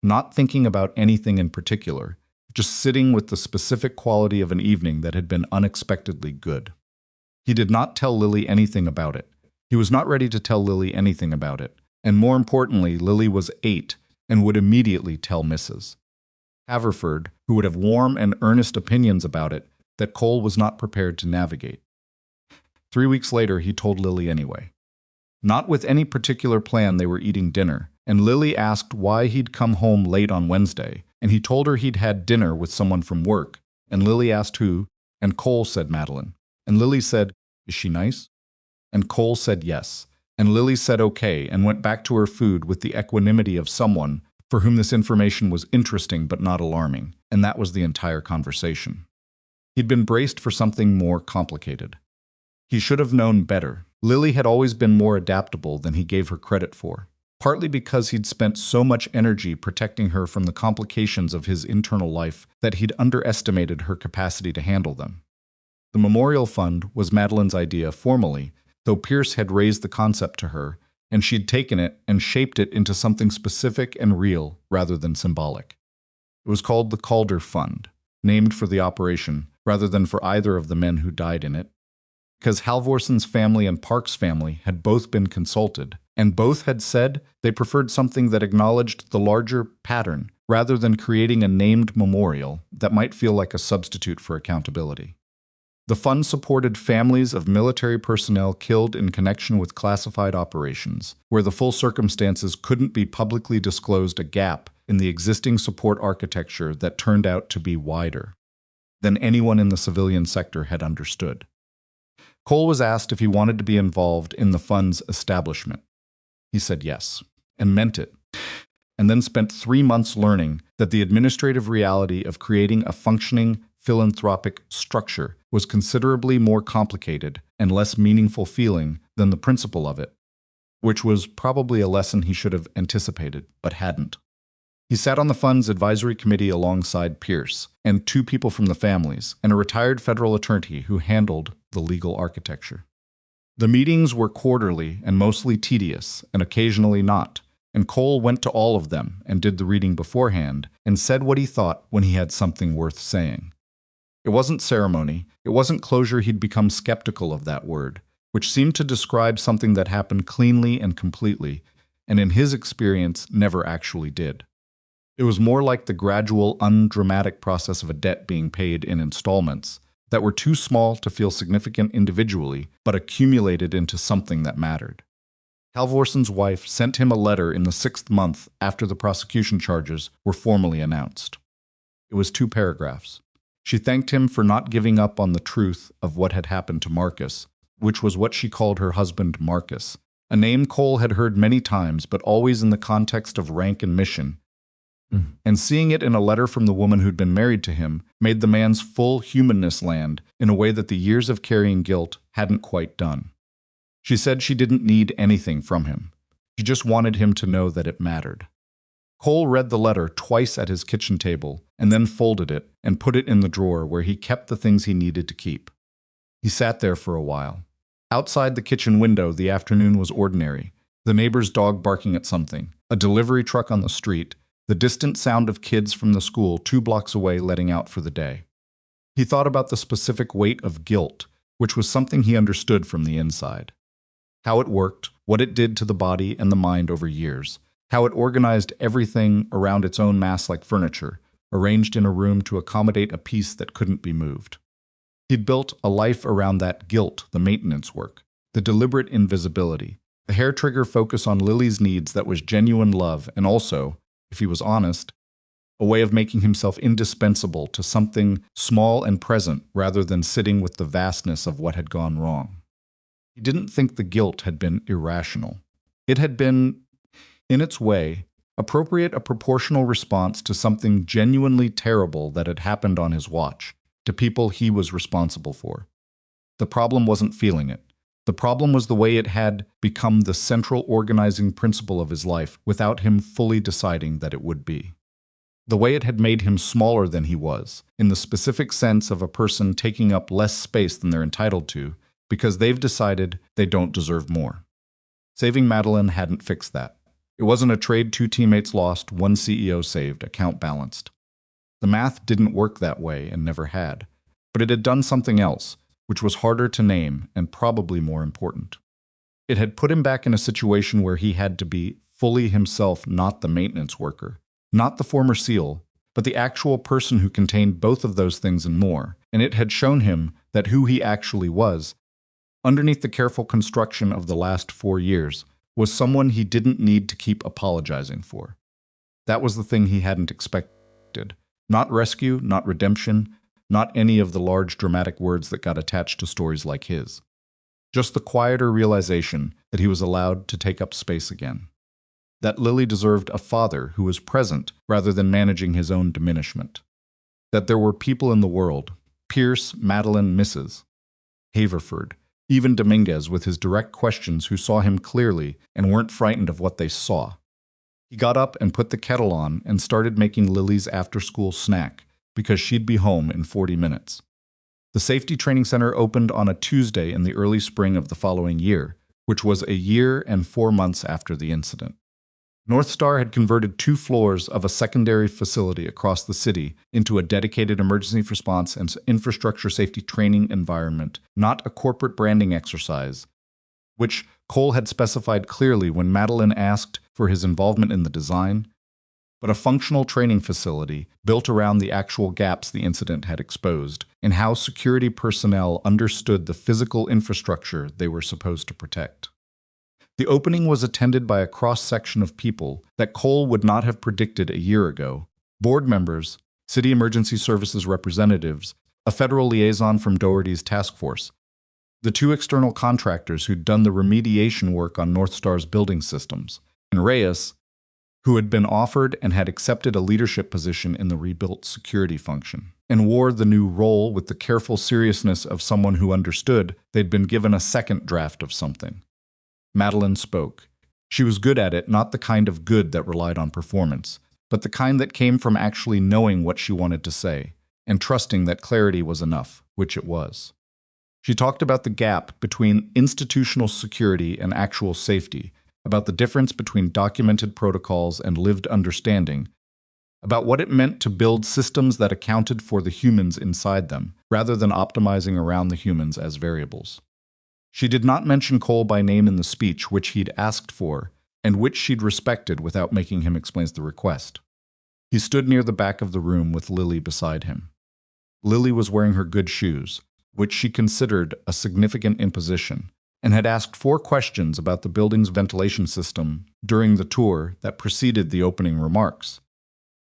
Speaker 1: not thinking about anything in particular, just sitting with the specific quality of an evening that had been unexpectedly good. He did not tell Lily anything about it. He was not ready to tell Lily anything about it. And more importantly, Lily was 8 and would immediately tell Mrs. Haverford, who would have warm and earnest opinions about it, that Cole was not prepared to navigate. 3 weeks later, he told Lily anyway. Not with any particular plan, they were eating dinner, and Lily asked why he'd come home late on Wednesday, and he told her he'd had dinner with someone from work, and Lily asked who, and Cole said Madeline. And Lily said, "Is she nice?" And Cole said yes, and Lily said okay and went back to her food with the equanimity of someone for whom this information was interesting but not alarming, and that was the entire conversation. He'd been braced for something more complicated. He should have known better. Lily had always been more adaptable than he gave her credit for, partly because he'd spent so much energy protecting her from the complications of his internal life that he'd underestimated her capacity to handle them. The memorial fund was Madeline's idea formally, though Pierce had raised the concept to her, and she'd taken it and shaped it into something specific and real rather than symbolic. It was called the Calder Fund, named for the operation rather than for either of the men who died in it, because Halvorson's family and Park's family had both been consulted, and both had said they preferred something that acknowledged the larger pattern rather than creating a named memorial that might feel like a substitute for accountability. The fund supported families of military personnel killed in connection with classified operations, where the full circumstances couldn't be publicly disclosed, a gap in the existing support architecture that turned out to be wider than anyone in the civilian sector had understood. Cole was asked if he wanted to be involved in the fund's establishment. He said yes, and meant it, and then spent 3 months learning that the administrative reality of creating a functioning philanthropic structure was considerably more complicated and less meaningful feeling than the principle of it, which was probably a lesson he should have anticipated, but hadn't. He sat on the fund's advisory committee alongside Pierce and 2 people from the families and a retired federal attorney who handled the legal architecture. The meetings were quarterly and mostly tedious, and occasionally not, and Cole went to all of them and did the reading beforehand and said what he thought when he had something worth saying. It wasn't ceremony, it wasn't closure. He'd become skeptical of that word, which seemed to describe something that happened cleanly and completely, and in his experience never actually did. It was more like the gradual, undramatic process of a debt being paid in installments that were too small to feel significant individually, but accumulated into something that mattered. Halvorson's wife sent him a letter in the 6th month after the prosecution charges were formally announced. It was 2 paragraphs. She thanked him for not giving up on the truth of what had happened to Marcus, which was what she called her husband Marcus, a name Cole had heard many times but always in the context of rank and mission. And seeing it in a letter from the woman who'd been married to him made the man's full humanness land in a way that the years of carrying guilt hadn't quite done. She said she didn't need anything from him. She just wanted him to know that it mattered. Cole read the letter twice at his kitchen table and then folded it and put it in the drawer where he kept the things he needed to keep. He sat there for a while. Outside the kitchen window, the afternoon was ordinary. The neighbor's dog barking at something, a delivery truck on the street, the distant sound of kids from the school 2 blocks away letting out for the day. He thought about the specific weight of guilt, which was something he understood from the inside. How it worked, what it did to the body and the mind over years, how it organized everything around its own mass like furniture, arranged in a room to accommodate a piece that couldn't be moved. He'd built a life around that guilt, the maintenance work, the deliberate invisibility, the hair-trigger focus on Lily's needs that was genuine love and also, if he was honest, a way of making himself indispensable to something small and present rather than sitting with the vastness of what had gone wrong. He didn't think the guilt had been irrational. It had been, in its way, appropriate, a proportional response to something genuinely terrible that had happened on his watch, to people he was responsible for. The problem wasn't feeling it. The problem was the way it had become the central organizing principle of his life without him fully deciding that it would be. The way it had made him smaller than he was, in the specific sense of a person taking up less space than they're entitled to, because they've decided they don't deserve more. Saving Madeline hadn't fixed that. It wasn't a trade, 2 teammates lost, 1 CEO saved, account balanced. The math didn't work that way and never had, but it had done something else, which was harder to name and probably more important. It had put him back in a situation where he had to be fully himself, not the maintenance worker, not the former SEAL, but the actual person who contained both of those things and more, and it had shown him that who he actually was, underneath the careful construction of the last 4 years, was someone he didn't need to keep apologizing for. That was the thing he hadn't expected. Not rescue, not redemption, not any of the large dramatic words that got attached to stories like his. Just the quieter realization that he was allowed to take up space again. That Lily deserved a father who was present rather than managing his own diminishment. That there were people in the world, Pierce, Madeline, Mrs. Haverford, even Dominguez with his direct questions, who saw him clearly and weren't frightened of what they saw. He got up and put the kettle on and started making Lily's after-school snack because she'd be home in 40 minutes. The Safety Training Center opened on a Tuesday in the early spring of the following year, which was a year and 4 months after the incident. North Star had converted 2 floors of a secondary facility across the city into a dedicated emergency response and infrastructure safety training environment, not a corporate branding exercise, which Cole had specified clearly when Madeline asked for his involvement in the design, but a functional training facility built around the actual gaps the incident had exposed in how security personnel understood the physical infrastructure they were supposed to protect. The opening was attended by a cross-section of people that Cole would not have predicted a year ago: board members, city emergency services representatives, a federal liaison from Doherty's task force, the 2 external contractors who'd done the remediation work on North Star's building systems, and Reyes, who had been offered and had accepted a leadership position in the rebuilt security function, and wore the new role with the careful seriousness of someone who understood they'd been given a second draft of something. Madeline spoke. She was good at it, not the kind of good that relied on performance, but the kind that came from actually knowing what she wanted to say, and trusting that clarity was enough, which it was. She talked about the gap between institutional security and actual safety, about the difference between documented protocols and lived understanding, about what it meant to build systems that accounted for the humans inside them, rather than optimizing around the humans as variables. She did not mention Cole by name in the speech which he'd asked for, and which she'd respected without making him explain the request. He stood near the back of the room with Lily beside him. Lily was wearing her good shoes, which she considered a significant imposition, and had asked 4 questions about the building's ventilation system during the tour that preceded the opening remarks,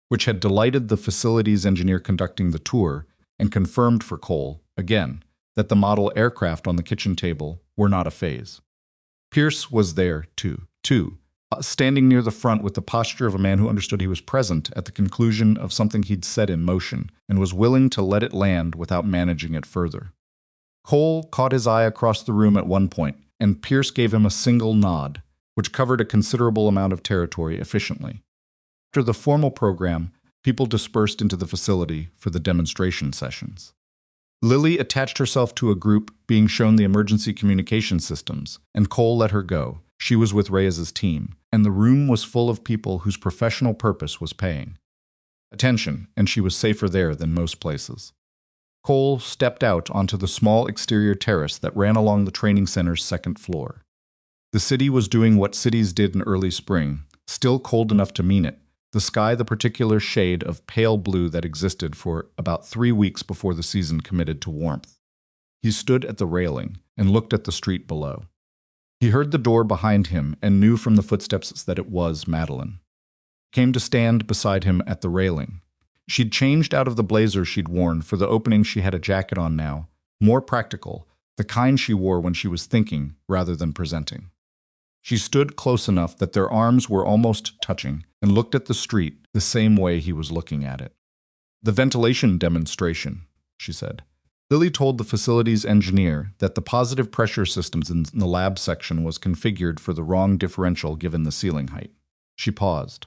Speaker 1: which had delighted the facilities engineer conducting the tour and confirmed for Cole, again, that the model aircraft on the kitchen table were not a phase. Pierce was there, too, standing near the front with the posture of a man who understood he was present at the conclusion of something he'd set in motion and was willing to let it land without managing it further. Cole caught his eye across the room at one point, and Pierce gave him a single nod, which covered a considerable amount of territory efficiently. After the formal program, people dispersed into the facility for the demonstration sessions. Lily attached herself to a group being shown the emergency communication systems, and Cole let her go. She was with Reyes's team, and the room was full of people whose professional purpose was paying attention, and she was safer there than most places. Cole stepped out onto the small exterior terrace that ran along the training center's 2nd floor. The city was doing what cities did in early spring, still cold enough to mean it, the sky the particular shade of pale blue that existed for about 3 weeks before the season committed to warmth. He stood at the railing and looked at the street below. He heard the door behind him and knew from the footsteps that it was Madeline. Came to stand beside him at the railing. She'd changed out of the blazer she'd worn. For the opening she had a jacket on now, more practical, the kind she wore when she was thinking rather than presenting. She stood close enough that their arms were almost touching and looked at the street the same way he was looking at it. "The ventilation demonstration," she said. Lily told the facilities engineer that the positive pressure systems in the lab section was configured for the wrong differential given the ceiling height. She paused.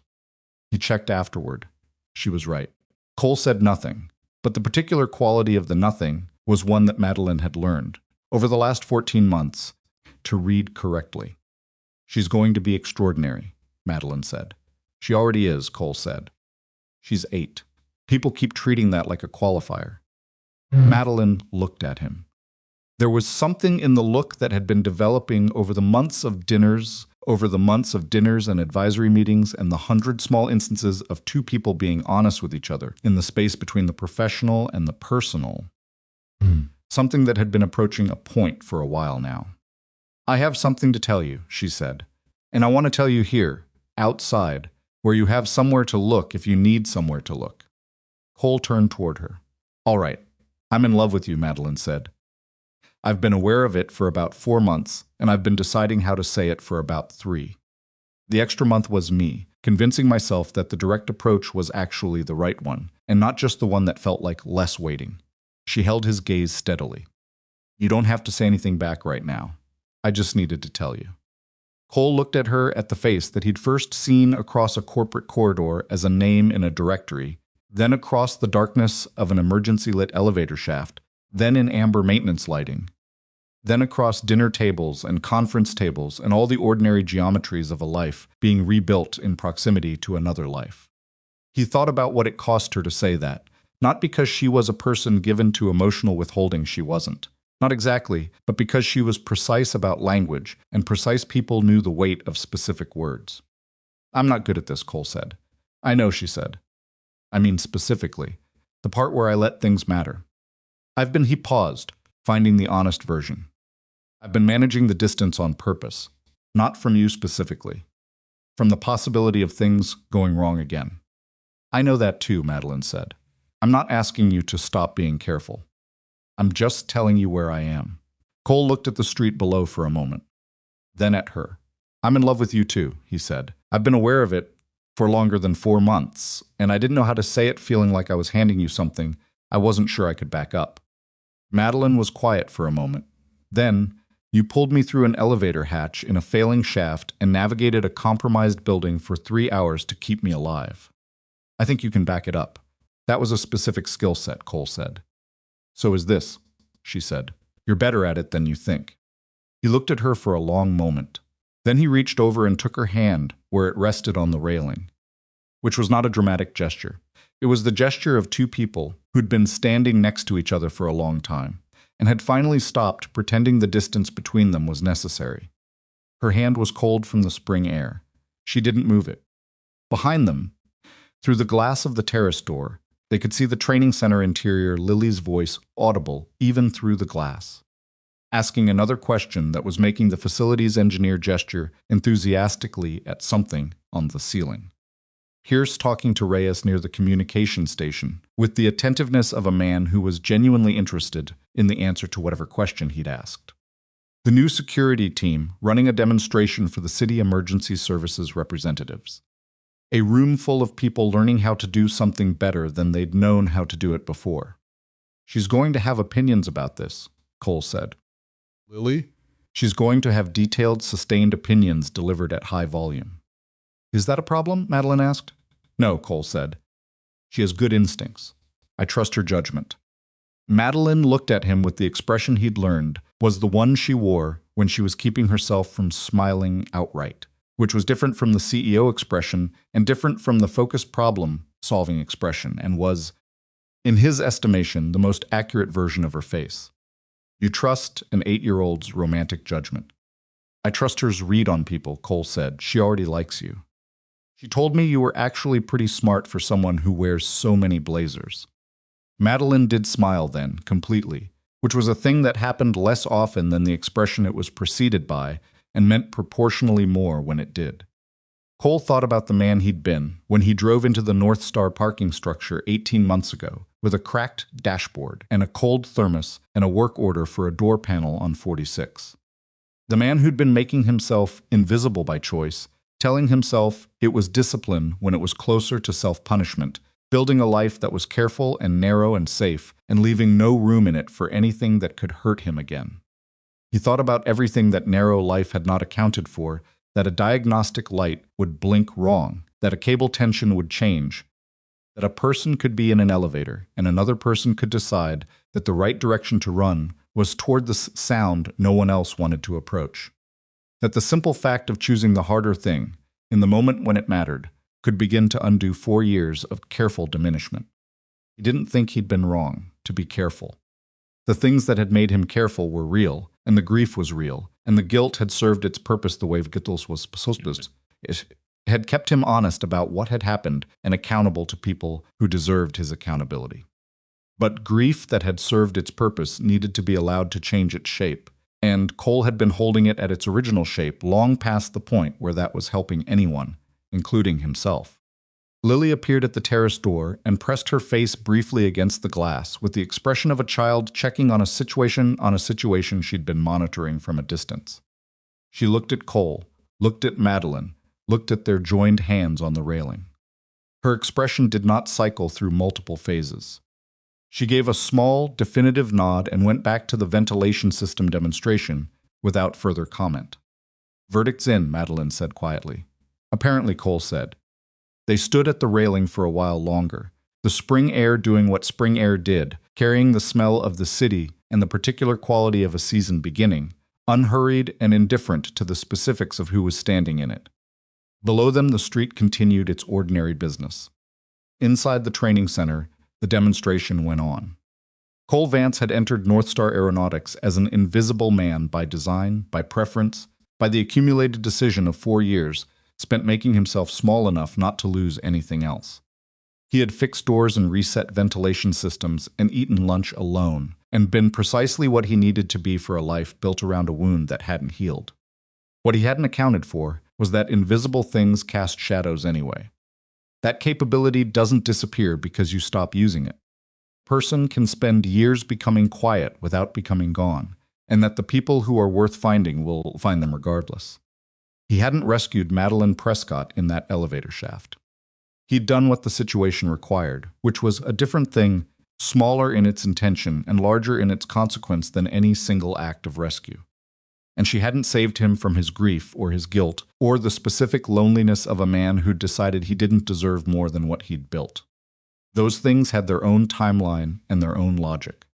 Speaker 1: He checked afterward. She was right. Cole said nothing, but the particular quality of the nothing was one that Madeline had learned, over the last 14 months, to read correctly. She's going to be extraordinary, Madeline said. She already is, Cole said. She's 8. People keep treating that like a qualifier. Madeline looked at him. There was something in the look that had been developing over the months of dinners and advisory meetings and the 100 small instances of two people being honest with each other in the space between the professional and the personal. Something that had been approaching a point for a while now. I have something to tell you, she said. And I want to tell you here, outside, where you have somewhere to look if you need somewhere to look. Cole turned toward her. All right, I'm in love with you, Madeline said. I've been aware of it for about 4 months, and I've been deciding how to say it for about 3. The extra month was me, convincing myself that the direct approach was actually the right one, and not just the one that felt like less waiting. She held his gaze steadily. You don't have to say anything back right now. I just needed to tell you. Cole looked at her at the face that he'd first seen across a corporate corridor as a name in a directory, then across the darkness of an emergency-lit elevator shaft, then in amber maintenance lighting, then across dinner tables and conference tables and all the ordinary geometries of a life being rebuilt in proximity to another life. He thought about what it cost her to say that, not because she was a person given to emotional withholding, she wasn't. Not exactly, but because she was precise about language, and precise people knew the weight of specific words. I'm not good at this, Cole said. I know, she said. I mean specifically, the part where I let things matter. He paused, finding the honest version. I've been managing the distance on purpose, not from you specifically, from the possibility of things going wrong again. I know that too, Madeline said. I'm not asking you to stop being careful. I'm just telling you where I am. Cole looked at the street below for a moment, then at her. I'm in love with you too, he said. I've been aware of it for longer than 4 months, and I didn't know how to say it, feeling like I was handing you something I wasn't sure I could back up. Madeline was quiet for a moment. Then, you pulled me through an elevator hatch in a failing shaft and navigated a compromised building for 3 hours to keep me alive. I think you can back it up. That was a specific skill set, Cole said. So is this, she said. You're better at it than you think. He looked at her for a long moment. Then he reached over and took her hand where it rested on the railing, which was not a dramatic gesture. It was the gesture of two people who'd been standing next to each other for a long time and had finally stopped pretending the distance between them was necessary. Her hand was cold from the spring air. She didn't move it. Behind them, through the glass of the terrace door, they could see the training center interior, Lily's voice audible even through the glass, asking another question that was making the facilities engineer gesture enthusiastically at something on the ceiling. Pierce talking to Reyes near the communication station, with the attentiveness of a man who was genuinely interested in the answer to whatever question he'd asked. The new security team running a demonstration for the city emergency services representatives. A room full of people learning how to do something better than they'd known how to do it before. She's going to have opinions about this, Cole said.
Speaker 2: Lily?
Speaker 1: She's going to have detailed, sustained opinions delivered at high volume. Is that a problem? Madeline asked. No, Cole said. She has good instincts. I trust her judgment. Madeline looked at him with the expression he'd learned was the one she wore when she was keeping herself from smiling outright, which was different from the CEO expression and different from the focused problem-solving expression, and was, in his estimation, the most accurate version of her face. You trust an 8-year-old's romantic judgment. I trust her's read on people, Cole said. She already likes you. She told me you were actually pretty smart for someone who wears so many blazers. Madeline did smile then, completely, which was a thing that happened less often than the expression it was preceded by, and meant proportionally more when it did. Cole thought about the man he'd been when he drove into the North Star parking structure 18 months ago, with a cracked dashboard and a cold thermos and a work order for a door panel on 46. The man who'd been making himself invisible by choice, telling himself it was discipline when it was closer to self-punishment, building a life that was careful and narrow and safe, and leaving no room in it for anything that could hurt him again. He thought about everything that narrow life had not accounted for, that a diagnostic light would blink wrong, that a cable tension would change, That a person could be in an elevator and another person could decide that the right direction to run was toward the sound no one else wanted to approach. That the simple fact of choosing the harder thing, in the moment when it mattered, could begin to undo 4 years of careful diminishment. He didn't think he'd been wrong to be careful. The things that had made him careful were real, and the grief was real, and the guilt had served its purpose the way Gittles was supposed to. It had kept him honest about what had happened and accountable to people who deserved his accountability. But grief that had served its purpose needed to be allowed to change its shape, and Cole had been holding it at its original shape long past the point where that was helping anyone, including himself. Lily appeared at the terrace door and pressed her face briefly against the glass with the expression of a child checking on a situation she'd been monitoring from a distance. She looked at Cole, looked at Madeline, looked at their joined hands on the railing. Her expression did not cycle through multiple phases. She gave a small, definitive nod and went back to the ventilation system demonstration without further comment. "Verdict's in," Madeline said quietly. "Apparently," Cole said. They stood at the railing for a while longer, the spring air doing what spring air did, carrying the smell of the city and the particular quality of a season beginning, unhurried and indifferent to the specifics of who was standing in it. Below them, the street continued its ordinary business. Inside the training center, the demonstration went on. Cole Vance had entered North Star Aeronautics as an invisible man by design, by preference, by the accumulated decision of 4 years spent making himself small enough not to lose anything else. He had fixed doors and reset ventilation systems and eaten lunch alone, and been precisely what he needed to be for a life built around a wound that hadn't healed. What he hadn't accounted for was that invisible things cast shadows anyway. That capability doesn't disappear because you stop using it. A person can spend years becoming quiet without becoming gone, and that the people who are worth finding will find them regardless. He hadn't rescued Madeline Prescott in that elevator shaft. He'd done what the situation required, which was a different thing, smaller in its intention and larger in its consequence than any single act of rescue. And she hadn't saved him from his grief or his guilt or the specific loneliness of a man who'd decided he didn't deserve more than what he'd built. Those things had their own timeline and their own logic.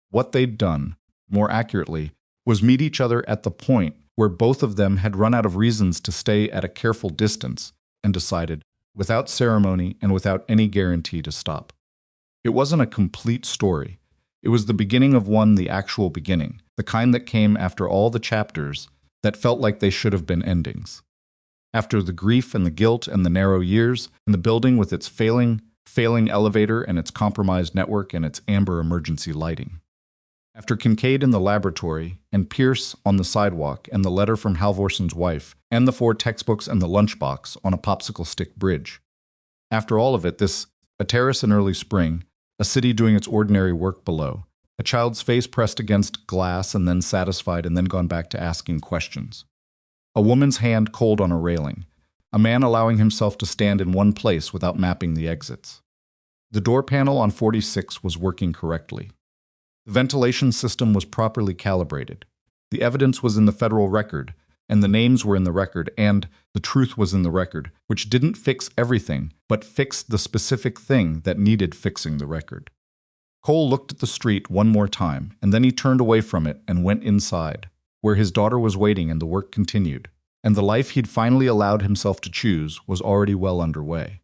Speaker 1: What they'd done, more accurately, was meet each other at the point where both of them had run out of reasons to stay at a careful distance and decided, without ceremony and without any guarantee, to stop. It wasn't a complete story. It was the beginning of one, the actual beginning, the kind that came after all the chapters that felt like they should have been endings. After the grief and the guilt and the narrow years, and the building with its failing elevator and its compromised network and its amber emergency lighting. After Kincaid in the laboratory, and Pierce on the sidewalk, and the letter from Halvorson's wife, and the 4 textbooks and the lunchbox on a popsicle stick bridge. After all of it, a terrace in early spring, a city doing its ordinary work below, a child's face pressed against glass and then satisfied and then gone back to asking questions. A woman's hand cold on a railing, a man allowing himself to stand in one place without mapping the exits. The door panel on 46 was working correctly. The ventilation system was properly calibrated. The evidence was in the federal record, and the names were in the record, and the truth was in the record, which didn't fix everything, but fixed the specific thing that needed fixing the record. Cole looked at the street one more time, and then he turned away from it and went inside, where his daughter was waiting and the work continued, and the life he'd finally allowed himself to choose was already well underway.